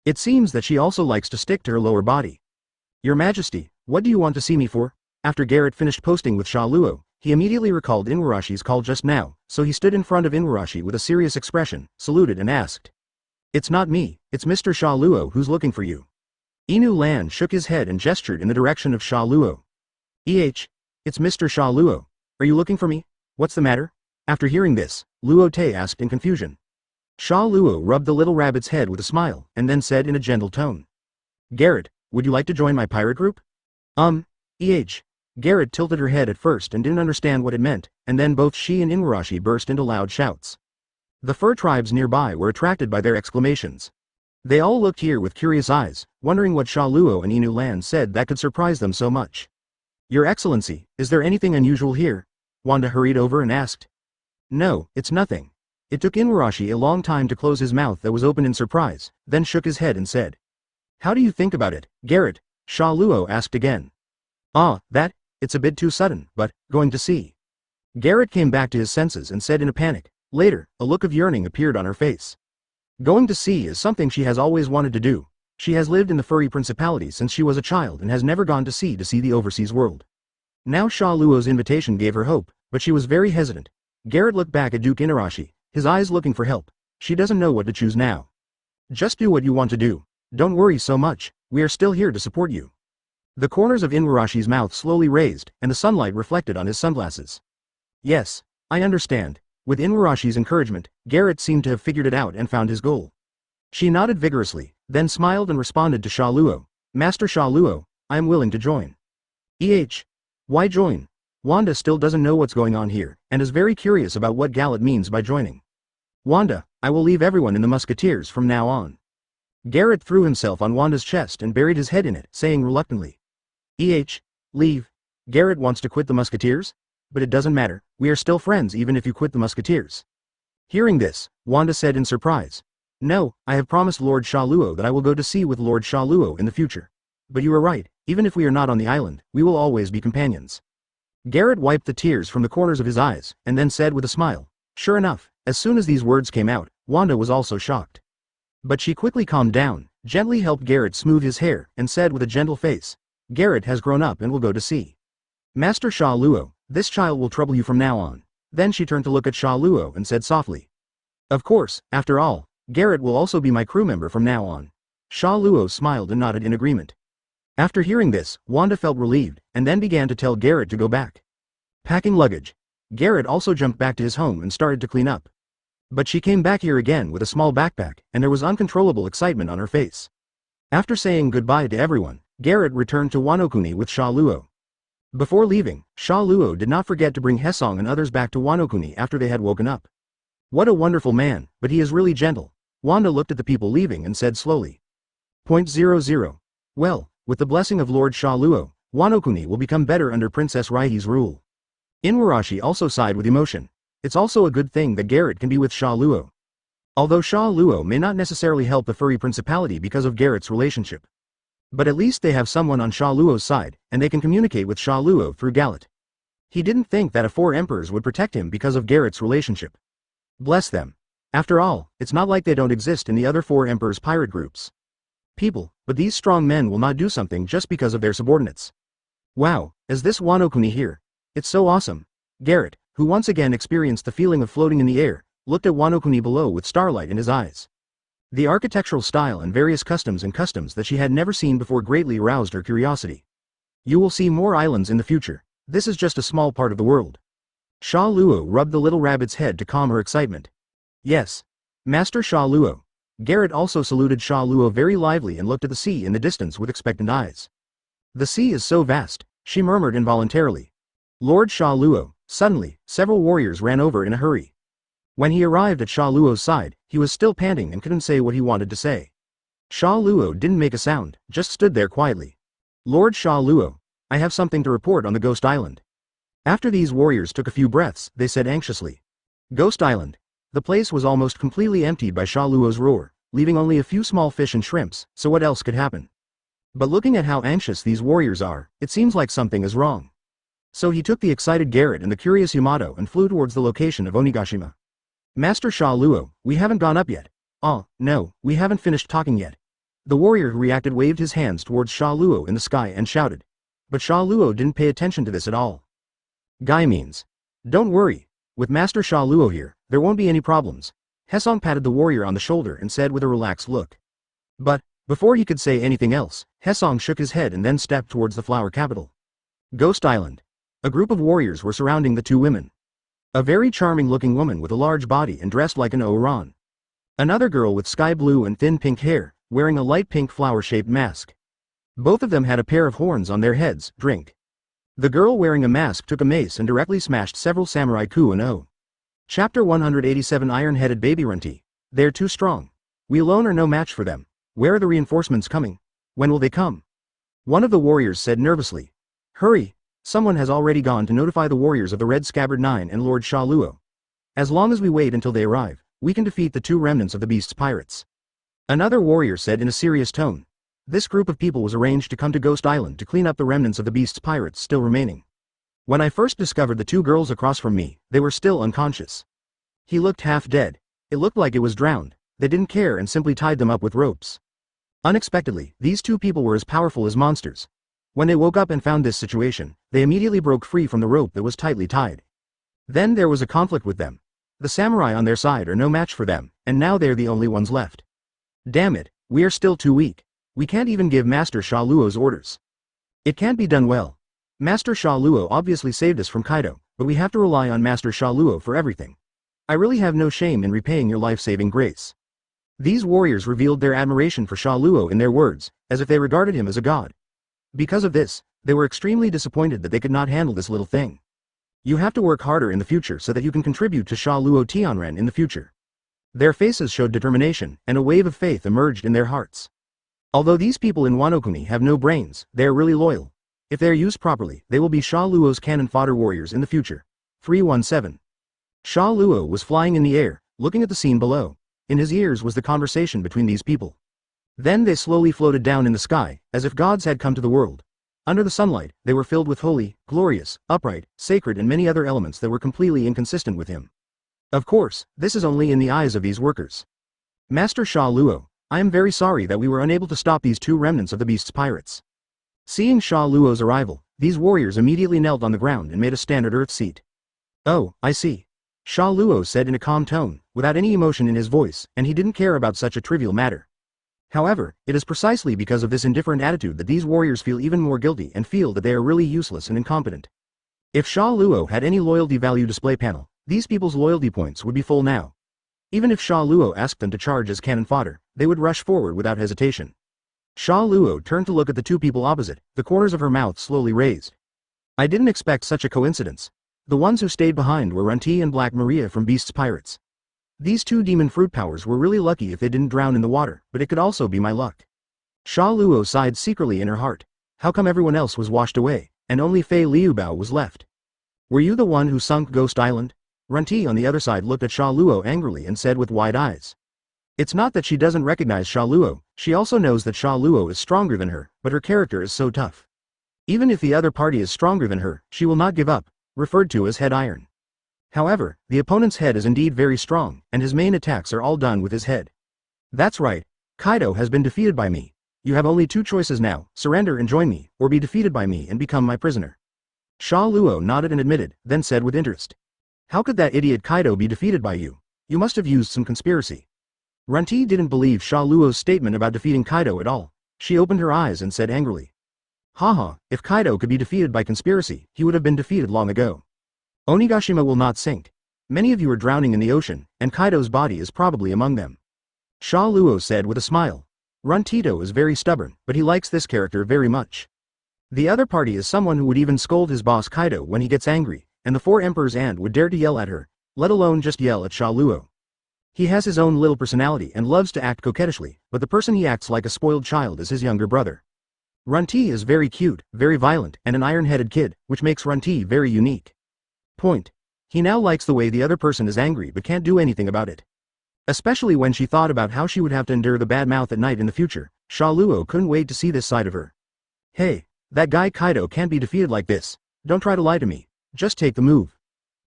[SPEAKER 1] It seems that she also likes to stick to her lower body. Your Majesty, what do you want to see me for? After Garrett finished posting with Xia Luo, he immediately recalled Inuarashi's call just now, so he stood in front of Inuarashi with a serious expression, saluted and asked. It's not me, it's Mr. Xia Luo who's looking for you. Inu Lan shook his head and gestured in the direction of Xia Luo. It's Mr. Xia Luo. Are you looking for me? What's the matter? After hearing this, Luo Te asked in confusion. Xia Luo rubbed the little rabbit's head with a smile, and then said in a gentle tone. Garrett, would you like to join my pirate group? Garrett tilted her head at first and didn't understand what it meant, and then both she and Inuarashi burst into loud shouts. The fur tribes nearby were attracted by their exclamations. They all looked here with curious eyes, wondering what Xia Luo and Inu Lan said that could surprise them so much. Your Excellency, is there anything unusual here? Wanda hurried over and asked. No, it's nothing. It took Inuarashi a long time to close his mouth that was open in surprise, then shook his head and said. How do you think about it, Garrett? Xia Luo asked again. It's a bit too sudden, but, going to see. Garrett came back to his senses and said in a panic. Later, a look of yearning appeared on her face. Going to sea is something she has always wanted to do. She has lived in the furry principality since she was a child and has never gone to sea to see the overseas world. Now Xia Luo's invitation gave her hope, but she was very hesitant. Garrett looked back at Duke Inuarashi, his eyes looking for help. She doesn't know what to choose now. Just do what you want to do. Don't worry so much, we are still here to support you. The corners of Inuarashi's mouth slowly raised, and the sunlight reflected on his sunglasses. Yes, I understand. With Inuarashi's encouragement, Garrett seemed to have figured it out and found his goal. She nodded vigorously, then smiled and responded to Xia Luo. Master Xia Luo, I am willing to join. Why join? Wanda still doesn't know what's going on here, and is very curious about what Gallet means by joining. Wanda, I will leave everyone in the Musketeers from now on. Garrett threw himself on Wanda's chest and buried his head in it, saying reluctantly. Leave. Garrett wants to quit the Musketeers? But it doesn't matter, we are still friends even if you quit the Musketeers. Hearing this, Wanda said in surprise. No, I have promised Lord Xia Luo that I will go to sea with Lord Xia Luo in the future. But you are right, even if we are not on the island, we will always be companions. Garrett wiped the tears from the corners of his eyes, and then said with a smile. Sure enough, as soon as these words came out, Wanda was also shocked. But she quickly calmed down, gently helped Garrett smooth his hair, and said with a gentle face, Garrett has grown up and will go to sea. Master Xia Luo, this child will trouble you from now on. Then she turned to look at Xia Luo and said softly. Of course, after all, Garrett will also be my crew member from now on. Xia Luo smiled and nodded in agreement. After hearing this, Wanda felt relieved, and then began to tell Garrett to go back. Packing luggage. Garrett also jumped back to his home and started to clean up. But she came back here again with a small backpack, and there was uncontrollable excitement on her face. After saying goodbye to everyone, Garrett returned to Wano-kuni with Xia Luo. Before leaving, Xia Luo did not forget to bring Hesong and others back to Wano-kuni after they had woken up. What a wonderful man, but he is really gentle. Wanda looked at the people leaving and said slowly. .00. Well, with the blessing of Lord Xia Luo, Wano-kuni will become better under Princess Raihi's rule. Inuarashi also sighed with emotion. It's also a good thing that Garrett can be with Xia Luo. Although Xia Luo may not necessarily help the furry principality because of Garrett's relationship. But at least they have someone on Xia Luo's side, and they can communicate with Xia Luo through Galet. He didn't think that 4 emperors would protect him because of Garrett's relationship. Bless them. After all, it's not like they don't exist in the other 4 emperors' pirate groups. People, but these strong men will not do something just because of their subordinates. Wow, is this Wano-kuni here? It's so awesome. Garrett, who once again experienced the feeling of floating in the air, looked at Wano-kuni below with starlight in his eyes. The architectural style and various customs that she had never seen before greatly aroused her curiosity. You will see more islands in the future. This is just a small part of the world. Xia Luo rubbed the little rabbit's head to calm her excitement. Yes. Master Xia Luo. Garrett also saluted Xia Luo very lively and looked at the sea in the distance with expectant eyes. The sea is so vast, she murmured involuntarily. Lord Xia Luo. Suddenly, several warriors ran over in a hurry. When he arrived at Xia Luo's side, he was still panting and couldn't say what he wanted to say. Xia Luo didn't make a sound, just stood there quietly. Lord Xia Luo, I have something to report on the Ghost Island. After these warriors took a few breaths, they said anxiously. Ghost Island. The place was almost completely emptied by Xia Luo's roar, leaving only a few small fish and shrimps, so what else could happen? But looking at how anxious these warriors are, it seems like something is wrong. So he took the excited Garrett and the curious Yamato and flew towards the location of Onigashima. Master Xia Luo, we haven't gone up yet. Ah, no, we haven't finished talking yet. The warrior who reacted waved his hands towards Xia Luo in the sky and shouted. But Xia Luo didn't pay attention to this at all. Guy means. Don't worry. With Master Xia Luo here, there won't be any problems. Hesong patted the warrior on the shoulder and said with a relaxed look. But, before he could say anything else, Hesong shook his head and then stepped towards the flower capital. Ghost Island. A group of warriors were surrounding the 2 women. A very charming-looking woman with a large body and dressed like an Oran. Another girl with sky blue and thin pink hair, wearing a light pink flower-shaped mask. Both of them had a pair of horns on their heads. Drink. The girl wearing a mask took a mace and directly smashed several samurai ku and o. Chapter 187 Iron-headed baby runty. They're too strong. We alone are no match for them. Where are the reinforcements coming? When will they come? One of the warriors said nervously. Hurry. Someone has already gone to notify the warriors of the Red Scabbard 9 and Lord Xia Luo. As long as we wait until they arrive, we can defeat the 2 remnants of the beast's pirates. Another warrior said in a serious tone. This group of people was arranged to come to Ghost Island to clean up the remnants of the beast's pirates still remaining. When I first discovered the 2 girls across from me, they were still unconscious. He looked half dead. It looked like it was drowned. They didn't care and simply tied them up with ropes. Unexpectedly, these 2 people were as powerful as monsters. When they woke up and found this situation, they immediately broke free from the rope that was tightly tied. Then there was a conflict with them. The samurai on their side are no match for them, and now they're the only ones left. Damn it, we are still too weak. We can't even give Master Xia Luo's orders. It can't be done well. Master Xia Luo obviously saved us from Kaido, but we have to rely on Master Xia Luo for everything. I really have no shame in repaying your life-saving grace. These warriors revealed their admiration for Xia Luo in their words, as if they regarded him as a god. Because of this, they were extremely disappointed that they could not handle this little thing. You have to work harder in the future so that you can contribute to Xia Luo Tianren in the future. Their faces showed determination, and a wave of faith emerged in their hearts. Although these people in Wano-kuni have no brains, they are really loyal. If they are used properly, they will be Xia Luo's cannon fodder warriors in the future. 317. Xia Luo was flying in the air, looking at the scene below. In his ears was the conversation between these people. Then they slowly floated down in the sky, as if gods had come to the world. Under the sunlight, they were filled with holy, glorious, upright, sacred and many other elements that were completely inconsistent with him. Of course, this is only in the eyes of these workers. Master Xia Luo, I am very sorry that we were unable to stop these two remnants of the beast's pirates. Seeing Xia Luo's arrival, these warriors immediately knelt on the ground and made a standard earth seat. Oh, I see. Xia Luo said in a calm tone, without any emotion in his voice, and he didn't care about such a trivial matter. However, it is precisely because of this indifferent attitude that these warriors feel even more guilty and feel that they are really useless and incompetent. If Xia Luo had any loyalty value display panel, these people's loyalty points would be full now. Even if Xia Luo asked them to charge as cannon fodder, they would rush forward without hesitation. Xia Luo turned to look at the two people opposite, the corners of her mouth slowly raised. I didn't expect such a coincidence. The ones who stayed behind were Runti and Black Maria from Beast's Pirates. These two demon fruit powers were really lucky if they didn't drown in the water, but it could also be my luck. Xia Luo sighed secretly in her heart. How come everyone else was washed away, and only Fei Liubao was left? Were you the one who sunk Ghost Island? Runti on the other side looked at Xia Luo angrily and said with wide eyes. It's not that she doesn't recognize Xia Luo, she also knows that Xia Luo is stronger than her, but her character is so tough. Even if the other party is stronger than her, she will not give up, referred to as head iron. However, the opponent's head is indeed very strong, and his main attacks are all done with his head. That's right, Kaido has been defeated by me. You have only two choices now, surrender and join me, or be defeated by me and become my prisoner. Xia Luo nodded and admitted, then said with interest. How could that idiot Kaido be defeated by you? You must have used some conspiracy. Runti didn't believe Xia Luo's statement about defeating Kaido at all. She opened her eyes and said angrily. Haha, if Kaido could be defeated by conspiracy, he would have been defeated long ago. Onigashima will not sink. Many of you are drowning in the ocean, and Kaido's body is probably among them. Xia Luo said with a smile. Runtito is very stubborn, but he likes this character very much. The other party is someone who would even scold his boss Kaido when he gets angry, and the four emperor's aunt would dare to yell at her, let alone just yell at Xia Luo. He has his own little personality and loves to act coquettishly, but the person he acts like a spoiled child is his younger brother. Runti is very cute, very violent, and an iron-headed kid, which makes Runti very unique. Point. He now likes the way the other person is angry but can't do anything about it. Especially when she thought about how she would have to endure the bad mouth at night in the future, Xia Luo couldn't wait to see this side of her. Hey, that guy Kaido can't be defeated like this. Don't try to lie to me. Just take the move.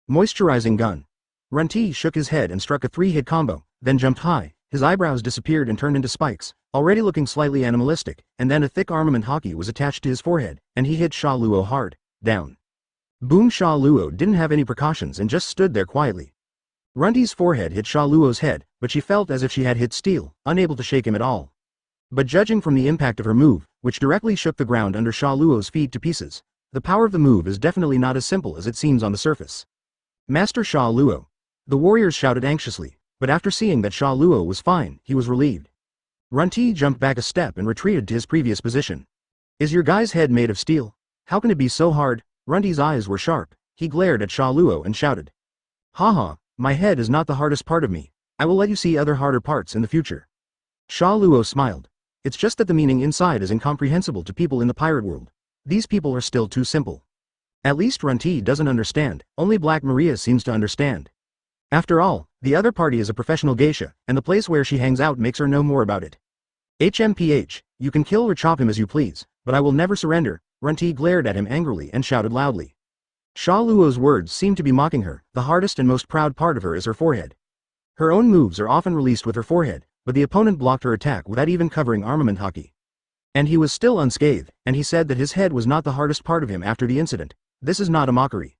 [SPEAKER 1] Moisturizing gun. Runti shook his head and struck a 3-hit combo, then jumped high, his eyebrows disappeared and turned into spikes, already looking slightly animalistic, and then a thick armament Haki was attached to his forehead, and he hit Xia Luo hard, down. Boom! Xia Luo didn't have any precautions and just stood there quietly. Runti's forehead hit Xia Luo's head, but she felt as if she had hit steel, unable to shake him at all. But judging from the impact of her move, which directly shook the ground under Xia Luo's feet to pieces, the power of the move is definitely not as simple as it seems on the surface. Master Xia Luo. The warriors shouted anxiously, but after seeing that Xia Luo was fine, he was relieved. Runti jumped back a step and retreated to his previous position. Is your guy's head made of steel? How can it be so hard? Runti's eyes were sharp. He glared at Xia Luo and shouted. Haha, my head is not the hardest part of me. I will let you see other harder parts in the future. Xia Luo smiled. It's just that the meaning inside is incomprehensible to people in the pirate world. These people are still too simple. At least Runti doesn't understand, only Black Maria seems to understand. After all, the other party is a professional geisha, and the place where she hangs out makes her know more about it. HMPH, you can kill or chop him as you please, but I will never surrender. Runti glared at him angrily and shouted loudly. Xia Luo's words seemed to be mocking her. The hardest and most proud part of her is her forehead. Her own moves are often released with her forehead, but the opponent blocked her attack without even covering armament Haki. And he was still unscathed, and he said that his head was not the hardest part of him after the incident. This is not a mockery.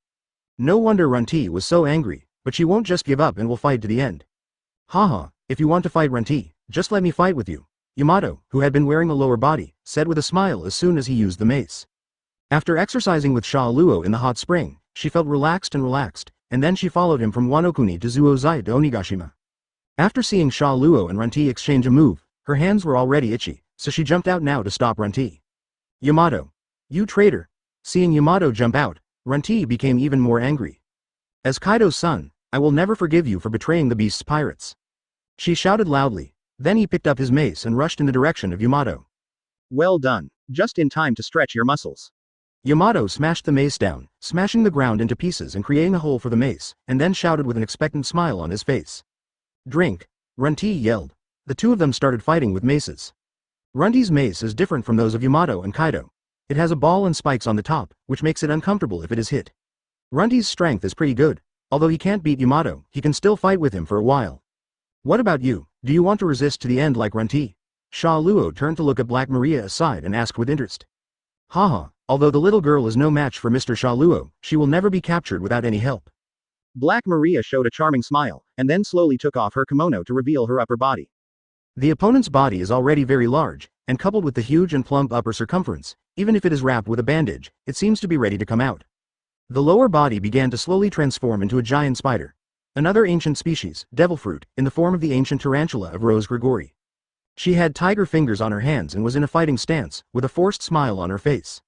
[SPEAKER 1] No wonder Runti was so angry, but she won't just give up and will fight to the end. Haha, if you want to fight Runti, just let me fight with you. Yamato, who had been wearing a lower body, said with a smile as soon as he used the mace. After exercising with Xia Luo in the hot spring, she felt relaxed, and then she followed him from Wanokuni to Zuozai to Onigashima. After seeing Xia Luo and Runti exchange a move, her hands were already itchy, so she jumped out now to stop Runti. Yamato. You traitor. Seeing Yamato jump out, Runti became even more angry. As Kaido's son, I will never forgive you for betraying the beast's pirates. She shouted loudly. Then he picked up his mace and rushed in the direction of Yamato. Well done. Just in time to stretch your muscles. Yamato smashed the mace down, smashing the ground into pieces and creating a hole for the mace, and then shouted with an expectant smile on his face. Drink. Runti yelled. The two of them started fighting with maces. Runti's mace is different from those of Yamato and Kaido. It has a ball and spikes on the top, which makes it uncomfortable if it is hit. Runti's strength is pretty good. Although he can't beat Yamato, he can still fight with him for a while. What about you? Do you want to resist to the end like Runti? Xia Luo turned to look at Black Maria aside and asked with interest. Haha, although the little girl is no match for Mr. Xia Luo, she will never be captured without any help. Black Maria showed a charming smile, and then slowly took off her kimono to reveal her upper body. The opponent's body is already very large, and coupled with the huge and plump upper circumference, even if it is wrapped with a bandage, it seems to be ready to come out. The lower body began to slowly transform into a giant spider. Another ancient species, devil fruit, in the form of the ancient tarantula of Rose Grigori. She had tiger fingers on her hands and was in a fighting stance, with a forced smile on her face.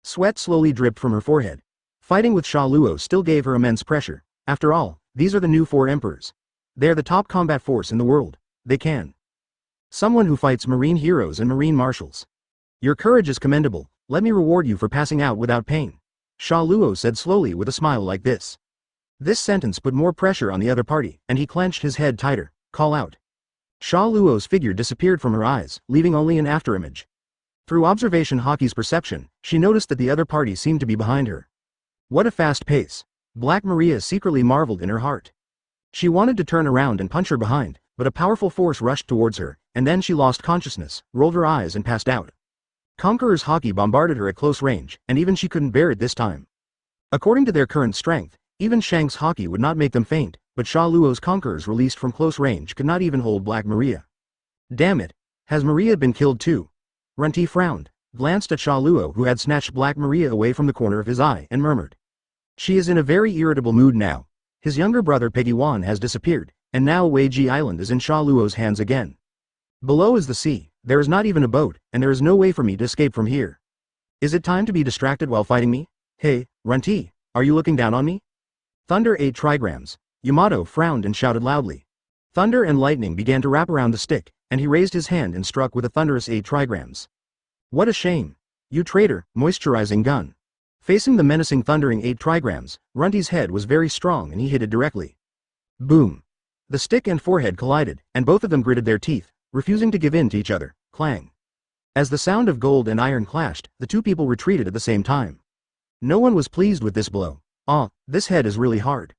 [SPEAKER 1] Sweat slowly dripped from her forehead. Fighting with Xia Luo still gave her immense pressure. After all, these are the new 4 emperors. They are the top combat force in the world. They can. Someone who fights marine heroes and marine marshals. Your courage is commendable. Let me reward you for passing out without pain. Xia Luo said slowly with a smile like this. This sentence put more pressure on the other party, and he clenched his head tighter. Call out. Xia Luo's figure disappeared from her eyes, leaving only an afterimage. Through observation Haki's perception, she noticed that the other party seemed to be behind her. What a fast pace. Black Maria secretly marveled in her heart. She wanted to turn around and punch her behind, but a powerful force rushed towards her, and then she lost consciousness, rolled her eyes and passed out. Conqueror's Haki bombarded her at close range, and even she couldn't bear it this time. According to their current strength, even Shank's Haki would not make them faint, but Xia Luo's Conquerors released from close range could not even hold Black Maria. Damn it! Has Maria been killed too? Runti frowned, glanced at Xia Luo who had snatched Black Maria away from the corner of his eye and murmured. She is in a very irritable mood now. His younger brother Peggy Wan has disappeared, and now Weiji Island is in Xia Luo's hands again. Below is the sea, there is not even a boat, and there is no way for me to escape from here. Is it time to be distracted while fighting me? Hey, Runti, are you looking down on me? Thunder 8 trigrams. Yamato frowned and shouted loudly. Thunder and lightning began to wrap around the stick, and he raised his hand and struck with a thunderous 8 trigrams. What a shame. You traitor, moisturizing gun. Facing the menacing thundering 8 trigrams, Runti's head was very strong and he hit it directly. Boom. The stick and forehead collided, and both of them gritted their teeth, refusing to give in to each other. Clang. As the sound of gold and iron clashed, the two people retreated at the same time. No one was pleased with this blow. Ah, this head is really hard.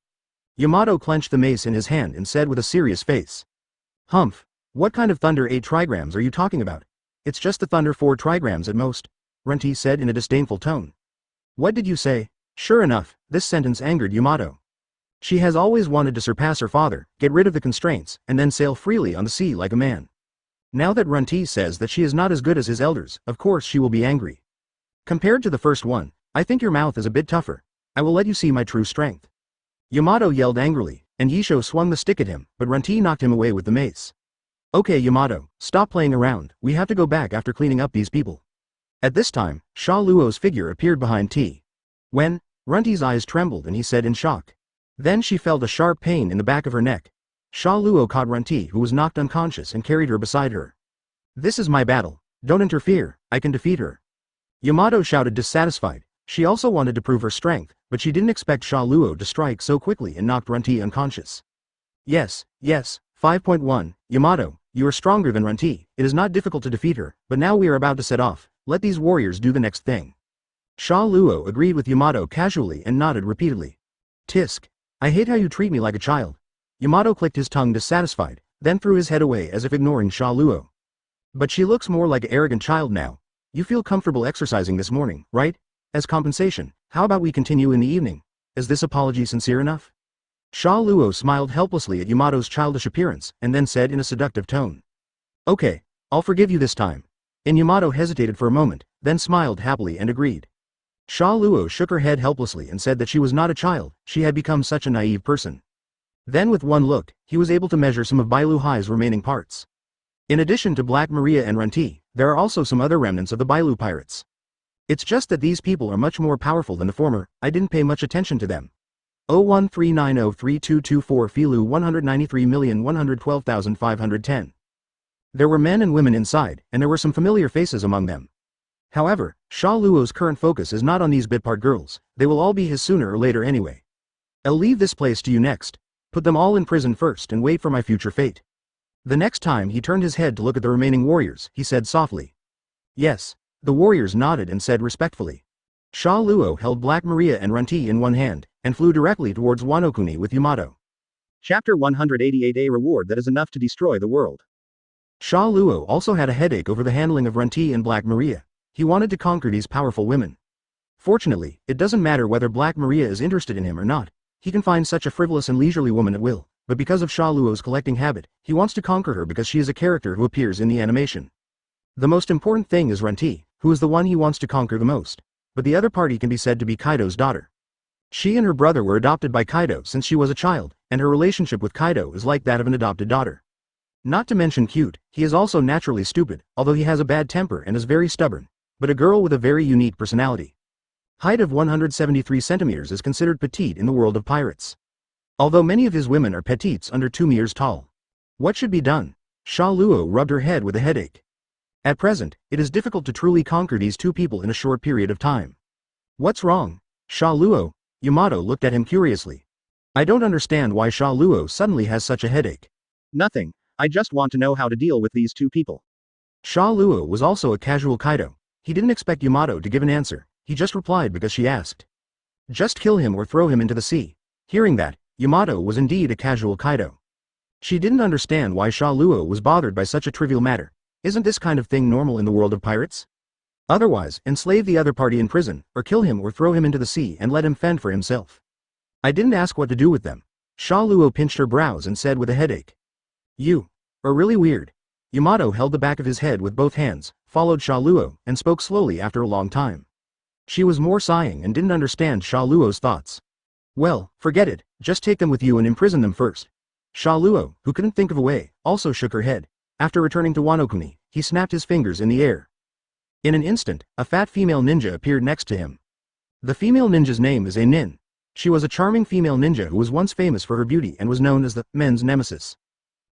[SPEAKER 1] Yamato clenched the mace in his hand and said with a serious face. Humph. What kind of thunder 8 trigrams are you talking about? It's just the thunder 4 trigrams at most, Runti said in a disdainful tone. What did you say? Sure enough, this sentence angered Yamato. She has always wanted to surpass her father, get rid of the constraints, and then sail freely on the sea like a man. Now that Runti says that she is not as good as his elders, of course she will be angry. Compared to the first one, I think your mouth is a bit tougher. I will let you see my true strength. Yamato yelled angrily, and Yisho swung the stick at him, but Runti knocked him away with the mace. Okay Yamato, stop playing around, we have to go back after cleaning up these people. At this time, Xia Luo's figure appeared behind T. When, Runti's eyes trembled and he said in shock. Then she felt a sharp pain in the back of her neck. Xia Luo caught Runti who was knocked unconscious and carried her beside her. This is my battle. Don't interfere, I can defeat her. Yamato shouted dissatisfied. She also wanted to prove her strength, but she didn't expect Xia Luo to strike so quickly and knocked Runti unconscious. Yes. 5.1, Yamato, you are stronger than Runti, it is not difficult to defeat her, but now we are about to set off, let these warriors do the next thing. Xia Luo agreed with Yamato casually and nodded repeatedly. Tisk. I hate how you treat me like a child. Yamato clicked his tongue dissatisfied, then threw his head away as if ignoring Xia Luo. But she looks more like an arrogant child now. You feel comfortable exercising this morning, right? As compensation, how about we continue in the evening? Is this apology sincere enough? Xia Luo smiled helplessly at Yamato's childish appearance, and then said in a seductive tone. Okay, I'll forgive you this time. And Yamato hesitated for a moment, then smiled happily and agreed. Xia Luo shook her head helplessly and said that she was not a child, she had become such a naive person. Then with one look, he was able to measure some of Bailu Hai's remaining parts. In addition to Black Maria and Runti, there are also some other remnants of the Bailu pirates. It's just that these people are much more powerful than the former, I didn't pay much attention to them. 013903224 Filu 193,112,510. There were men and women inside, and there were some familiar faces among them. However, Xia Luo's current focus is not on these bitpart girls, they will all be his sooner or later anyway. I'll leave this place to you next. Put them all in prison first and wait for my future fate. The next time he turned his head to look at the remaining warriors, he said softly. Yes. The warriors nodded and said respectfully. Xia Luo held Black Maria and Runti in one hand, and flew directly towards Wano Kuni with Yamato. Chapter 188, a reward that is enough to destroy the world. Xia Luo also had a headache over the handling of Runti and Black Maria. He wanted to conquer these powerful women. Fortunately, it doesn't matter whether Black Maria is interested in him or not. He can find such a frivolous and leisurely woman at will, but because of Xia Luo's collecting habit, he wants to conquer her because she is a character who appears in the animation. The most important thing is Runti, who is the one he wants to conquer the most. But the other party can be said to be Kaido's daughter. She and her brother were adopted by Kaido since she was a child, and her relationship with Kaido is like that of an adopted daughter. Not to mention cute, he is also naturally stupid, although he has a bad temper and is very stubborn, but a girl with a very unique personality. Height of 173 centimeters is considered petite in the world of pirates. Although many of his women are petites under 2 meters tall. What should be done? Xia Luo rubbed her head with a headache. At present, it is difficult to truly conquer these two people in a short period of time. What's wrong? Xia Luo? Yamato looked at him curiously. I don't understand why Xia Luo suddenly has such a headache. Nothing, I just want to know how to deal with these two people. Xia Luo was also a casual Kaido. He didn't expect Yamato to give an answer, he just replied because she asked. Just kill him or throw him into the sea. Hearing that, Yamato was indeed a casual Kaido. She didn't understand why Xia Luo was bothered by such a trivial matter. Isn't this kind of thing normal in the world of pirates? Otherwise, enslave the other party in prison, or kill him or throw him into the sea and let him fend for himself. I didn't ask what to do with them. Xia Luo pinched her brows and said with a headache. You are really weird. Yamato held the back of his head with both hands, followed Xia Luo, and spoke slowly after a long time. She was more sighing and didn't understand Xia Luo's thoughts. Well, forget it, just take them with you and imprison them first. Xia Luo, who couldn't think of a way, also shook her head. After returning to Wano Kuni, he snapped his fingers in the air. In an instant, a fat female ninja appeared next to him. The female ninja's name is Nin. She was a charming female ninja who was once famous for her beauty and was known as the men's nemesis.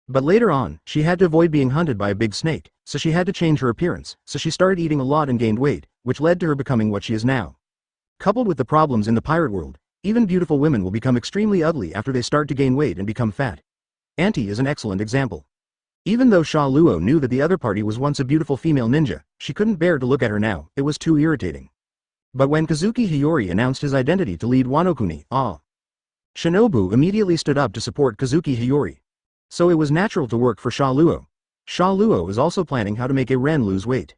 [SPEAKER 1] But later on, she had to avoid being hunted by a big snake, so she had to change her appearance, so she started eating a lot and gained weight, which led to her becoming what she is now. Coupled with the problems in the pirate world, even beautiful women will become extremely ugly after they start to gain weight and become fat. Auntie is an excellent example. Even though Xia Luo knew that the other party was once a beautiful female ninja, she couldn't bear to look at her now, it was too irritating. But when Kazuki Hiyori announced his identity to lead Wano Kuni, Shinobu immediately stood up to support Kazuki Hiyori. So it was natural to work for Xia Luo. Xia Luo is also planning how to make a Ren lose weight.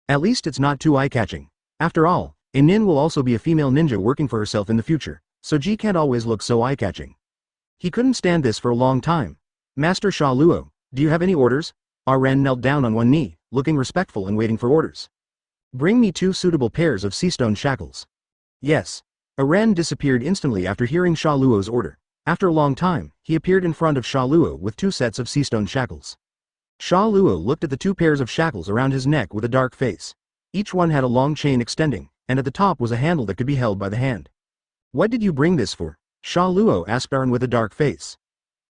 [SPEAKER 1] At least it's not too eye-catching. After all, a Nin will also be a female ninja working for herself in the future, so Ji can't always look so eye-catching. He couldn't stand this for a long time. Master Xia Luo, do you have any orders? Ren knelt down on one knee, looking respectful and waiting for orders. Bring me 2 suitable pairs of sea stone shackles. Yes. Ren disappeared instantly after hearing Xia Luo's order. After a long time, he appeared in front of Xia Luo with 2 sets of sea stone shackles. Xia Luo looked at the 2 pairs of shackles around his neck with a dark face. Each one had a long chain extending, and at the top was a handle that could be held by the hand. What did you bring this for? Xia Luo asked Ren with a dark face.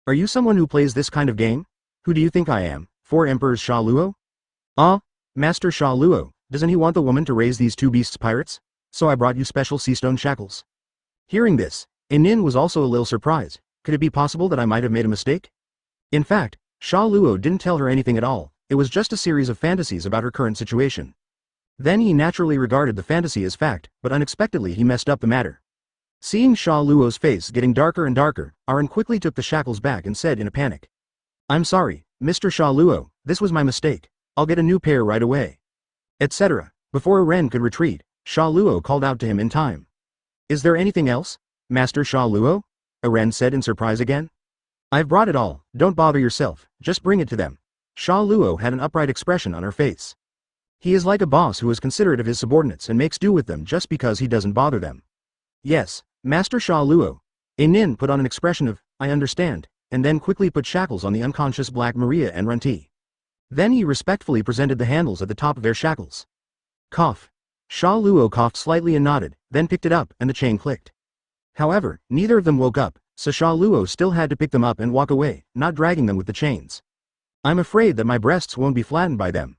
[SPEAKER 1] Are you someone who plays this kind of game? Who do you think I am, 4 Emperors Xia Luo? Master Xia Luo, doesn't he want the woman to raise these 2 beasts pirates? So I brought you special sea stone shackles. Hearing this, Nin was also a little surprised. Could it be possible that I might have made a mistake? In fact, Xia Luo didn't tell her anything at all, it was just a series of fantasies about her current situation. Then he naturally regarded the fantasy as fact, but unexpectedly he messed up the matter. Seeing Xia Luo's face getting darker and darker, Ren quickly took the shackles back and said in a panic. I'm sorry, Mr. Xia Luo, this was my mistake. I'll get a new pair right away. Etc. Before Ren could retreat, Xia Luo called out to him in time. Is there anything else, Master Xia Luo? Ren said in surprise again. I've brought it all, don't bother yourself, just bring it to them. Xia Luo had an upright expression on her face. He is like a boss who is considerate of his subordinates and makes do with them just because he doesn't bother them. Yes, Master Xia Luo. Nin put on an expression of, I understand, and then quickly put shackles on the unconscious Black Maria and Runti. Then he respectfully presented the handles at the top of their shackles. Cough. Xia Luo coughed slightly and nodded, then picked it up and the chain clicked. However, neither of them woke up, so Xia Luo still had to pick them up and walk away, not dragging them with the chains. I'm afraid that my breasts won't be flattened by them.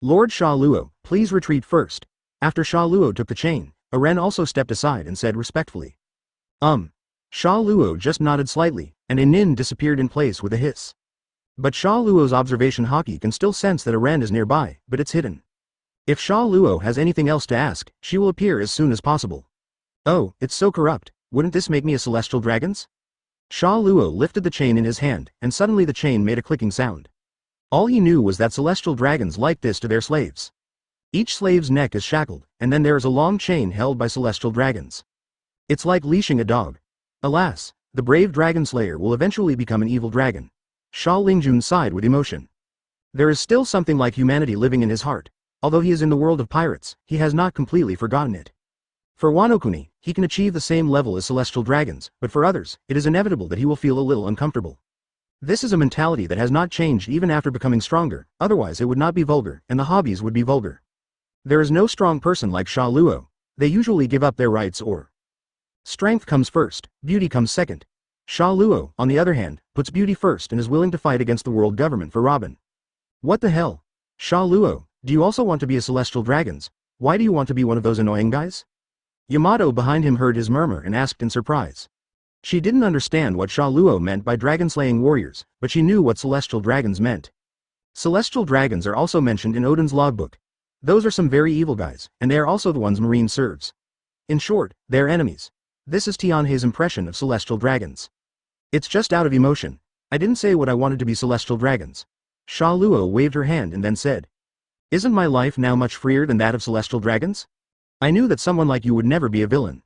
[SPEAKER 1] Lord Xia Luo, please retreat first. After Xia Luo took the chain, Ren also stepped aside and said respectfully. Xia Luo just nodded slightly, and Nin disappeared in place with a hiss. But Xia Luo's observation Haki can still sense that a Ren is nearby, but it's hidden. If Xia Luo has anything else to ask, she will appear as soon as possible. Oh, it's so corrupt, wouldn't this make me a celestial dragon's? Xia Luo lifted the chain in his hand, and suddenly the chain made a clicking sound. All he knew was that celestial dragons like this to their slaves. Each slave's neck is shackled, and then there is a long chain held by celestial dragons. It's like leashing a dog. Alas, the brave dragon slayer will eventually become an evil dragon. Xia Lingjun sighed with emotion. There is still something like humanity living in his heart. Although he is in the world of pirates, he has not completely forgotten it. For Wano Kuni, he can achieve the same level as celestial dragons, but for others, it is inevitable that he will feel a little uncomfortable. This is a mentality that has not changed even after becoming stronger, otherwise it would not be vulgar, and the hobbies would be vulgar. There is no strong person like Xia Luo. They usually give up their rights or strength comes first, beauty comes second. Xia Luo, on the other hand, puts beauty first and is willing to fight against the world government for Robin. What the hell? Xia Luo, do you also want to be a celestial dragon's? Why do you want to be one of those annoying guys? Yamato behind him heard his murmur and asked in surprise. She didn't understand what Xia Luo meant by dragon-slaying warriors, but she knew what celestial dragons meant. Celestial dragons are also mentioned in Odin's logbook. Those are some very evil guys, and they are also the ones Marine serves. In short, they are enemies. This is Tianhe's impression of celestial dragons. It's just out of emotion. I didn't say what I wanted to be celestial dragons. Xia Luo waved her hand and then said. Isn't my life now much freer than that of celestial dragons? I knew that someone like you would never be a villain.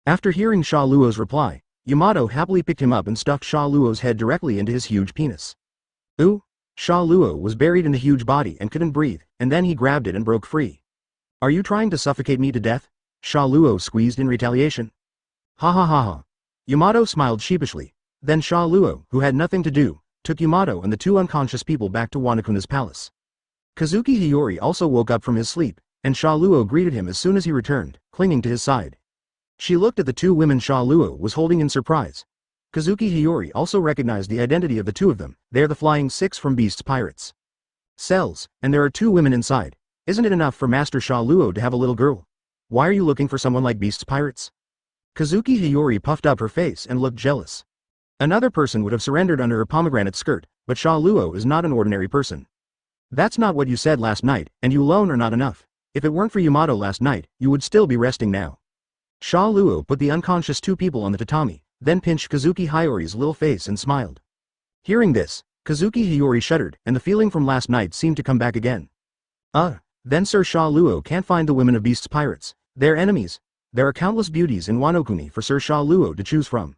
[SPEAKER 1] After hearing Xia Luo's reply, Yamato happily picked him up and stuffed Xia Luo's head directly into his huge penis. Ooh! Xia Luo was buried in the huge body and couldn't breathe, and then he grabbed it and broke free. Are you trying to suffocate me to death? Xia Luo squeezed in retaliation. Ha ha ha ha. Yamato smiled sheepishly. Then Xia Luo, who had nothing to do, took Yamato and the two unconscious people back to Wanakuna's palace. Kazuki Hiyori also woke up from his sleep, and Xia Luo greeted him as soon as he returned, clinging to his side. She looked at the two women Xia Luo was holding in surprise. Kazuki Hiyori also recognized the identity of the two of them. They are the Flying Six from Beast's Pirates. Cells, and there are two women inside. Isn't it enough for Master Xia Luo to have a little girl? Why are you looking for someone like Beast's Pirates? Kazuki Hiyori puffed up her face and looked jealous. Another person would have surrendered under her pomegranate skirt, but Xia Luo is not an ordinary person. That's not what you said last night, and you alone are not enough. If it weren't for Yamato last night, you would still be resting now. Xia Luo put the unconscious two people on the tatami, then pinched Kazuki Hiyori's little face and smiled. Hearing this, Kazuki Hiyori shuddered, and the feeling from last night seemed to come back again. Then Sir Xia Luo can't find the women of Beast's Pirates. They're enemies. There are countless beauties in Wano Kuni for Sir Xia Luo to choose from.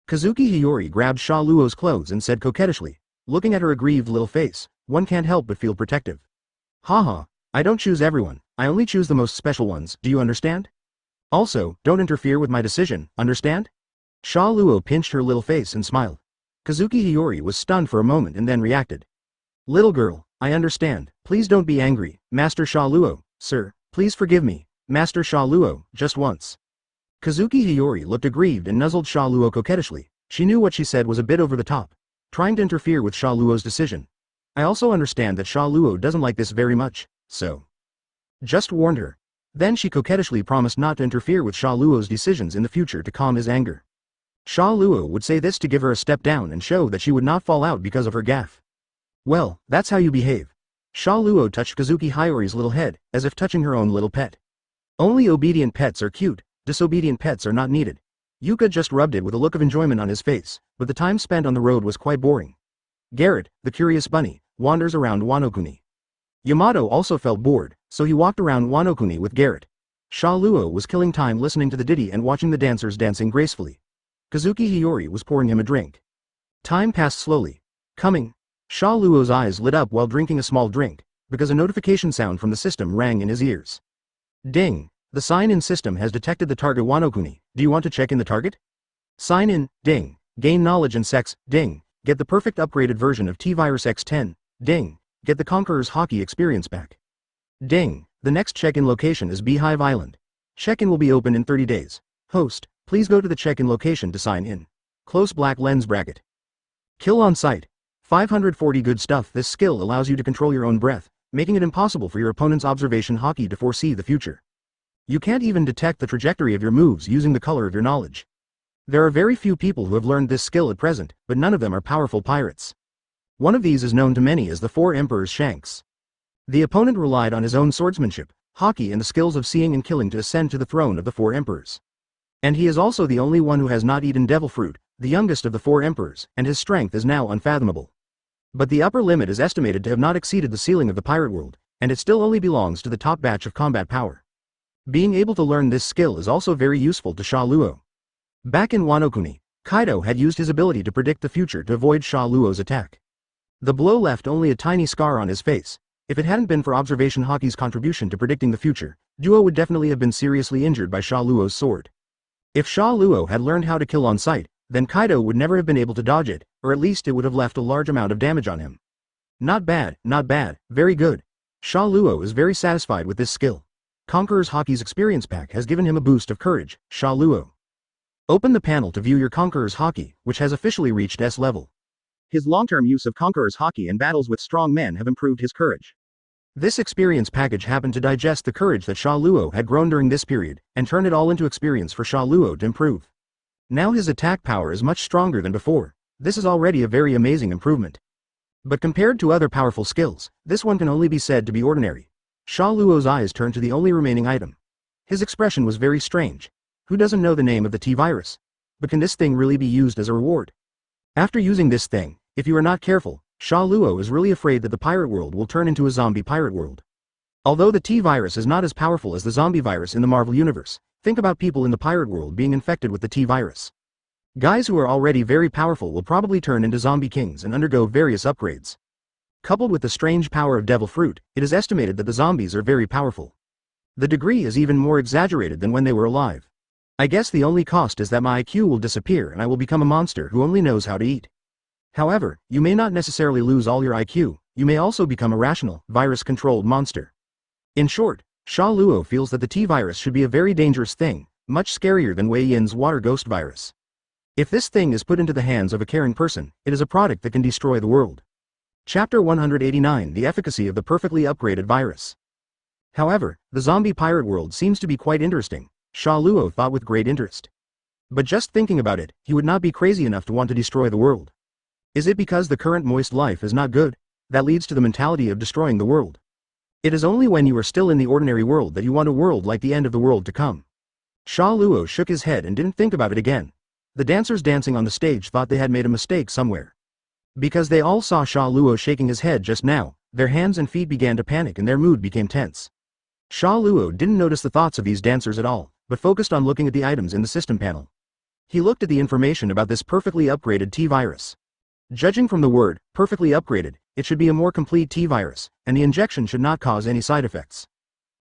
[SPEAKER 1] Kazuki Hiyori grabbed Xia Luo's clothes and said coquettishly, looking at her aggrieved little face, one can't help but feel protective. Haha, I don't choose everyone, I only choose the most special ones, do you understand? Also, don't interfere with my decision, understand? Xia Luo pinched her little face and smiled. Kazuki Hiyori was stunned for a moment and then reacted. Little girl, I understand, please don't be angry, Master Xia Luo, sir, please forgive me, Master Xia Luo, just once. Kazuki Hiyori looked aggrieved and nuzzled Xia Luo coquettishly. She knew what she said was a bit over the top, trying to interfere with Xia Luo's decision. I also understand that Xia Luo doesn't like this very much, so just warned her. Then she coquettishly promised not to interfere with Xia Luo's decisions in the future to calm his anger. Xia Luo would say this to give her a step down and show that she would not fall out because of her gaffe. Well, that's how you behave. Xia Luo touched Kazuki Hiyori's little head, as if touching her own little pet. Only obedient pets are cute, disobedient pets are not needed. Yuka just rubbed it with a look of enjoyment on his face, but the time spent on the road was quite boring. Garrett, the curious bunny, wanders around Wano Kuni. Yamato also felt bored, so he walked around Wano Kuni with Garrett. Xia Luo was killing time listening to the ditty and watching the dancers dancing gracefully. Kazuki Hiyori was pouring him a drink. Time passed slowly. Coming. Xia Luo's eyes lit up while drinking a small drink, because a notification sound from the system rang in his ears. Ding. The sign-in system has detected the target Wano Kuni. Do you want to check in the target? Sign in, ding. Gain knowledge and sex, ding. Get the perfect upgraded version of T-Virus X10, ding. Get the Conqueror's Haki experience back. Ding. The next check-in location is Beehive Island. Check-in will be open in 30 days. Host, please go to the check-in location to sign in. Close black lens bracket. Kill on sight. 540 good stuff. This skill allows you to control your own breath, making it impossible for your opponent's observation Haki to foresee the future. You can't even detect the trajectory of your moves using the color of your knowledge. There are very few people who have learned this skill at present, but none of them are powerful pirates. One of these is known to many as the Four Emperors' Shanks. The opponent relied on his own swordsmanship, Haki and the skills of seeing and killing to ascend to the throne of the Four Emperors. And he is also the only one who has not eaten devil fruit, the youngest of the Four Emperors, and his strength is now unfathomable. But the upper limit is estimated to have not exceeded the ceiling of the pirate world, and it still only belongs to the top batch of combat power. Being able to learn this skill is also very useful to Xia Luo. Back in Wano Kuni, Kaido had used his ability to predict the future to avoid Xia Luo's attack. The blow left only a tiny scar on his face. If it hadn't been for Observation Haki's contribution to predicting the future, Duo would definitely have been seriously injured by Xia Luo's sword. If Xia Luo had learned how to kill on sight, then Kaido would never have been able to dodge it, or at least it would have left a large amount of damage on him. Not bad, very good. Xia Luo is very satisfied with this skill. Conqueror's Haki's experience pack has given him a boost of courage. Xia Luo. Open the panel to view your Conqueror's Haki, which has officially reached S level. His long-term use of Conqueror's Haki and battles with strong men have improved his courage. This experience package happened to digest the courage that Xia Luo had grown during this period, and turn it all into experience for Xia Luo to improve. Now his attack power is much stronger than before. This is already a very amazing improvement. But compared to other powerful skills, this one can only be said to be ordinary. Xia Luo's eyes turned to the only remaining item. His expression was very strange. Who doesn't know the name of the T-virus? But can this thing really be used as a reward? After using this thing, if you are not careful, Xia Luo is really afraid that the pirate world will turn into a zombie pirate world. Although the T-virus is not as powerful as the zombie virus in the Marvel Universe, think about people in the pirate world being infected with the T-virus. Guys who are already very powerful will probably turn into zombie kings and undergo various upgrades. Coupled with the strange power of devil fruit, it is estimated that the zombies are very powerful. The degree is even more exaggerated than when they were alive. I guess the only cost is that my IQ will disappear and I will become a monster who only knows how to eat. However, you may not necessarily lose all your IQ, you may also become a rational, virus-controlled monster. In short, Xia Luo feels that the T-virus should be a very dangerous thing, much scarier than Wei Yin's water ghost virus. If this thing is put into the hands of a caring person, it is a product that can destroy the world. Chapter 189 The Efficacy of the Perfectly Upgraded Virus. However, the zombie pirate world seems to be quite interesting, Xia Luo thought with great interest. But just thinking about it, he would not be crazy enough to want to destroy the world. Is it because the current moist life is not good, that leads to the mentality of destroying the world? It is only when you are still in the ordinary world that you want a world like the end of the world to come. Xia Luo shook his head and didn't think about it again. The dancers dancing on the stage thought they had made a mistake somewhere. Because they all saw Xia Luo shaking his head just now, their hands and feet began to panic and their mood became tense. Xia Luo didn't notice the thoughts of these dancers at all, but focused on looking at the items in the system panel. He looked at the information about this perfectly upgraded T-virus. Judging from the word, perfectly upgraded, it should be a more complete T-virus, and the injection should not cause any side effects.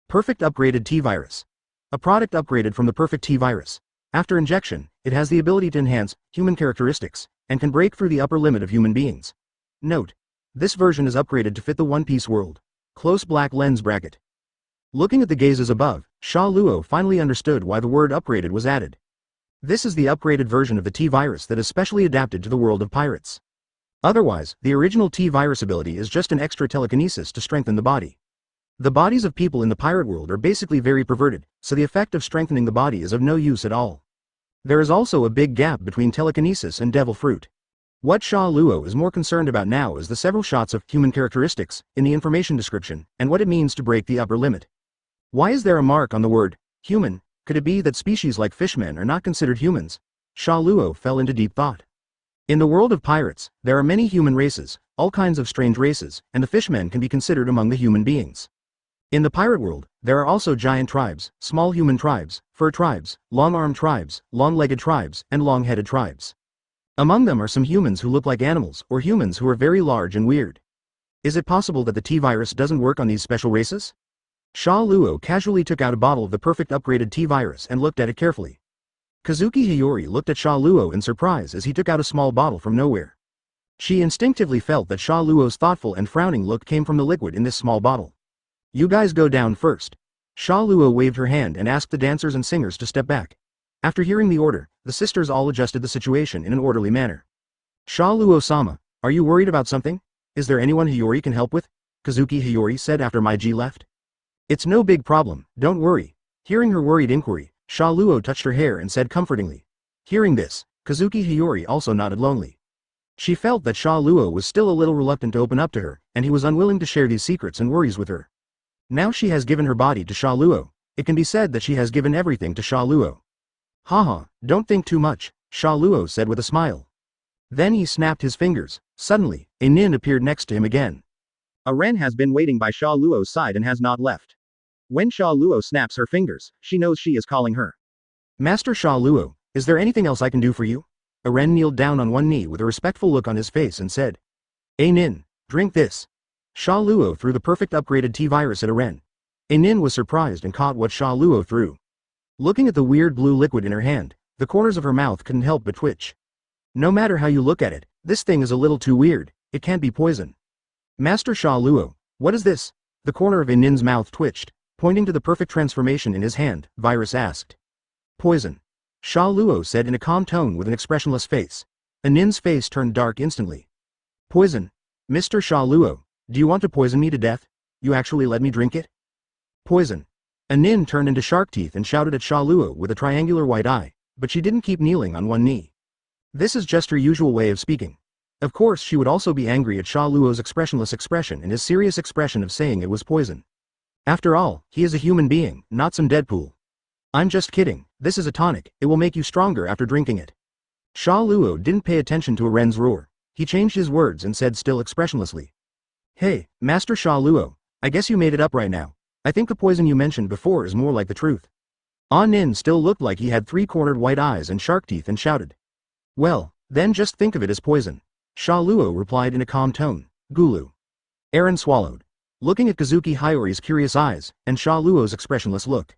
[SPEAKER 1] Perfect upgraded T-virus. A product upgraded from the perfect T-virus. After injection, it has the ability to enhance human characteristics, and can break through the upper limit of human beings. Note: this version is upgraded to fit the One Piece world. Close black lens bracket. Looking at the gazes above, Xia Luo finally understood why the word upgraded was added. This is the upgraded version of the T-virus that is specially adapted to the world of pirates. Otherwise, the original T-virus ability is just an extra telekinesis to strengthen the body. The bodies of people in the pirate world are basically very perverted, so the effect of strengthening the body is of no use at all. There is also a big gap between telekinesis and devil fruit. What Xia Luo is more concerned about now is the several shots of human characteristics in the information description, and what it means to break the upper limit. Why is there a mark on the word human? Could it be that species like fishmen are not considered humans? Xia Luo fell into deep thought. In the world of pirates, there are many human races, all kinds of strange races, and the fishmen can be considered among the human beings. In the pirate world, there are also giant tribes, small human tribes, fur tribes, long-armed tribes, long-legged tribes, and long-headed tribes. Among them are some humans who look like animals, or humans who are very large and weird. Is it possible that the T-virus doesn't work on these special races? Xia Luo casually took out a bottle of the perfect upgraded T-virus and looked at it carefully. Kazuki Hiyori looked at Xia Luo in surprise as he took out a small bottle from nowhere. She instinctively felt that Xia Luo's thoughtful and frowning look came from the liquid in this small bottle. You guys go down first. Xia Luo waved her hand and asked the dancers and singers to step back. After hearing the order, the sisters all adjusted the situation in an orderly manner. Xia Luo-sama, are you worried about something? Is there anyone Hiyori can help with? Kazuki Hiyori said after Maiji left. It's no big problem, don't worry. Hearing her worried inquiry, Xia Luo touched her hair and said comfortingly. Hearing this, Kazuki Hiyori also nodded lonely. She felt that Xia Luo was still a little reluctant to open up to her, and he was unwilling to share these secrets and worries with her. Now she has given her body to Xia Luo. It can be said that she has given everything to Xia Luo. Haha, don't think too much, Xia Luo said with a smile. Then he snapped his fingers. Suddenly, a Nin appeared next to him again. A Ren has been waiting by Xia Luo's side and has not left. When Xia Luo snaps her fingers, she knows she is calling her. Master Xia Luo, is there anything else I can do for you? A Ren kneeled down on one knee with a respectful look on his face and said. A Nin, drink this. Xia Luo threw the perfect upgraded T-virus at a Ren. A Nin was surprised and caught what Xia Luo threw. Looking at the weird blue liquid in her hand, the corners of her mouth couldn't help but twitch. No matter how you look at it, this thing is a little too weird. It can't be poison. Master Xia Luo, what is this? The corner of a Nin's mouth twitched. Pointing to the perfect transformation in his hand, Virus asked. Poison. Xia Luo said in a calm tone with an expressionless face. A Nin's face turned dark instantly. Poison. Mr. Xia Luo, do you want to poison me to death? You actually let me drink it? Poison. A Nin turned into shark teeth and shouted at Xia Luo with a triangular white eye, but she didn't keep kneeling on one knee. This is just her usual way of speaking. Of course she would also be angry at Xia Luo's expressionless expression and his serious expression of saying it was poison. After all, he is a human being, not some Deadpool. I'm just kidding, this is a tonic, it will make you stronger after drinking it. Xia Luo didn't pay attention to a Ren's roar. He changed his words and said still expressionlessly. Hey, Master Xia Luo, I guess you made it up right now. I think the poison you mentioned before is more like the truth. Nin still looked like he had three-cornered white eyes and shark teeth and shouted. Well, then just think of it as poison. Xia Luo replied in a calm tone. Gulu. Aaron swallowed. Looking at Kazuki Hiyori's curious eyes, and Xia Luo's expressionless look.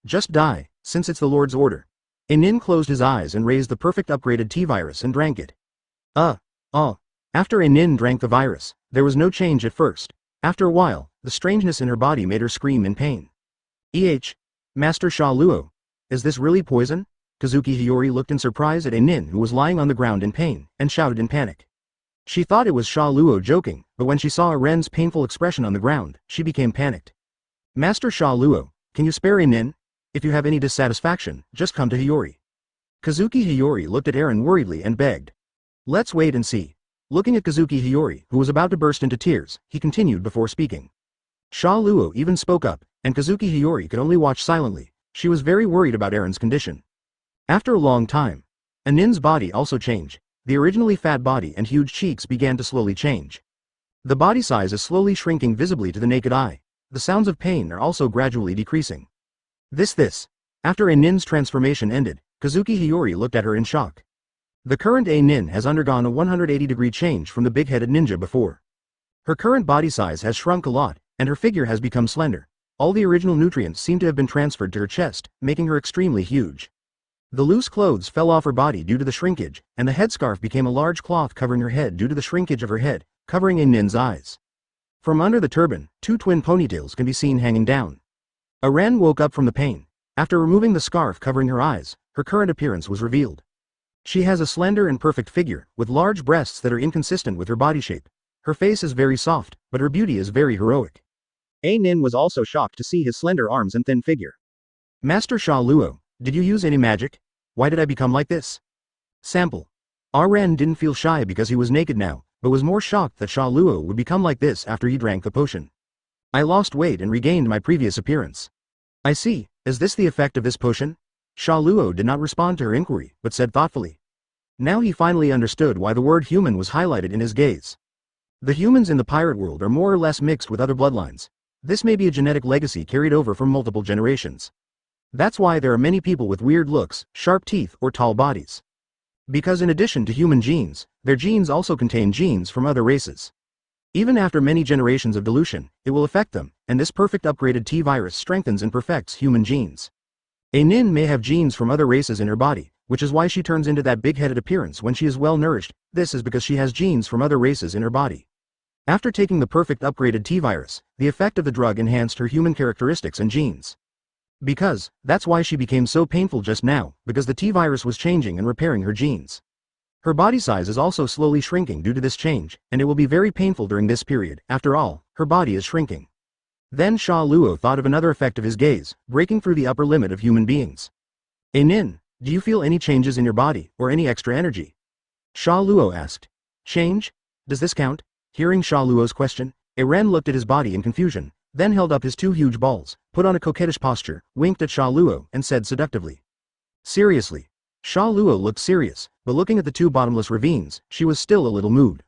[SPEAKER 1] Just die, since it's the Lord's order. A Nin closed his eyes and raised the perfect upgraded T-virus and drank it. After a Nin drank the virus, there was no change at first. After a while, the strangeness in her body made her scream in pain. Master Xia Luo, is this really poison? Kazuki Hiyori looked in surprise at a Nin who was lying on the ground in pain, and shouted in panic. She thought it was Xia Luo joking, but when she saw a Ren's painful expression on the ground, she became panicked. Master Xia Luo, can you spare a Nin? If you have any dissatisfaction, just come to Hiyori. Kazuki Hiyori looked at Aaron worriedly and begged. Let's wait and see. Looking at Kazuki Hiyori, who was about to burst into tears, he continued before speaking. Xia Luo even spoke up, and Kazuki Hiyori could only watch silently. She was very worried about Aaron's condition. After a long time, a Nin's body also changed. The originally fat body and huge cheeks began to slowly change. The body size is slowly shrinking visibly to the naked eye. The sounds of pain are also gradually decreasing. After a Nin's transformation ended, Kazuki Hiyori looked at her in shock. The current A Nin has undergone a 180-degree change from the big-headed ninja before. Her current body size has shrunk a lot, and her figure has become slender. All the original nutrients seem to have been transferred to her chest, making her extremely huge. The loose clothes fell off her body due to the shrinkage, and the headscarf became a large cloth covering her head due to the shrinkage of her head, covering A Nin's eyes. From under the turban, two twin ponytails can be seen hanging down. A Ren woke up from the pain. After removing the scarf covering her eyes, her current appearance was revealed. She has a slender and perfect figure, with large breasts that are inconsistent with her body shape. Her face is very soft, but her beauty is very heroic. A Nin was also shocked to see his slender arms and thin figure. Master Xia Luo, did you use any magic? Why did I become like this? Sample. Ren didn't feel shy because he was naked now, but was more shocked that Xia Luo would become like this after he drank the potion. I lost weight and regained my previous appearance. I see, is this the effect of this potion? Xia Luo did not respond to her inquiry, but said thoughtfully. Now he finally understood why the word human was highlighted in his gaze. The humans in the pirate world are more or less mixed with other bloodlines. This may be a genetic legacy carried over from multiple generations. That's why there are many people with weird looks, sharp teeth, or tall bodies. Because in addition to human genes, their genes also contain genes from other races. Even after many generations of dilution, it will affect them, and this perfect upgraded T-virus strengthens and perfects human genes. A Nin may have genes from other races in her body, which is why she turns into that big-headed appearance when she is well-nourished. This is because she has genes from other races in her body. After taking the perfect upgraded T-virus, the effect of the drug enhanced her human characteristics and genes. That's why she became so painful just now, because the T-virus was changing and repairing her genes. Her body size is also slowly shrinking due to this change, and it will be very painful during this period. After all, her body is shrinking. Then Xia Luo thought of another effect of his gaze, breaking through the upper limit of human beings. A Nin, do you feel any changes in your body, or any extra energy? Xia Luo asked. Change? Does this count? Hearing Xia Luo's question, Eren looked at his body in confusion, then held up his two huge balls, put on a coquettish posture, winked at Xia Luo, and said seductively. Seriously. Xia Luo looked serious, but looking at the two bottomless ravines, she was still a little moved.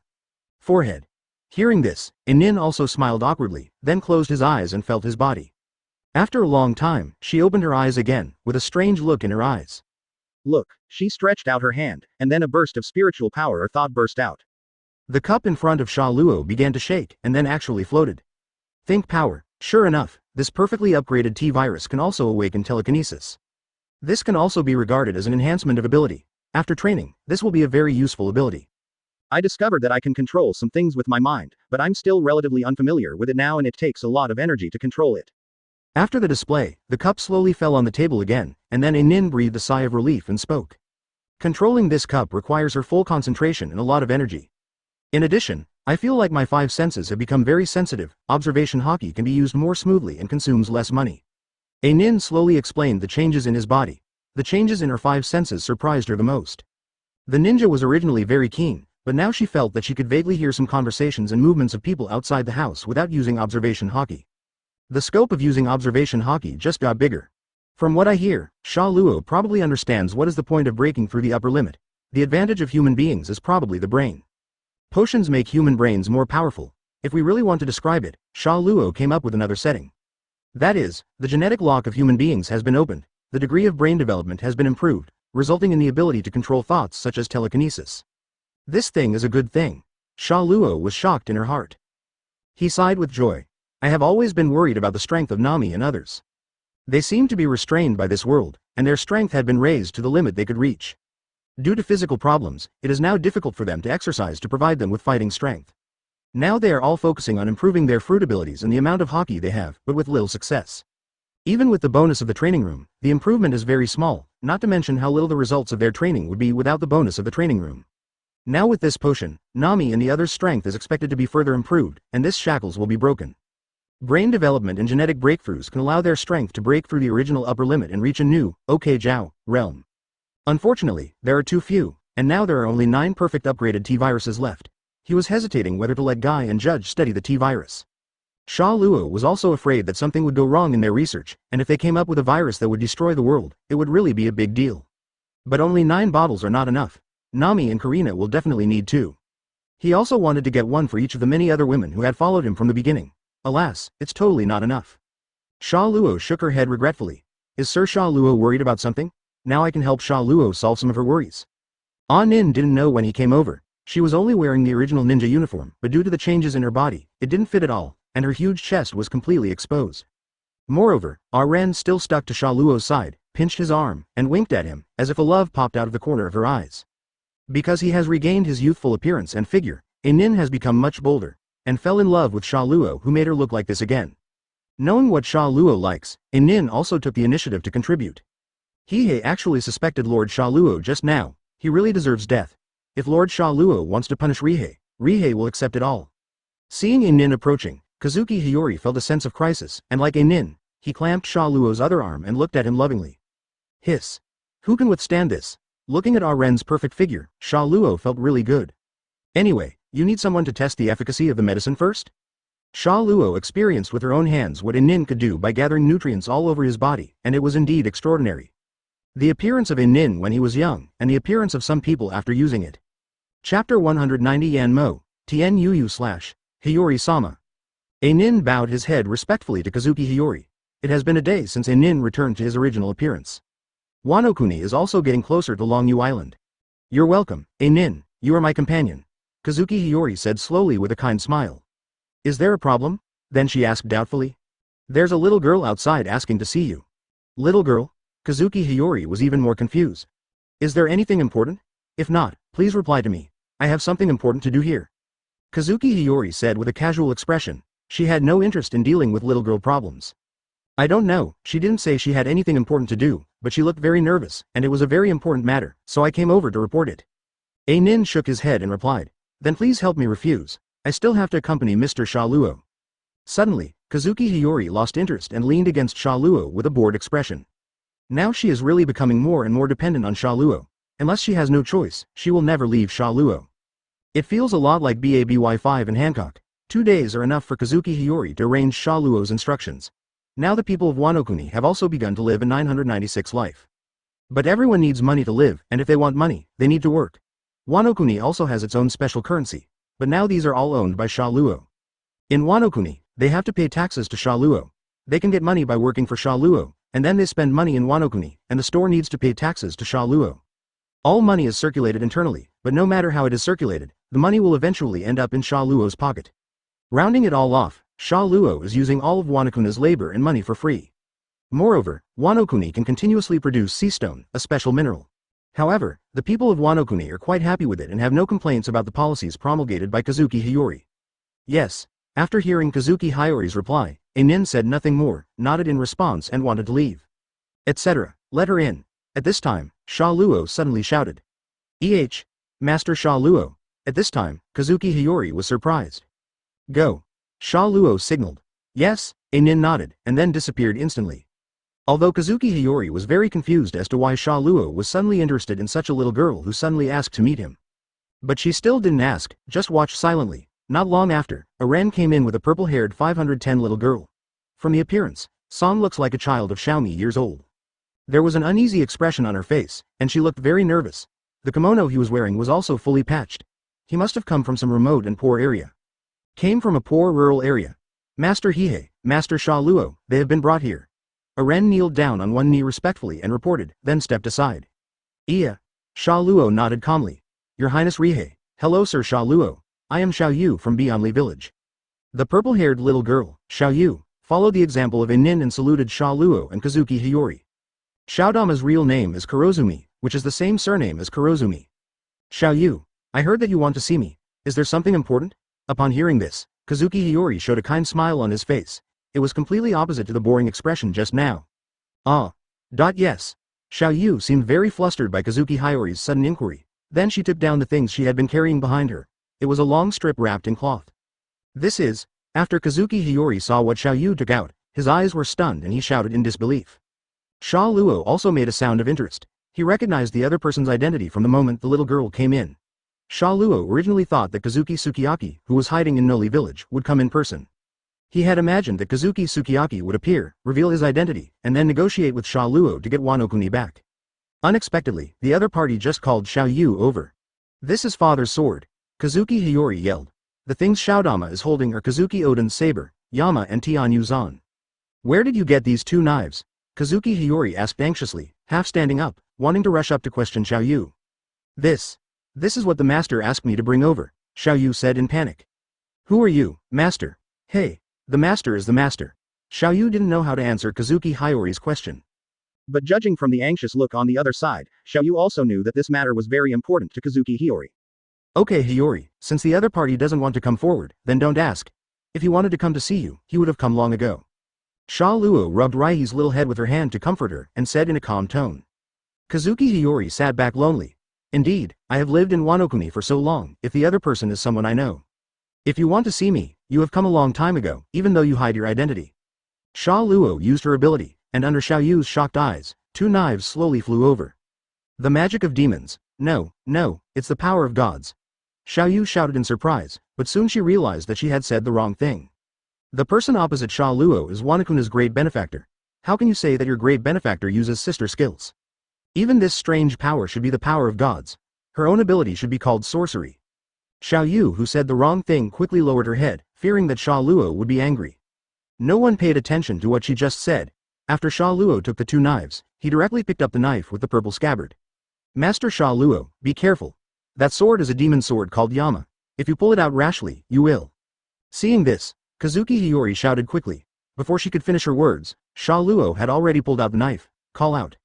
[SPEAKER 1] Forehead. Hearing this, Inin also smiled awkwardly, then closed his eyes and felt his body. After a long time, she opened her eyes again, with a strange look in her eyes. Look, she stretched out her hand, and then a burst of spiritual power or thought burst out. The cup in front of Xia Luo began to shake, and then actually floated. Think power. Sure enough, this perfectly upgraded T-virus can also awaken telekinesis. This can also be regarded as an enhancement of ability. After training, this will be a very useful ability. I discovered that I can control some things with my mind, but I'm still relatively unfamiliar with it now and it takes a lot of energy to control it. After the display, the cup slowly fell on the table again, and then Inin breathed a sigh of relief and spoke. Controlling this cup requires her full concentration and a lot of energy. In addition, I feel like my 5 senses have become very sensitive. Observation Haki can be used more smoothly and consumes less money. Inin slowly explained the changes in his body. The changes in her 5 senses surprised her the most. The ninja was originally very keen, but now she felt that she could vaguely hear some conversations and movements of people outside the house without using observation Haki. The scope of using observation Haki just got bigger. From what I hear, Xia Luo probably understands what is the point of breaking through the upper limit. The advantage of human beings is probably the brain. Potions make human brains more powerful. If we really want to describe it, Xia Luo came up with another setting. That is, the genetic lock of human beings has been opened, the degree of brain development has been improved, resulting in the ability to control thoughts such as telekinesis. This thing is a good thing. Xia Luo was shocked in her heart. He sighed with joy. I have always been worried about the strength of Nami and others. They seemed to be restrained by this world, and their strength had been raised to the limit they could reach. Due to physical problems, it is now difficult for them to exercise to provide them with fighting strength. Now they are all focusing on improving their fruit abilities and the amount of Haki they have, but with little success. Even with the bonus of the training room, the improvement is very small, not to mention how little the results of their training would be without the bonus of the training room. Now with this potion, Nami and the others' strength is expected to be further improved, and this shackles will be broken. Brain development and genetic breakthroughs can allow their strength to break through the original upper limit and reach a new, Jiao, realm. Unfortunately, there are too few, and now there are only 9 perfect upgraded T-viruses left. He was hesitating whether to let Guy and Judge study the T-virus. Xia Luo was also afraid that something would go wrong in their research, and if they came up with a virus that would destroy the world, it would really be a big deal. But only 9 bottles are not enough. Nami and Karina will definitely need 2. He also wanted to get 1 for each of the many other women who had followed him from the beginning. Alas, it's totally not enough. Xia Luo shook her head regretfully. Is Sir Xia Luo worried about something? Now I can help Xia Luo solve some of her worries. Nin didn't know when he came over. She was only wearing the original ninja uniform, but due to the changes in her body, it didn't fit at all, and her huge chest was completely exposed. Moreover, Ren still stuck to Xia Luo's side, pinched his arm, and winked at him, as if a love popped out of the corner of her eyes. Because he has regained his youthful appearance and figure, Nin has become much bolder, and fell in love with Xia Luo, who made her look like this again. Knowing what Xia Luo likes, Nin also took the initiative to contribute. He actually suspected Lord Xia Luo just now. He really deserves death. If Lord Xia Luo wants to punish Rihei will accept it all. Seeing Nin approaching, Kazuki Hiyori felt a sense of crisis, and like Nin, he clamped Xia Luo's other arm and looked at him lovingly. Hiss. Who can withstand this? Looking at Ren's perfect figure, Xia Luo felt really good. Anyway, you need someone to test the efficacy of the medicine first? Xia Luo experienced with her own hands what Nin could do by gathering nutrients all over his body, and it was indeed extraordinary. The appearance of Nin when he was young, and the appearance of some people after using it. Chapter 190 Yanmo, Tien Yuyu / Hiyori-sama. Nin bowed his head respectfully to Kazuki Hiyori. It has been a day since Nin returned to his original appearance. Wano-kuni is also getting closer to Longyu Island. You're welcome, Nin, you are my companion. Kazuki Hiyori said slowly with a kind smile. Is there a problem? Then she asked doubtfully. There's a little girl outside asking to see you. Little girl? Kazuki Hiyori was even more confused. Is there anything important? If not, please reply to me. I have something important to do here. Kazuki Hiyori said with a casual expression. She had no interest in dealing with little girl problems. I don't know, she didn't say she had anything important to do, but she looked very nervous, and it was a very important matter, so I came over to report it. Nin shook his head and replied. Then please help me refuse. I still have to accompany Mr. Xia Luo. Suddenly, Kazuki Hiyori lost interest and leaned against Xia Luo with a bored expression. Now she is really becoming more and more dependent on Xia Luo, Unless she has no choice, she will never leave Xia Luo. It feels a lot like BABY5 in Hancock. 2 days are enough for Kazuki Hiyori to arrange Xia Luo's instructions. Now the people of Wano Kuni have also begun to live a 996 life. But everyone needs money to live, and if they want money, they need to work. Wano Kuni also has its own special currency, but now these are all owned by Xia Luo. In Wano Kuni, they have to pay taxes to Xia Luo. They can get money by working for Xia Luo, and then they spend money in Wano Kuni, and the store needs to pay taxes to Xia Luo. All money is circulated internally, but no matter how it is circulated, the money will eventually end up in Xia Luo's pocket. Rounding it all off, Xia Luo is using all of Wano Kuni's labor and money for free. Moreover, Wano Kuni can continuously produce sea stone, a special mineral. However, the people of Wano Kuni are quite happy with it and have no complaints about the policies promulgated by Kazuki Hiyori. Yes. After hearing Kazuki Hiyori's reply, Nin said nothing more, nodded in response and wanted to leave. Etc. Let her in. At this time, Xia Luo suddenly shouted. Master Xia Luo. At this time, Kazuki Hiyori was surprised. Go. Xia Luo signaled. Yes, Nin nodded, and then disappeared instantly. Although Kazuki Hiyori was very confused as to why Xia Luo was suddenly interested in such a little girl who suddenly asked to meet him. But she still didn't ask, just watched silently. Not long after, a Ren came in with a purple-haired 510 little girl. From the appearance, Song looks like a child of Xiaomi years old. There was an uneasy expression on her face, and she looked very nervous. The kimono he was wearing was also fully patched. He must have come from some remote and poor area. Came from a poor rural area. Master Hihei, Master Xia Luo, they have been brought here. A Ren kneeled down on one knee respectfully and reported, then stepped aside. Xia Luo nodded calmly. Your Highness Rihei. Hello Sir Xia Luo. I am Xiao Yu from Beyondly Village. The purple-haired little girl, Xiao Yu, followed the example of Nin and saluted Xia Luo and Kazuki Hiyori. Xiaodama's real name is Kurozumi, which is the same surname as Kurozumi. Xiao Yu, I heard that you want to see me. Is there something important? Upon hearing this, Kazuki Hiyori showed a kind smile on his face. It was completely opposite to the boring expression just now. Yes. Xiao Yu seemed very flustered by Kazuki Hiyori's sudden inquiry. Then she took down the things she had been carrying behind her. It was a long strip wrapped in cloth. After Kazuki Hiyori saw what Xiao Yu took out, his eyes were stunned and he shouted in disbelief. Xia Luo also made a sound of interest. He recognized the other person's identity from the moment the little girl came in. Xia Luo originally thought that Kazuki Sukiyaki, who was hiding in Noli Village, would come in person. He had imagined that Kazuki Sukiyaki would appear, reveal his identity, and then negotiate with Xia Luo to get Wano Kuni back. Unexpectedly, the other party just called Xiao Yu over. This is father's sword. Kazuki Hiyori yelled. The things Xiaodama is holding are Kazuki Oden's saber, Yama and Tian Yuzan. Where did you get these two knives? Kazuki Hiyori asked anxiously, half standing up, wanting to rush up to question Xiao Yu. This is what the master asked me to bring over, Xiao Yu said in panic. Who are you, master? Hey, the master is the master. Xiao Yu didn't know how to answer Kazuki Hiyori's question. But judging from the anxious look on the other side, Xiao Yu also knew that this matter was very important to Kazuki Hiyori. Okay Hiyori, since the other party doesn't want to come forward, then don't ask. If he wanted to come to see you, he would have come long ago. Xia Luo rubbed Raihi's little head with her hand to comfort her, and said in a calm tone. Kazuki Hiyori sat back lonely. Indeed, I have lived in Wano Kuni for so long, if the other person is someone I know. If you want to see me, you have come a long time ago, even though you hide your identity. Xia Luo used her ability, and under Xiao Yu's shocked eyes, two knives slowly flew over. The magic of demons. No, it's the power of gods. Xiao Yu shouted in surprise, but soon she realized that she had said the wrong thing. The person opposite Xia Luo is Wano Kuni's great benefactor. How can you say that your great benefactor uses sister skills? Even this strange power should be the power of gods. Her own ability should be called sorcery. Xiao Yu, who said the wrong thing, quickly lowered her head, fearing that Xia Luo would be angry. No one paid attention to what she just said. After Xia Luo took the two knives, he directly picked up the knife with the purple scabbard. Master Xia Luo, be careful. That sword is a demon sword called Yama. If you pull it out rashly, you will. Seeing this, Kazuki Hiyori shouted quickly. Before she could finish her words, Xia Luo had already pulled out the knife. Call out.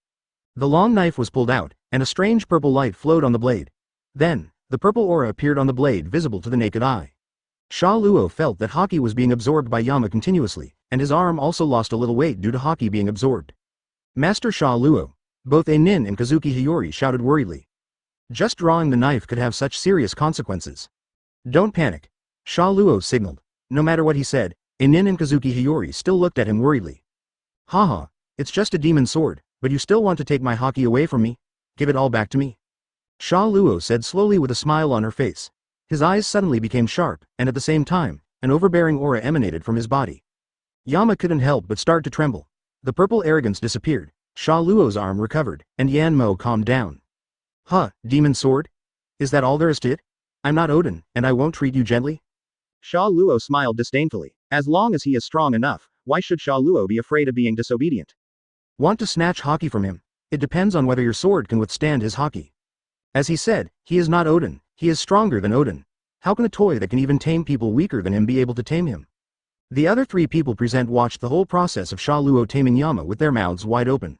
[SPEAKER 1] The long knife was pulled out, and a strange purple light flowed on the blade. Then, the purple aura appeared on the blade visible to the naked eye. Xia Luo felt that Haki was being absorbed by Yama continuously, and his arm also lost a little weight due to Haki being absorbed. Master Xia Luo. Both Nin and Kazuki Hiyori shouted worriedly. Just drawing the knife could have such serious consequences. Don't panic. Xia Luo signaled. No matter what he said, Nin and Kazuki Hiyori still looked at him worriedly. Haha, it's just a demon sword, but you still want to take my Haki away from me? Give it all back to me. Xia Luo said slowly with a smile on her face. His eyes suddenly became sharp, and at the same time, an overbearing aura emanated from his body. Yama couldn't help but start to tremble. The purple arrogance disappeared, Xia Luo's arm recovered, and Yan Mo calmed down. Huh, demon sword? Is that all there is to it? I'm not Odin, and I won't treat you gently? Xia Luo smiled disdainfully. As long as he is strong enough, why should Xia Luo be afraid of being disobedient? Want to snatch Haki from him? It depends on whether your sword can withstand his Haki. As he said, he is not Odin, he is stronger than Odin. How can a toy that can even tame people weaker than him be able to tame him? The other three people present watched the whole process of Xia Luo taming Yama with their mouths wide open.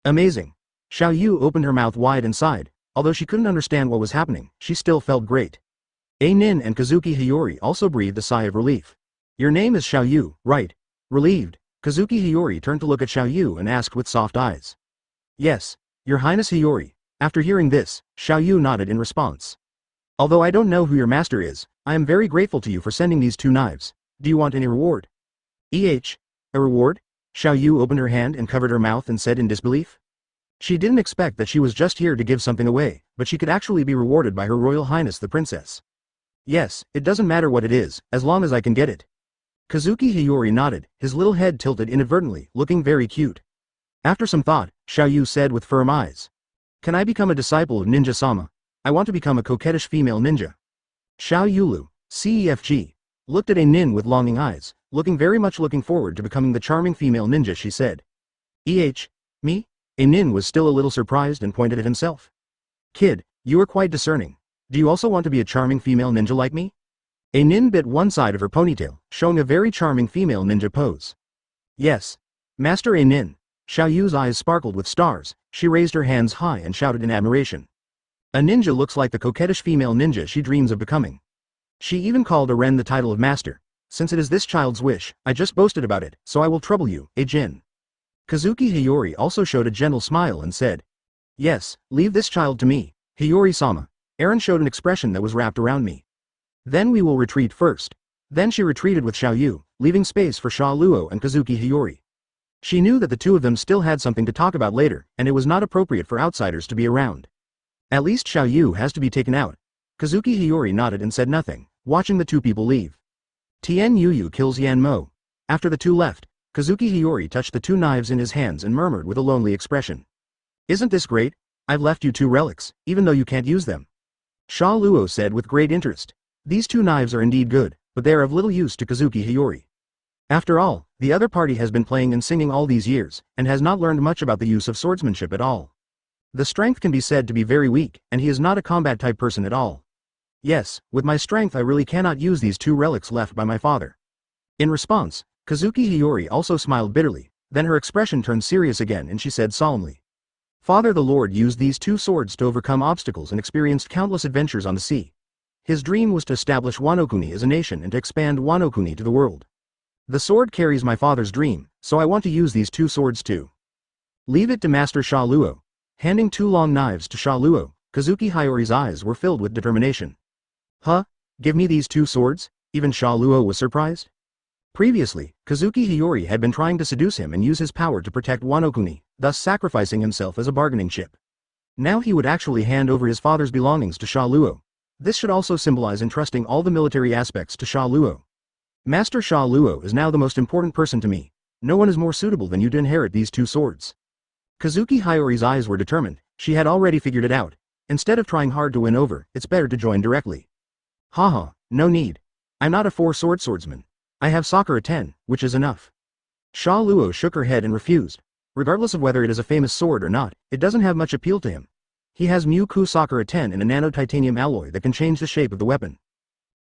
[SPEAKER 1] Amazing. Xiao Yu opened her mouth wide and sighed. Although she couldn't understand what was happening, she still felt great. Nin and Kazuki Hiyori also breathed a sigh of relief. Your name is Xiao Yu, right? Relieved, Kazuki Hiyori turned to look at Xiao Yu and asked with soft eyes. Yes, Your Highness Hiyori. After hearing this, Xiao Yu nodded in response. Although I don't know who your master is, I am very grateful to you for sending these 2 knives. Do you want any reward? A reward? Xiao Yu opened her hand and covered her mouth and said in disbelief. She didn't expect that she was just here to give something away, but she could actually be rewarded by Her Royal Highness the Princess. Yes, it doesn't matter what it is, as long as I can get it. Kazuki Hiyori nodded, his little head tilted inadvertently, looking very cute. After some thought, Xiao Yu said with firm eyes. Can I become a disciple of Ninja-sama? I want to become a coquettish female ninja. Xiao Yulu, CEFG, looked at Nin with longing eyes, looking forward to becoming the charming female ninja she said. Me? Nin was still a little surprised and pointed at himself. Kid, you are quite discerning. Do you also want to be a charming female ninja like me? Nin bit one side of her ponytail, showing a very charming female ninja pose. Yes. Master Nin. Xiao Yu's eyes sparkled with stars, she raised her hands high and shouted in admiration. A ninja looks like the coquettish female ninja she dreams of becoming. She even called Ren the title of master. Since it is this child's wish, I just boasted about it, so I will trouble you, Jin. Kazuki Hiyori also showed a gentle smile and said. Yes, leave this child to me, Hiyori-sama. Eren showed an expression that was wrapped around me. Then we will retreat first. Then she retreated with Xiao Yu, leaving space for Xia Luo and Kazuki Hiyori. She knew that the two of them still had something to talk about later, and it was not appropriate for outsiders to be around. At least Xiao Yu has to be taken out. Kazuki Hiyori nodded and said nothing, watching the two people leave. Tien Yuyu kills Yan Mo. After the two left, Kazuki Hiyori touched the 2 knives in his hands and murmured with a lonely expression. Isn't this great? I've left you 2 relics, even though you can't use them. Xia Luo said with great interest. These 2 knives are indeed good, but they are of little use to Kazuki Hiyori. After all, the other party has been playing and singing all these years, and has not learned much about the use of swordsmanship at all. The strength can be said to be very weak, and he is not a combat-type person at all. Yes, with my strength I really cannot use these 2 relics left by my father. In response, Kazuki Hiyori also smiled bitterly, then her expression turned serious again and she said solemnly. Father the Lord used these 2 swords to overcome obstacles and experienced countless adventures on the sea. His dream was to establish Wano-kuni as a nation and to expand Wano-kuni to the world. The sword carries my father's dream, so I want to use these 2 swords too. Leave it to Master Xia Luo. Handing 2 long knives to Xia Luo, Kazuki Hiyori's eyes were filled with determination. Huh? Give me these 2 swords? Even Xia Luo was surprised. Previously, Kazuki Hiyori had been trying to seduce him and use his power to protect Wano-kuni, thus sacrificing himself as a bargaining chip. Now he would actually hand over his father's belongings to Xia Luo. This should also symbolize entrusting all the military aspects to Xia Luo. Master Xia Luo is now the most important person to me. No one is more suitable than you to inherit these 2 swords. Kazuki Hiyori's eyes were determined, she had already figured it out. Instead of trying hard to win over, it's better to join directly. Haha, no need. I'm not a 4-sword swordsman. I have Sakura 10, which is enough. Xia Luo shook her head and refused. Regardless of whether it is a famous sword or not, it doesn't have much appeal to him. He has Mu-Ku Sakura 10 in a nano-titanium alloy that can change the shape of the weapon.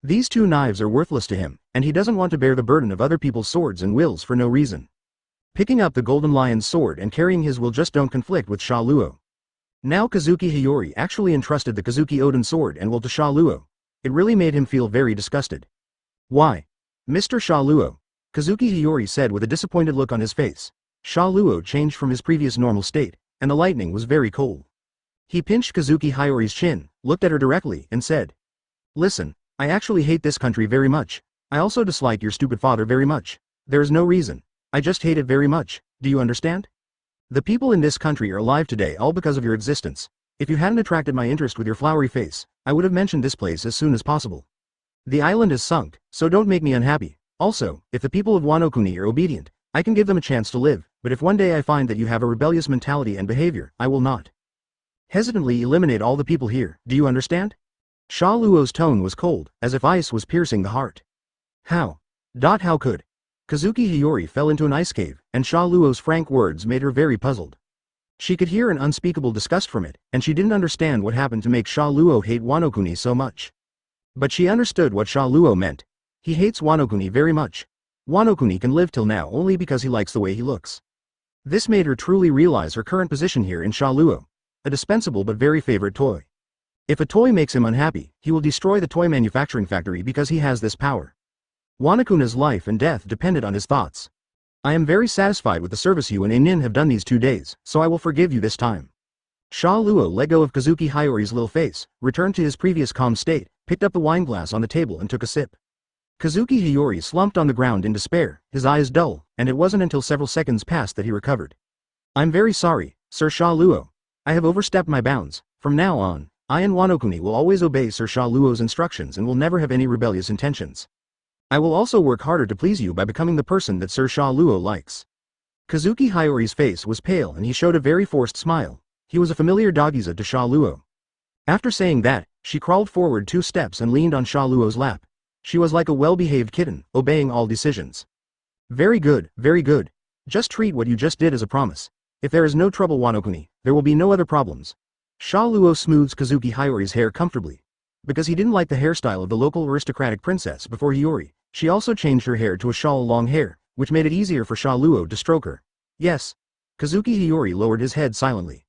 [SPEAKER 1] These 2 knives are worthless to him, and he doesn't want to bear the burden of other people's swords and wills for no reason. Picking up the Golden Lion's sword and carrying his will just don't conflict with Xia Luo. Now Kazuki Hiyori actually entrusted the Kazuki Odin sword and will to Xia Luo. It really made him feel very disgusted. Why? Mr. Xia Luo, Kazuki Hiyori said with a disappointed look on his face. Xia Luo changed from his previous normal state, and the lightning was very cold. He pinched Kazuki Hiyori's chin, looked at her directly, and said, Listen, I actually hate this country very much. I also dislike your stupid father very much. There is no reason. I just hate it very much, do you understand? The people in this country are alive today all because of your existence. If you hadn't attracted my interest with your flowery face, I would have mentioned this place as soon as possible. The island is sunk, so don't make me unhappy. Also, if the people of Wano Kuni are obedient, I can give them a chance to live, but if one day I find that you have a rebellious mentality and behavior, I will not hesitantly eliminate all the people here, do you understand? Xia Luo's tone was cold, as if ice was piercing the heart. How? How could? Kazuki Hiyori fell into an ice cave, and Xia Luo's frank words made her very puzzled. She could hear an unspeakable disgust from it, and she didn't understand what happened to make Xia Luo hate Wano Kuni so much. But she understood what Xia Luo meant. He hates Wano Kuni very much. Wano Kuni can live till now only because he likes the way he looks. This made her truly realize her current position here in Xia Luo. A dispensable but very favorite toy. If a toy makes him unhappy, he will destroy the toy manufacturing factory because he has this power. Wanakuna's life and death depended on his thoughts. I am very satisfied with the service you and Enin have done these 2 days, so I will forgive you this time. Xia Luo let go of Kazuki Hiyori's little face, returned to his previous calm state, picked up the wine glass on the table and took a sip. Kazuki Hiyori slumped on the ground in despair, his eyes dull, and it wasn't until several seconds passed that he recovered. I'm very sorry, Sir Xia Luo. I have overstepped my bounds. From now on, I and Wano Kuni will always obey Sir Xia Luo's instructions and will never have any rebellious intentions. I will also work harder to please you by becoming the person that Sir Xia Luo likes. Kazuki Hiyori's face was pale and he showed a very forced smile. He was a familiar dogiza to Xia Luo. After saying that, she crawled forward 2 steps and leaned on Xia Luo's lap. She was like a well-behaved kitten, obeying all decisions. Very good, very good. Just treat what you just did as a promise. If there is no trouble Wano Kuni, there will be no other problems. Xia Luo smooths Kazuki Hiyori's hair comfortably. Because he didn't like the hairstyle of the local aristocratic princess before Hiyori, she also changed her hair to a shawl long hair, which made it easier for Xia Luo to stroke her. Yes. Kazuki Hiyori lowered his head silently.